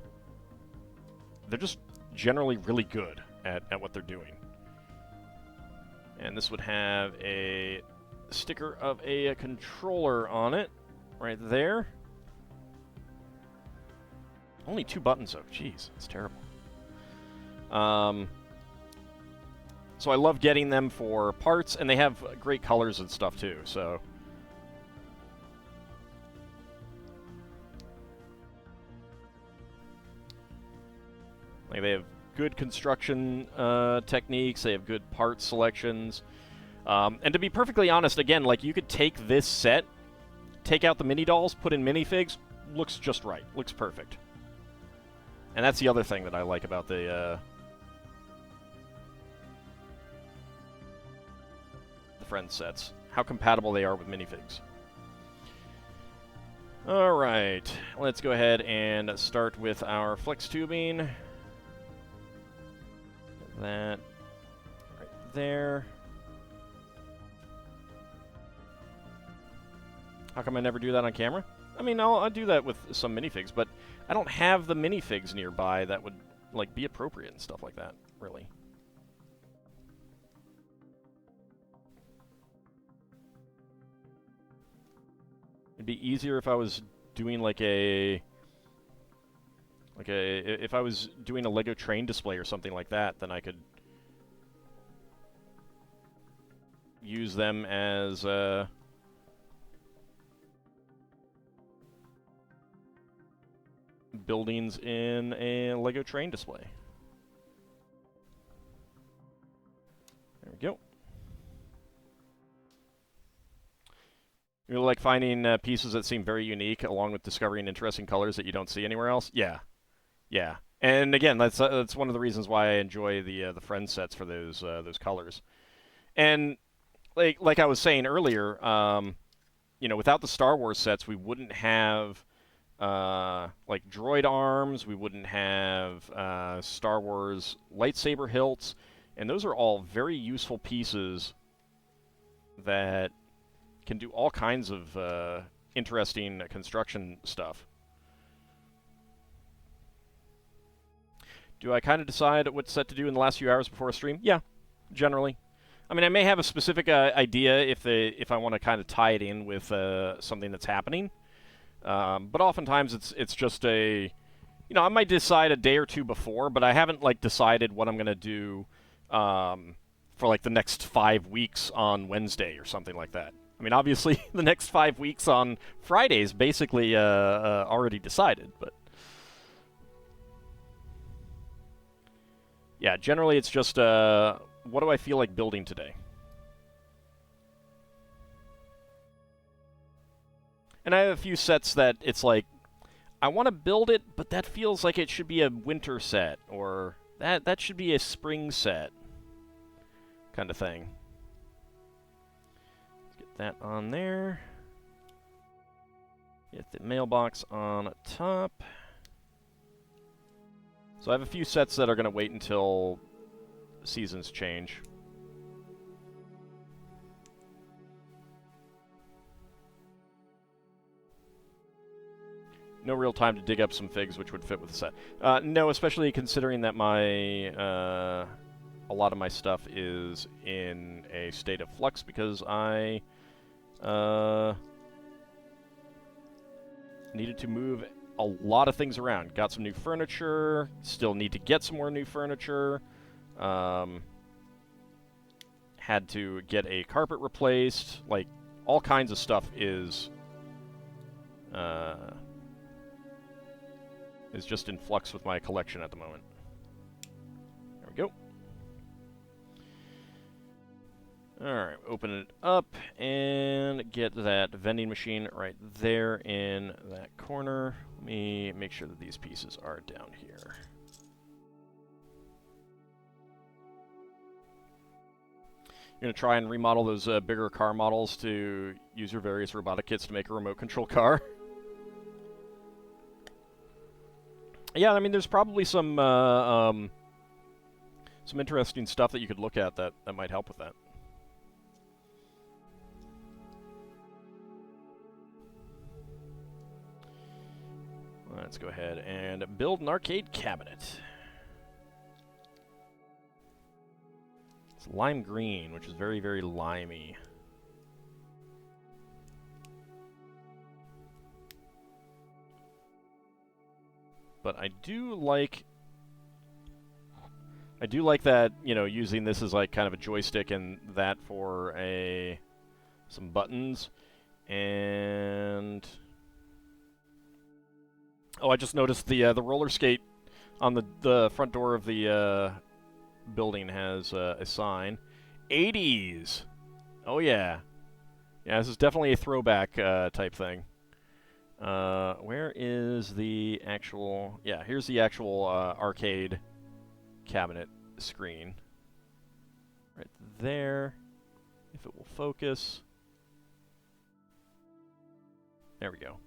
Speaker 1: just generally really good at what they're doing. And this would have a sticker of a controller on it, right there. Only 2 buttons, though. Jeez, it's terrible. So I love getting them for parts, and they have great colors and stuff, too, so... Like, they have good construction techniques, they have good part selections. And to be perfectly honest, again, like, you could take this set, take out the mini dolls, put in minifigs, looks just right. Looks perfect. And that's the other thing that I like about the Friends sets. How compatible they are with minifigs. Alright, let's go ahead and start with our flex tubing. That right there. How come I never do that on camera? I mean, I'll do that with some minifigs, but I don't have the minifigs nearby that would, like, be appropriate and stuff like that, really. It'd be easier if I was doing like if I was doing a LEGO train display or something like that, then I could use them as buildings in a LEGO train display. There we go. You really like finding pieces that seem very unique, along with discovering interesting colors that you don't see anywhere else? Yeah. Yeah. And again, that's one of the reasons why I enjoy the Friends sets for those colors. And like I was saying earlier, you know, without the Star Wars sets, we wouldn't have like droid arms, we wouldn't have Star Wars lightsaber hilts, and those are all very useful pieces that can do all kinds of interesting construction stuff. Do I kind of decide what set to do in the last few hours before a stream? Yeah, generally. I mean, I may have a specific idea if I want to kind of tie it in with something that's happening. But oftentimes it's just you know, I might decide a day or two before, but I haven't like decided what I'm going to do for like the next 5 weeks on Wednesday or something like that. I mean, obviously, the next 5 weeks on Friday is basically already decided, but... Yeah, generally it's just, what do I feel like building today? And I have a few sets that it's like, I want to build it, but that feels like it should be a winter set, or that should be a spring set, kind of thing. That on there. Get the mailbox on top. So I have a few sets that are going to wait until seasons change. No real time to dig up some figs which would fit with the set. No, especially considering that a lot of my stuff is in a state of flux because I needed to move a lot of things around. Got some new furniture, still need to get some more new furniture. Had to get a carpet replaced. Like, all kinds of stuff is just in flux with my collection at the moment. There we go. Alright, open it up and get that vending machine right there in that corner. Let me make sure that these pieces are down here. You're going to try and remodel those bigger car models to use your various robotic kits to make a remote control car. Yeah, I mean, there's probably some interesting stuff that you could look at that might help with that. Let's go ahead and build an arcade cabinet. It's lime green, which is very, very limey. But I do like that, you know, using this as like kind of a joystick and that for some buttons. And oh, I just noticed the roller skate on the front door of the building has a sign. 80s. Oh yeah. Yeah, this is definitely a throwback type thing. Where is the actual... Yeah, here's the actual arcade cabinet screen. Right there. If it will focus. There we go.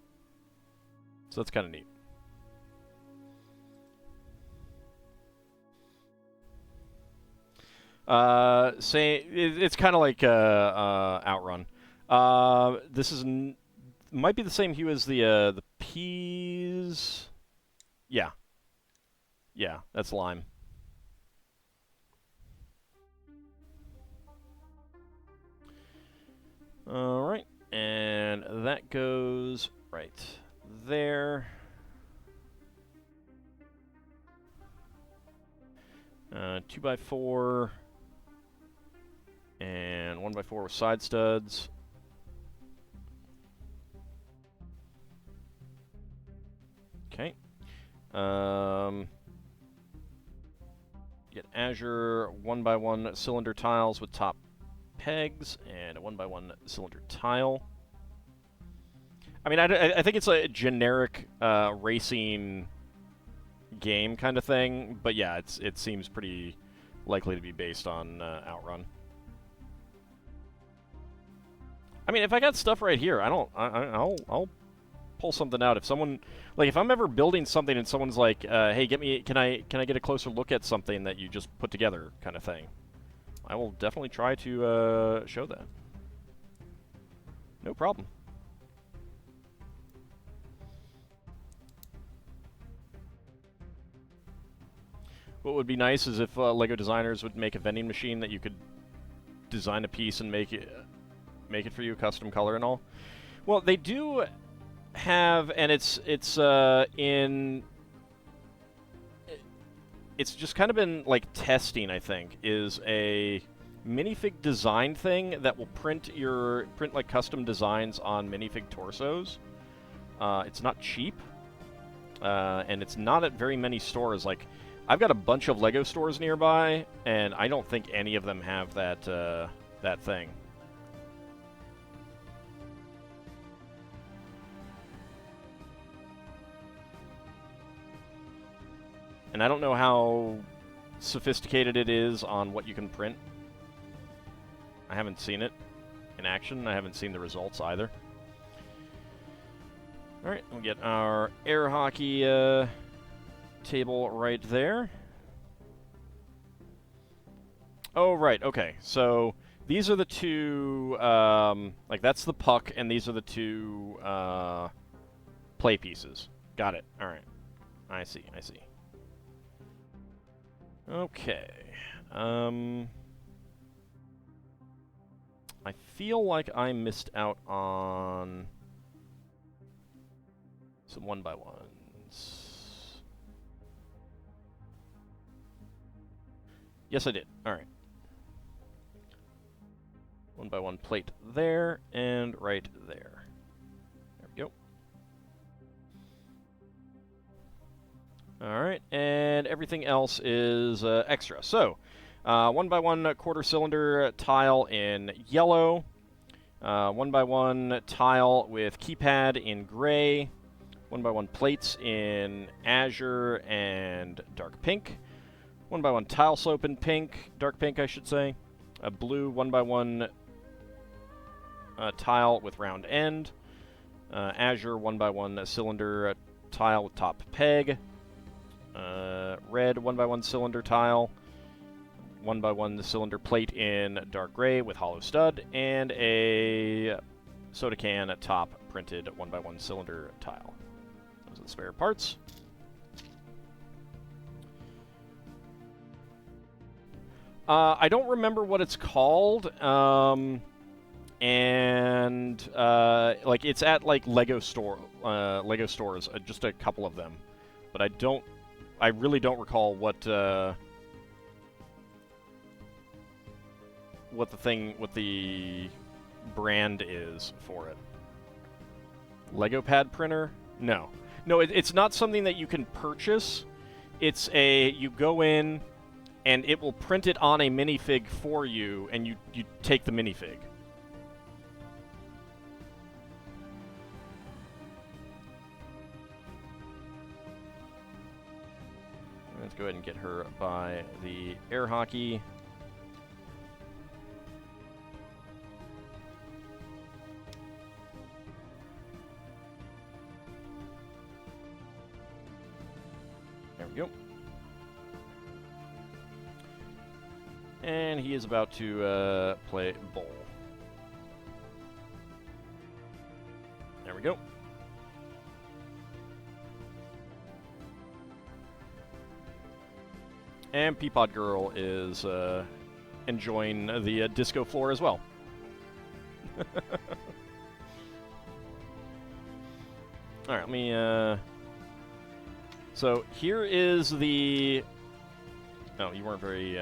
Speaker 1: So that's kind of neat. It's kind of like Outrun. This is might be the same hue as the peas. Yeah, that's lime. All right, and that goes right there. 2x4 and 1x4 with side studs. Okay. Get Azure 1x1 cylinder tiles with top pegs and a 1x1 cylinder tile. I mean, I think it's a generic racing game kind of thing, but yeah, it seems pretty likely to be based on Outrun. I mean, if I got stuff right here, I'll pull something out. If someone, like, if I'm ever building something and someone's like, hey, can I get a closer look at something that you just put together, kind of thing, I will definitely try to show that. No problem. What would be nice is if LEGO designers would make a vending machine that you could design a piece and make it for you, custom color and all. Well, they do have, and it's just kind of been like testing, I think, is a minifig design thing that will print like custom designs on minifig torsos. It's not cheap, and it's not at very many stores. Like, I've got a bunch of LEGO stores nearby, and I don't think any of them have that that thing. And I don't know how sophisticated it is on what you can print. I haven't seen it in action. I haven't seen the results either. Alright, we'll get our air hockey table right there. Oh, right, okay. So these are the two, like that's the puck, and these are the two play pieces. Got it. Alright. I see. Okay. I feel like I missed out on some 1x1s. Yes, I did. Alright. 1x1 plate there, and right there. There we go. Alright, and everything else is extra. So, 1x1 quarter cylinder tile in yellow, 1x1 tile with keypad in gray, 1x1 plates in azure and dark pink, 1x1 tile slope in pink, dark pink I should say, a blue 1x1 tile with round end, azure 1x1 cylinder tile with top peg, red 1x1 cylinder tile, 1x1 cylinder plate in dark gray with hollow stud, and a soda can top printed 1x1 cylinder tile. Those are the spare parts. I don't remember what it's called, and like it's at like Lego stores, just a couple of them, but I really don't recall what the brand is for it. Lego pad printer? No, it's not something that you can purchase. It's you go in, and it will print it on a minifig for you, and you take the minifig. Let's go ahead and get her by the air hockey. There we go. And he is about to play bowl. There we go. And Peapod Girl is enjoying the disco floor as well. Alright, let me... So, here is the... Oh, you weren't very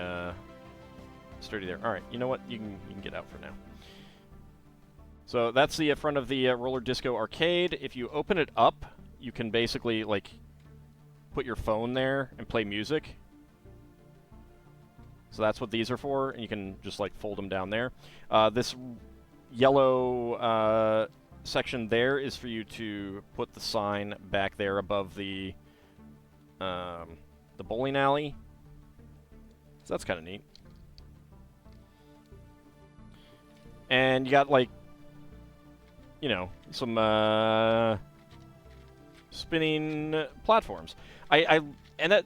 Speaker 1: sturdy there. Alright, you know what? You can get out for now. So, that's the front of the Roller Disco Arcade. If you open it up, you can basically, like, put your phone there and play music. So that's what these are for, and you can just, like, fold them down there. This yellow section there is for you to put the sign back there above the bowling alley. So that's kind of neat. And you got, like, you know, some spinning platforms.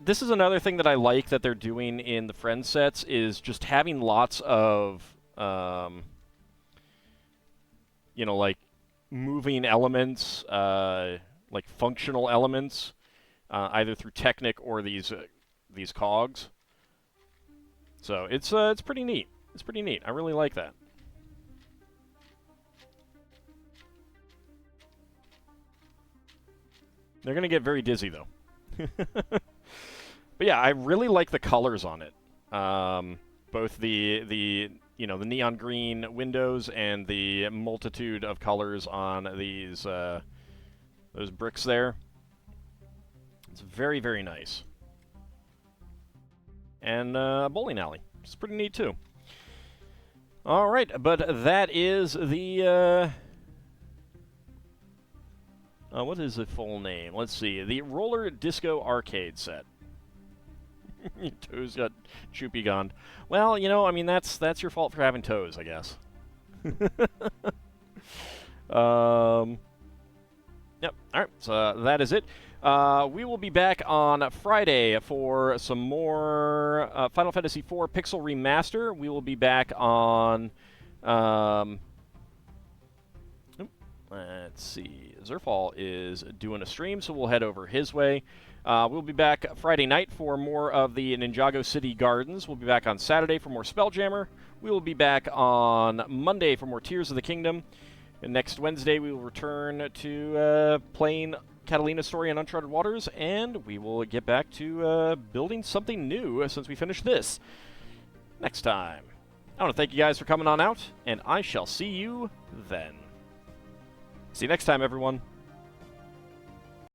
Speaker 1: This is another thing that I like that they're doing in the Friends sets, is just having lots of, you know, like, moving elements, like functional elements, either through Technic or these cogs. So it's pretty neat. It's pretty neat. I really like that. They're gonna get very dizzy though. But yeah, I really like the colors on it. Both the you know, the neon green windows and the multitude of colors on these those bricks there. It's very, very nice. And a bowling alley, which is pretty neat too. All right, but that is the what is the full name? Let's see. The Roller Disco Arcade set. Your toes got choopy gone. Well, you know, I mean, that's your fault for having toes, I guess. Yep. All right. So that is it. We will be back on Friday for some more Final Fantasy IV Pixel Remaster. We will be back on... let's see. Zerfall is doing a stream, so we'll head over his way. We'll be back Friday night for more of the Ninjago City Gardens. We'll be back on Saturday for more Spelljammer. We will be back on Monday for more Tears of the Kingdom. And next Wednesday, we will return to playing Catalina's Story in Uncharted Waters, and we will get back to building something new since we finished this next time. I want to thank you guys for coming on out, and I shall see you then. See you next time, everyone.